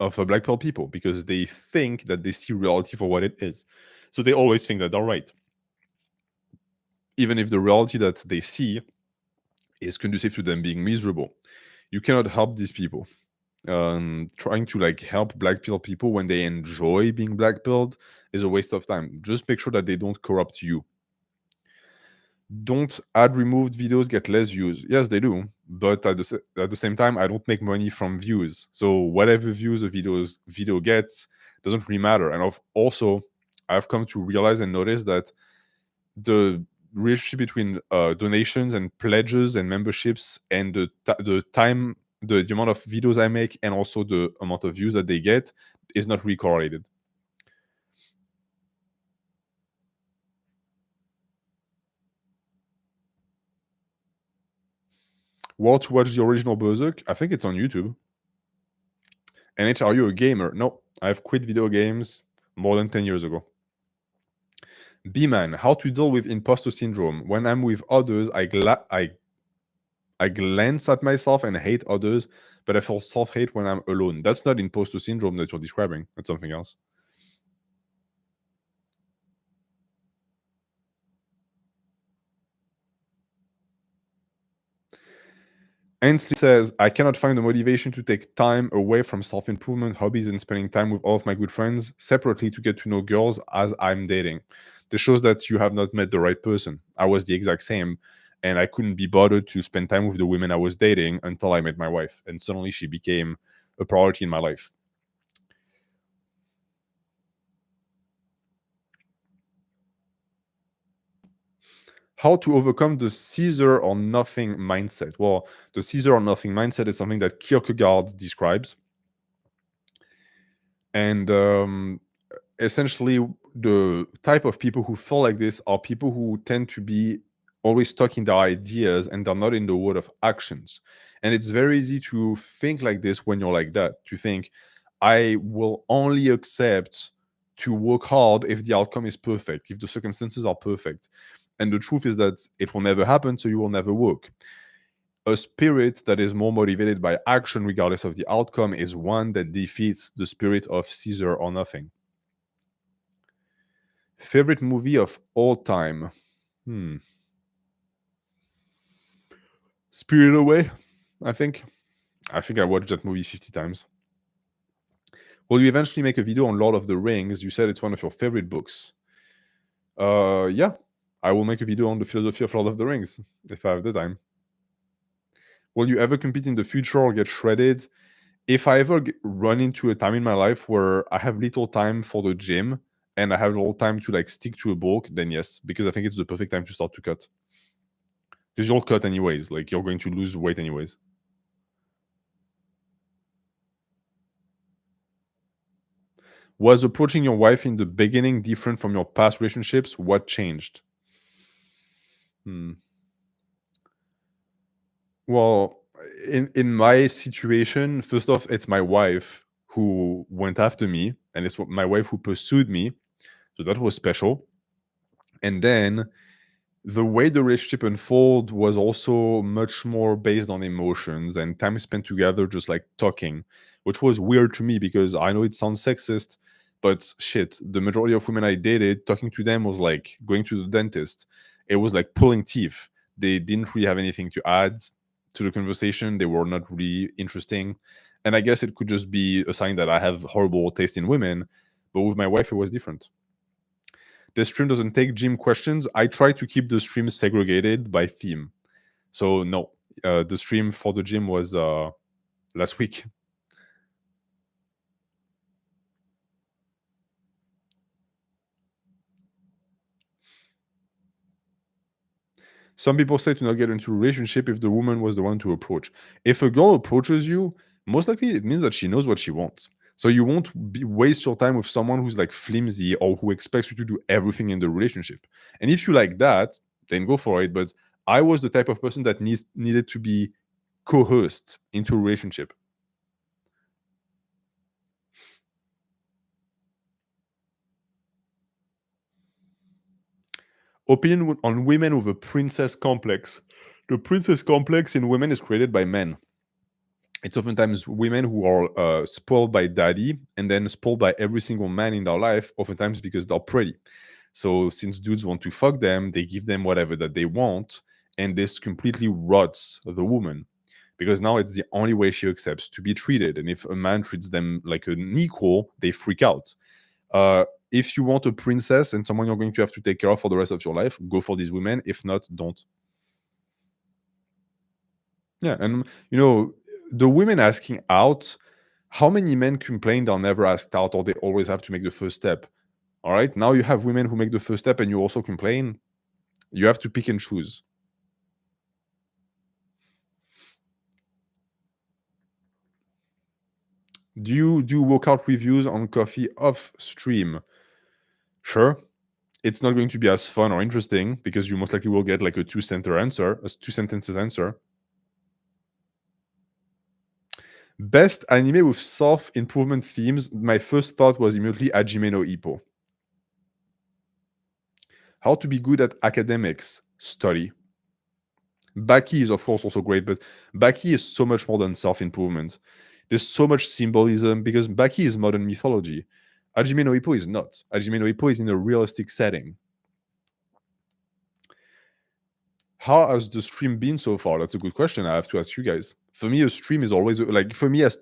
of black pill people, because they think that they see reality for what it is. So they always think that they're right, even if the reality that they see is conducive to them being miserable. You cannot help these people. Trying to like help black pill people when they enjoy being black pilled is a waste of time. Just make sure that they don't corrupt you. Don't ad removed videos get less views? Yes, they do, but at the same time, I don't make money from views. So whatever views a video gets doesn't really matter. And also, I've come to realize and notice that the relationship between donations and pledges and memberships and the time, the amount of videos I make, and also the amount of views that they get is not really correlated. Where to watch the original Berserk? I think it's on YouTube. NH, are you a gamer? No, I've quit video games more than 10 years ago. B-Man, how to deal with imposter syndrome? When I'm with others, I glance at myself and hate others, but I feel self-hate when I'm alone. That's not imposter syndrome that you're describing. That's something else. Ainsley says, I cannot find the motivation to take time away from self-improvement, hobbies, and spending time with all of my good friends separately to get to know girls as I'm dating. This shows that you have not met the right person. I was the exact same, and I couldn't be bothered to spend time with the women I was dating until I met my wife, and suddenly she became a priority in my life. How to overcome the Caesar or nothing mindset? Well, the Caesar or nothing mindset is something that Kierkegaard describes. And essentially, the type of people who feel like this are people who tend to be always stuck in their ideas and they're not in the world of actions. And it's very easy to think like this when you're like that, to think, I will only accept to work hard if the outcome is perfect, if the circumstances are perfect. And the truth is that it will never happen, so you will never work. A spirit that is more motivated by action, regardless of the outcome, is one that defeats the spirit of Caesar or nothing. Favorite movie of all time? Spirited Away, I think. I think I watched that movie 50 times. Will you eventually make a video on Lord of the Rings? You said it's one of your favorite books. Yeah, I will make a video on the philosophy of Lord of the Rings if I have the time. Will you ever compete in the future or get shredded? If I ever run into a time in my life where I have little time for the gym and I have little time to like stick to a bulk, then yes, because I think it's the perfect time to start to cut. Because you'll cut anyways, like you're going to lose weight anyways. Was approaching your wife in the beginning different from your past relationships? What changed? Well, in my situation, first off, it's my wife who went after me, and it's my wife who pursued me. So that was special. And then the way the relationship unfolded was also much more based on emotions and time spent together just like talking, which was weird to me because I know it sounds sexist, but shit, the majority of women I dated, talking to them was like going to the dentist. It was like pulling teeth. They didn't really have anything to add to the conversation. They were not really interesting. And I guess it could just be a sign that I have horrible taste in women. But with my wife, it was different. The stream doesn't take gym questions. I try to keep the stream segregated by theme. So no, the stream for the gym was last week. Some people say to not get into a relationship if the woman was the one to approach. If a girl approaches you, most likely it means that she knows what she wants. So you won't waste your time with someone who's like flimsy or who expects you to do everything in the relationship. And if you like that, then go for it. But I was the type of person that needed to be coerced into a relationship. Opinion on women with a princess complex. The princess complex in women is created by men. It's oftentimes women who are spoiled by daddy and then spoiled by every single man in their life, oftentimes because they're pretty. So since dudes want to fuck them, they give them whatever that they want. and this completely rots the woman because now it's the only way she accepts to be treated. And if a man treats them like an equal, they freak out. If you want a princess and someone you're going to have to take care of for the rest of your life, go for these women. If not, don't. Yeah, and the women asking out, how many men complain they're never asked out or they always have to make the first step? All right, now you have women who make the first step and you also complain. You have to pick and choose. Do you do workout reviews on coffee off stream? Sure. It's not going to be as fun or interesting because you most likely will get like a two sentences answer. Best anime with self-improvement themes. My first thought was immediately Hajime no Ippo. How to be good at academics. Study. Baki is of course also great, but Baki is so much more than self-improvement. There's so much symbolism because Baki is modern mythology. Hajime no Ippo is not. Hajime no Ippo is in a realistic setting. How has the stream been so far? That's a good question. I have to ask you guys. For me, a stream is always like for me as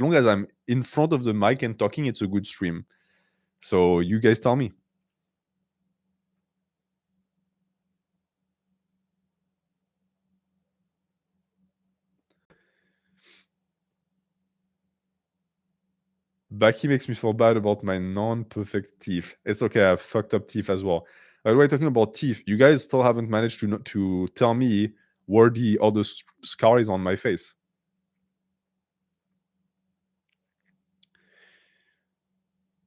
long as I'm in front of the mic and talking, it's a good stream. So you guys tell me. Baki makes me feel bad about my non-perfect teeth. It's okay, I have fucked up teeth as well. By the way, talking about teeth, you guys still haven't managed to tell me where the other scar is on my face.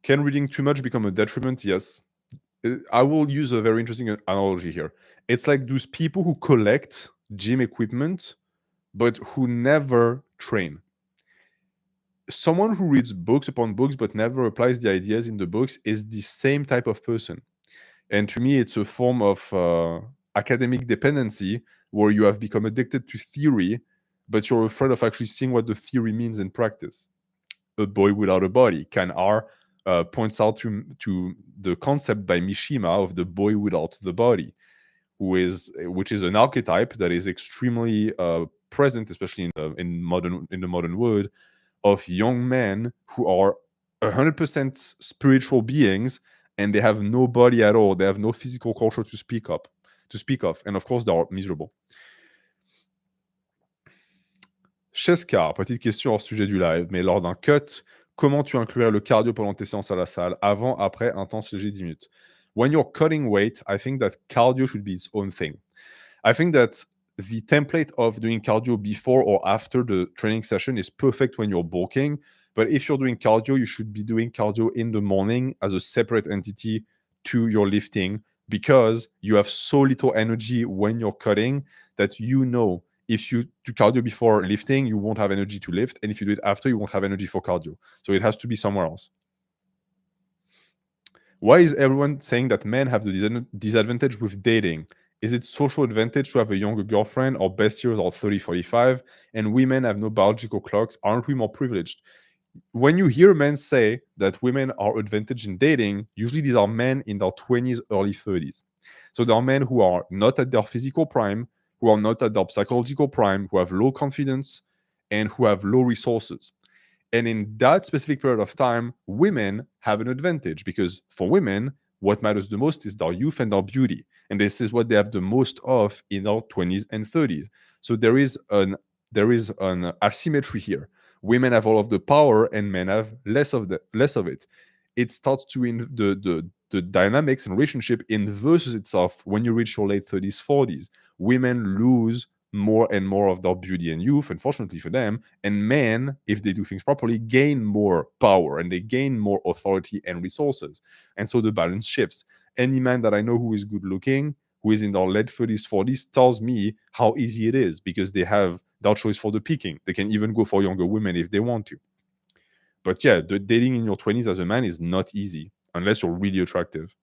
Can reading too much become a detriment? Yes. I will use a very interesting analogy here. It's like those people who collect gym equipment, but who never train. Someone who reads books upon books but never applies the ideas in the books is the same type of person. And to me, it's a form of academic dependency where you have become addicted to theory, but you're afraid of actually seeing what the theory means in practice. A Boy Without a Body, Kan R points out to the concept by Mishima of the boy without the body, which is an archetype that is extremely present, especially in the modern world, of young men who are 100% spiritual beings and they have no body at all. They have no physical culture to speak of, and of course they are miserable. Chescar, petite question hors sujet du live, mais lors d'un cut, comment tu inclurais le cardio pendant tes séances à la salle, avant, après, intense, léger, 10 minutes? When you're cutting weight, I think that cardio should be its own thing. I think that the template of doing cardio before or after the training session is perfect when you're bulking. But if you're doing cardio, you should be doing cardio in the morning as a separate entity to your lifting because you have so little energy when you're cutting that if you do cardio before lifting, you won't have energy to lift. And if you do it after, you won't have energy for cardio. So it has to be somewhere else. Why is everyone saying that men have the disadvantage with dating? Is it social advantage to have a younger girlfriend or best years are 30, 45, and women have no biological clocks? Aren't we more privileged? When you hear men say that women are advantaged in dating, usually these are men in their 20s, early 30s. So there are men who are not at their physical prime, who are not at their psychological prime, who have low confidence, and who have low resources. And in that specific period of time, women have an advantage because for women, what matters the most is their youth and their beauty. And this is what they have the most of in their 20s and 30s. So there is an asymmetry here. Women have all of the power and men have less of it. It starts to the dynamics and relationship inverses itself when you reach your late 30s, 40s. Women lose more and more of their beauty and youth, unfortunately for them. And men, if they do things properly, gain more power and they gain more authority and resources. And so the balance shifts. Any man that I know who is good looking, who is in their late 30s, 40s, tells me how easy it is because they have their choice for the picking. They can even go for younger women if they want to. But yeah, the dating in your 20s as a man is not easy unless you're really attractive.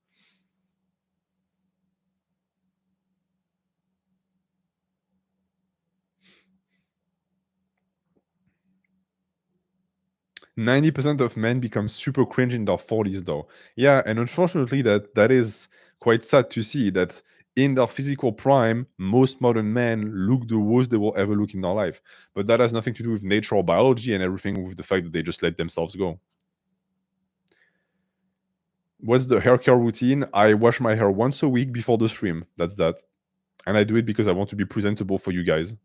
90% of men become super cringe in their 40s though. Yeah, and unfortunately that is quite sad to see that In their physical prime, most modern men look the worst they will ever look in their life. But that has nothing to do with nature or biology and everything with the fact that they just let themselves go. What's the hair care routine? I wash my hair once a week before the stream. That's that. And I do it because I want to be presentable for you guys.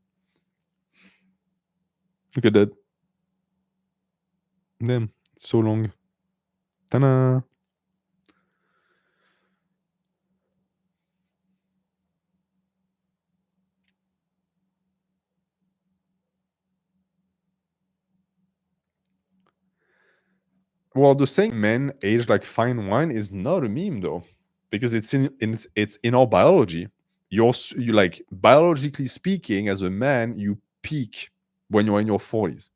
Look at that. Damn, so long. Ta-da! Well, the saying "men age like fine wine" is not a meme though, because it's in our biology. You like biologically speaking, as a man, you peak when you're in your 40s.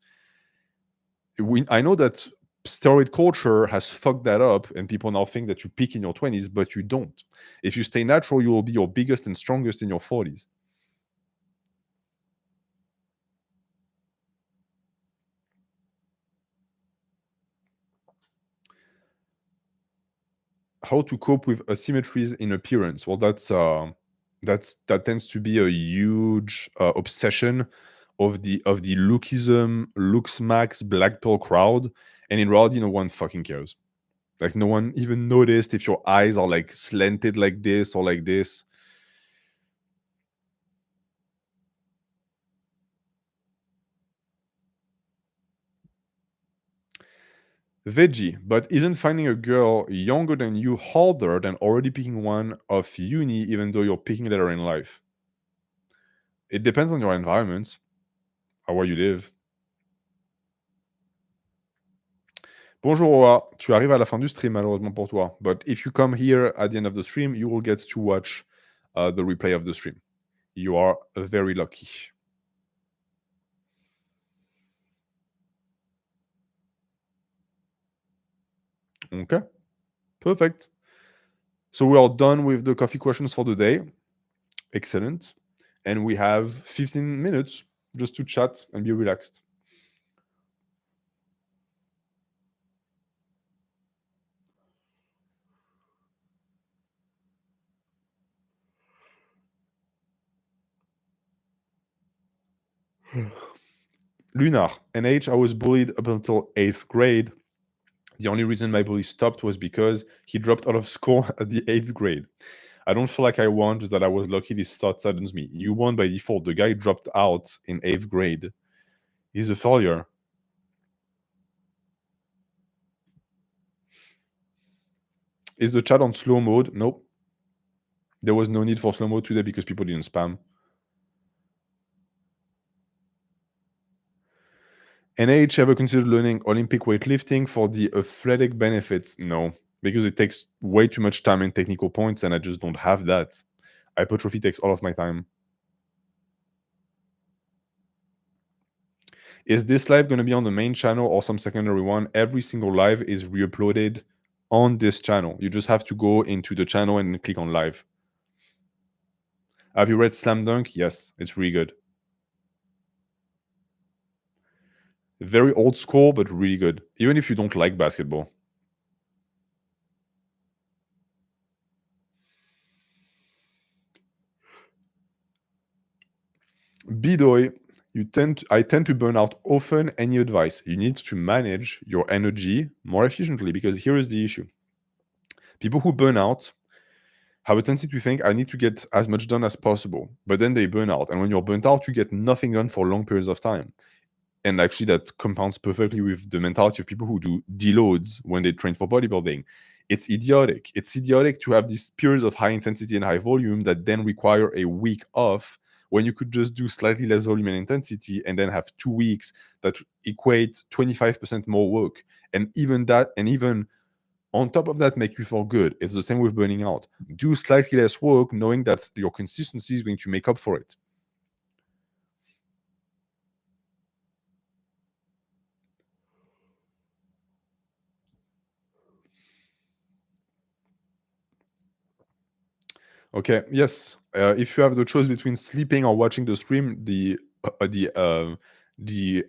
I know that steroid culture has fucked that up, and people now think that you peak in your 20s, but you don't. If you stay natural, you will be your biggest and strongest in your 40s. How to cope with asymmetries in appearance? Well, that tends to be a huge obsession of the lookism, looks max, black pill crowd, and in reality, no one fucking cares. Like no one even noticed if your eyes are like slanted like this or like this. Veggie, but isn't finding a girl younger than you harder than already picking one of uni, even though you're picking later in life? It depends on your environment, how where you live. Bonjour Oa, tu arrives à la fin du stream malheureusement pour toi. But if you come here at the end of the stream, you will get to watch the replay of the stream. You are very lucky. Okay, perfect. So we are done with the coffee questions for the day. Excellent. And we have 15 minutes just to chat and be relaxed. Lunar, NH, I was bullied up until 8th grade. The only reason my bully stopped was because he dropped out of school at the 8th grade. I don't feel like I won, just that I was lucky. This thought saddens me. You won by default. The guy dropped out in 8th grade. He's a failure. Is the chat on slow mode? Nope. There was no need for slow mode today because people didn't spam. NH ever considered learning Olympic weightlifting for the athletic benefits? No, because it takes way too much time and technical points, and I just don't have that. Hypertrophy takes all of my time. Is this live going to be on the main channel or some secondary one? Every single live is re-uploaded on this channel. You just have to go into the channel and click on live. Have you read Slam Dunk? Yes, it's really good. Very old school, but really good, even if you don't like basketball. Bidoy, I tend to burn out often. Any advice? You need to manage your energy more efficiently, because here is the issue. People who burn out have a tendency to think I need to get as much done as possible, but then they burn out. And when you're burnt out, you get nothing done for long periods of time. And actually, that compounds perfectly with the mentality of people who do deloads when they train for bodybuilding. It's idiotic. It's idiotic to have these periods of high intensity and high volume that then require a week off, when you could just do slightly less volume and intensity and then have 2 weeks that equate 25% more work. And even that, and even on top of that, make you feel good. It's the same with burning out. Do slightly less work, knowing that your consistency is going to make up for it. Okay. Yes. If you have the choice between sleeping or watching the stream, the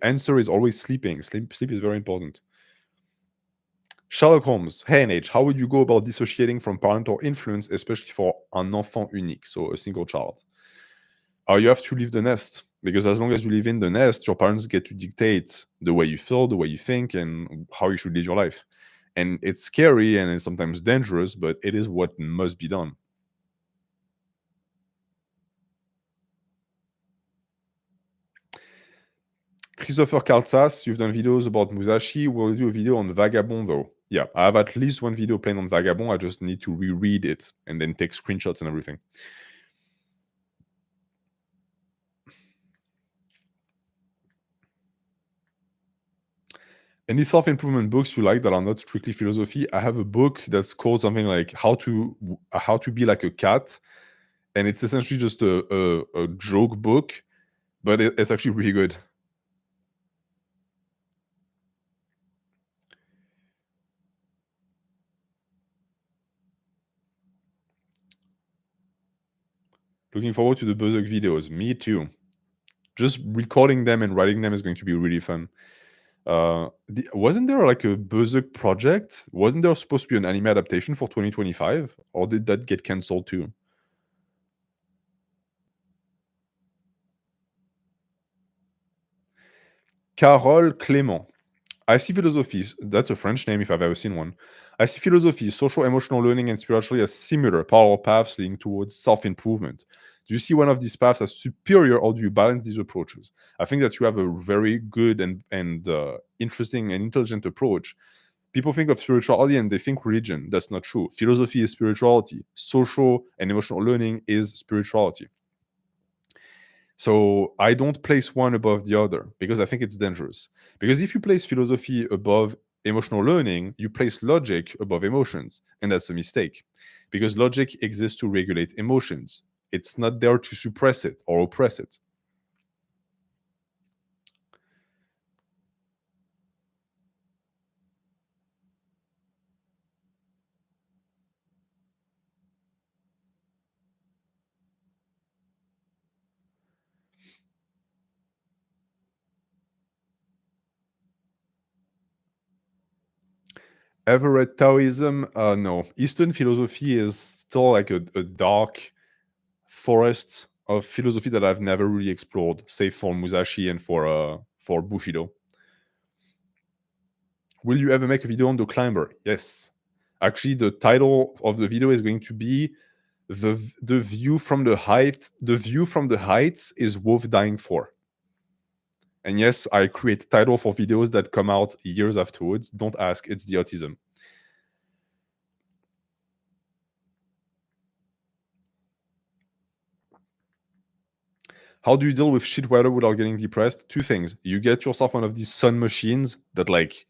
answer is always sleeping. Sleep is very important. Sherlock Holmes, hey NH, how would you go about dissociating from parental influence, especially for un enfant unique, so a single child? You have to leave the nest, because as long as you live in the nest, your parents get to dictate the way you feel, the way you think, and how you should live your life. And it's scary and it's sometimes dangerous, but it is what must be done. Christopher Kaltsas, you've done videos about Musashi. We'll do a video on Vagabond, though. Yeah, I have at least one video planned on Vagabond. I just need to reread it and then take screenshots and everything. Any self-improvement books you like that are not strictly philosophy? I have a book that's called something like How to Be Like a Cat, and it's essentially just a joke book, but it's actually really good. Looking forward to the Berserk videos. Me too. Just recording them and writing them is going to be really fun. Wasn't there like a Berserk project? Wasn't there supposed to be an anime adaptation for 2025, or did that get cancelled too? Carole Clément. I see philosophy, that's a French name if I've ever seen one. I see philosophy, social emotional learning, and spirituality as similar parallel paths leading towards self improvement. Do you see one of these paths as superior, or do you balance these approaches? I think that you have a very good and interesting and intelligent approach. People think of spirituality and they think religion. That's not true. Philosophy is spirituality. Social and emotional learning is spirituality. So I don't place one above the other because I think it's dangerous. Because if you place philosophy above emotional learning, you place logic above emotions. And that's a mistake. Because logic exists to regulate emotions, it's not there to suppress it or oppress it. Ever read Taoism? No. Eastern philosophy is still like a dark forest of philosophy that I've never really explored, save for Musashi and for Bushido. Will you ever make a video on the climber? Yes. Actually, the title of the video is going to be the view from the height. The view from the heights is worth dying for. And yes, I create title for videos that come out years afterwards. Don't ask, it's the autism. How do you deal with shit weather without getting depressed? Two things. You get yourself one of these sun machines that like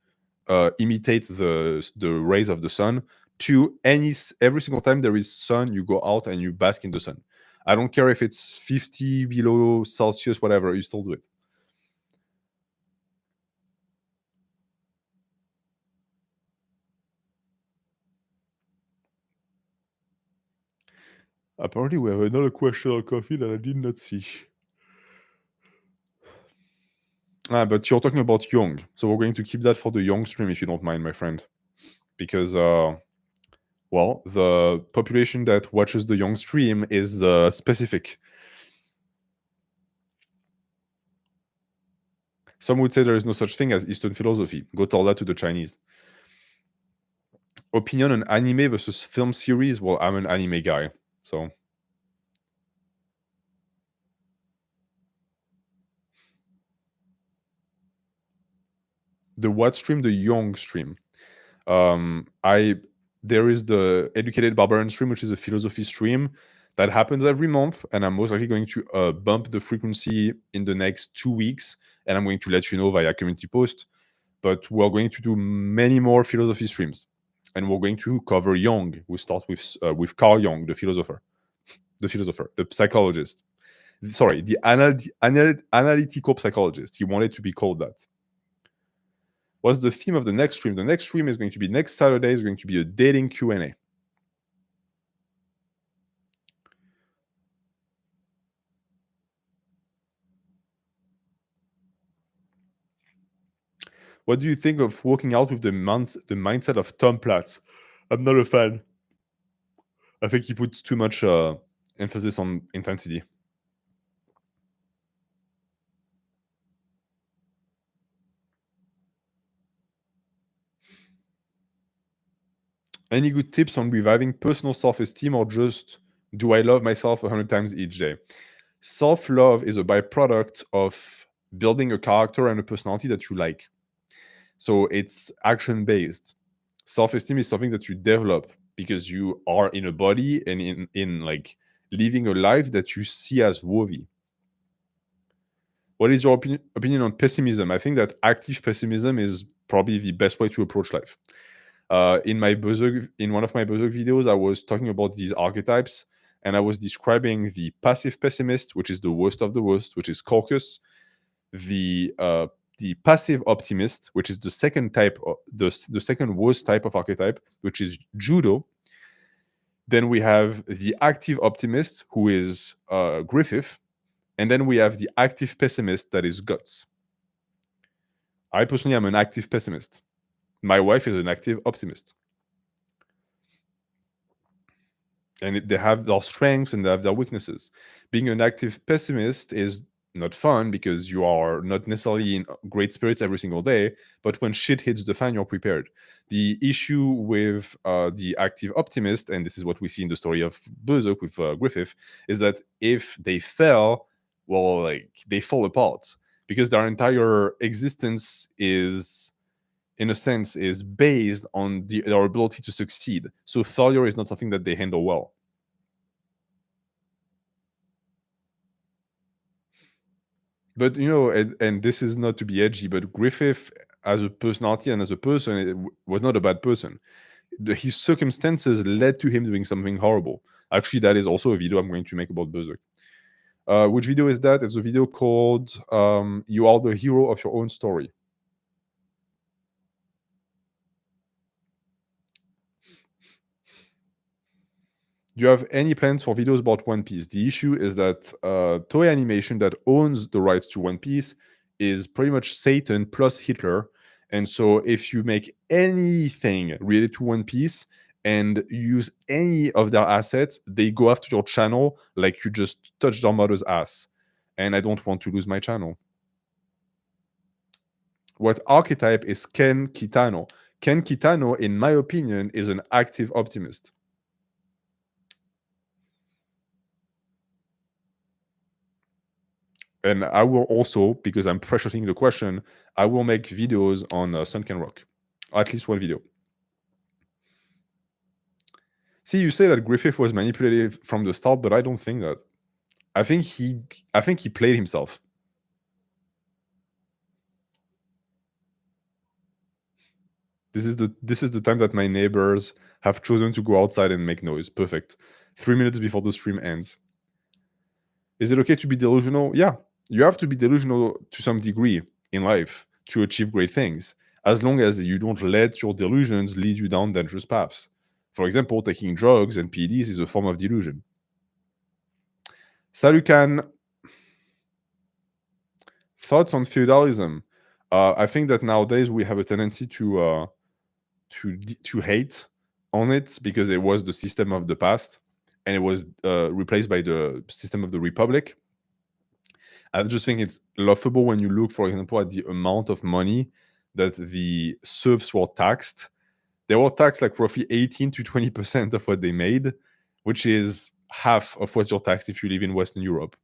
imitate the rays of the sun. Two, every single time there is sun, you go out and you bask in the sun. I don't care if it's 50 below Celsius, whatever, you still do it. Apparently, we have another question on coffee that I did not see. But you're talking about Young, so we're going to keep that for the Young stream if you don't mind, my friend, because well, the population that watches the Young stream is specific. Some would say there is no such thing as Eastern philosophy. Go tell that to the Chinese. Opinion on anime versus film series? Well, I'm an anime guy, so the what stream? The Young stream. I There is the Educated Barbarian stream, which is a philosophy stream that happens every month, and I'm most likely going to bump the frequency in the next 2 weeks, and I'm going to let you know via community post. But we're going to do many more philosophy streams, and we're going to cover Jung. We start with Carl Jung, the psychologist. Sorry, the analytical psychologist. He wanted to be called that. What's the theme of the next stream? The next stream is going to be next Saturday. Is going to be a dating Q&A. What do you think of working out with the mindset of Tom Platz? I'm not a fan. I think he puts too much emphasis on intensity. Any good tips on reviving personal self-esteem, or just do I love myself 100 times each day? Self-love is a byproduct of building a character and a personality that you like. So it's action-based. Self-esteem is something that you develop because you are in a body and in like living a life that you see as worthy. What is your opinion on pessimism? I think that active pessimism is probably the best way to approach life. In one of my Berserk videos, I was talking about these archetypes, and I was describing the passive pessimist, which is the worst of the worst, which is Caucus, the passive optimist, which is the second type, the second worst type of archetype, which is Judo. Then we have the active optimist, who is Griffith, and then we have the active pessimist, that is Guts. I personally am an active pessimist. My wife is an active optimist. And they have their strengths and they have their weaknesses. Being an active pessimist is not fun because you are not necessarily in great spirits every single day, but when shit hits the fan, you're prepared. The issue with the active optimist, and this is what we see in the story of Berserk with Griffith, is that if they fail, well, like they fall apart because their entire existence is, in a sense, is based on their ability to succeed. So failure is not something that they handle well. But and this is not to be edgy, but Griffith, as a personality and as a person, was not a bad person. His circumstances led to him doing something horrible. Actually, that is also a video I'm going to make about Berserk. Which video is that? It's a video called "You Are the Hero of Your Own Story." Do you have any plans for videos about One Piece? The issue is that Toei Animation, that owns the rights to One Piece, is pretty much Satan plus Hitler. And so if you make anything related to One Piece and use any of their assets, they go after your channel like you just touched their mother's ass. And I don't want to lose my channel. What archetype is Ken Kitano? Ken Kitano, in my opinion, is an active optimist. And I will also, because I'm pressuring the question, I will make videos on Sunken Rock. At least one video. See, you say that Griffith was manipulative from the start, but I don't think that. I think he played himself. This is the time that my neighbors have chosen to go outside and make noise. Perfect. 3 minutes before the stream ends. Is it okay to be delusional? Yeah, you have to be delusional to some degree in life to achieve great things, as long as you don't let your delusions lead you down dangerous paths. For example, taking drugs and PEDs is a form of delusion. Salukan, thoughts on feudalism? I think that nowadays we have a tendency to hate on it because it was the system of the past and it was replaced by the system of the republic. I just think it's laughable when you look, for example, at the amount of money that the serfs were taxed. They were taxed like roughly 18 to 20% of what they made, which is half of what you're taxed if you live in Western Europe.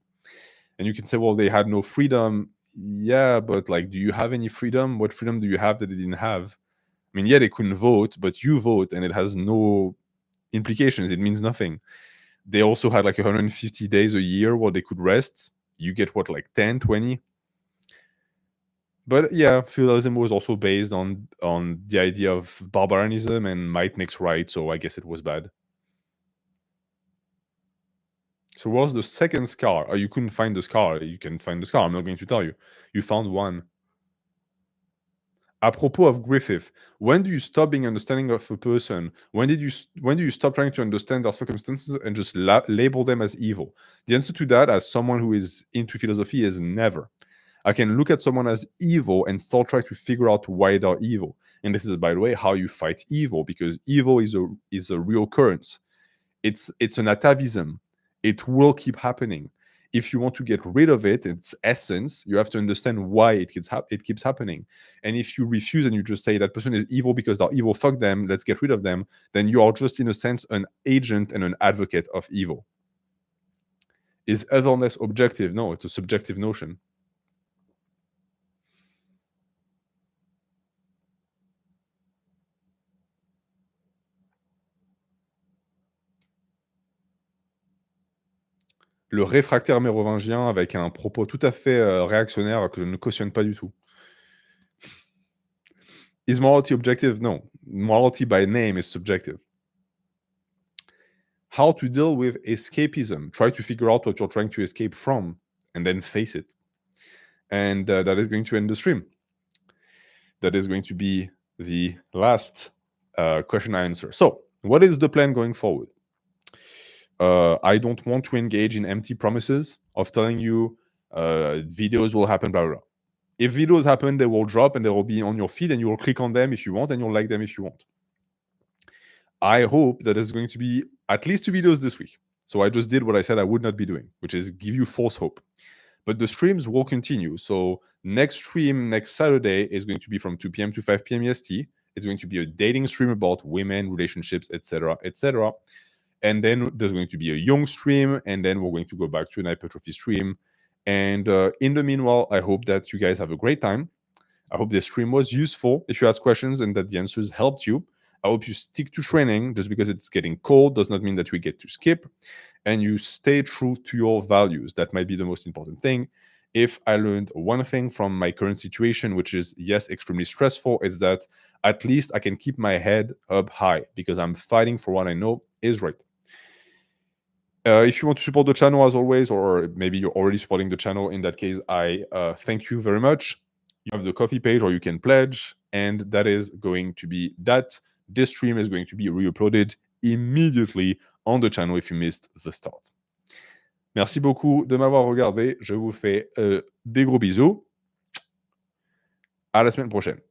And you can say, well, they had no freedom. Yeah, but like, do you have any freedom? What freedom do you have that they didn't have? I mean, yeah, they couldn't vote, but you vote and it has no implications. It means nothing. They also had like 150 days a year where they could rest. You get what, like 10, 20? But yeah, feudalism was also based on the idea of barbarianism and might makes right, so I guess it was bad. So what's the second scar? Oh, you couldn't find the scar. You can find the scar. I'm not going to tell you. You found one. Apropos of Griffith, when do you stop being understanding of a person? When do you stop trying to understand their circumstances and just label them as evil? The answer to that, as someone who is into philosophy, is never. I can look at someone as evil and still try to figure out why they're evil. And this is, by the way, how you fight evil, because evil is a real occurrence. It's an atavism. It will keep happening. If you want to get rid of it, its essence, you have to understand why it keeps happening. And if you refuse and you just say that person is evil because they're evil, fuck them, let's get rid of them, then you are just, in a sense, an agent and an advocate of evil. Is otherness objective? No, it's a subjective notion. Le réfractaire mérovingien avec un propos tout à fait réactionnaire que je ne cautionne pas du tout. Is morality objective? No. Morality by name is subjective. How to deal with escapism? Try to figure out what you're trying to escape from and then face it. And that is going to end the stream. That is going to be the last question I answer. So, what is the plan going forward? I don't want to engage in empty promises of telling you videos will happen, blah, blah, blah. If videos happen, they will drop and they will be on your feed and you will click on them if you want and you'll like them if you want. I hope that there's going to be at least 2 videos this week. So I just did what I said I would not be doing, which is give you false hope. But the streams will continue. So next stream, next Saturday, is going to be from 2 p.m. to 5 p.m. EST. It's going to be a dating stream about women, relationships, etc., etc. And then there's going to be a young stream, and then we're going to go back to an hypertrophy stream. And in the meanwhile, I hope that you guys have a great time. I hope this stream was useful if you ask questions and that the answers helped you. I hope you stick to training. Just because it's getting cold does not mean that we get to skip. And you stay true to your values. That might be the most important thing. If I learned one thing from my current situation, which is, yes, extremely stressful, is that at least I can keep my head up high because I'm fighting for what I know is right. If you want to support the channel, as always, or maybe you're already supporting the channel, in that case, I thank you very much. You have the coffee page, or you can pledge, and that is going to be that. This stream is going to be re-uploaded immediately on the channel if you missed the start. Merci beaucoup de m'avoir regardé. Je vous fais des gros bisous. À la semaine prochaine.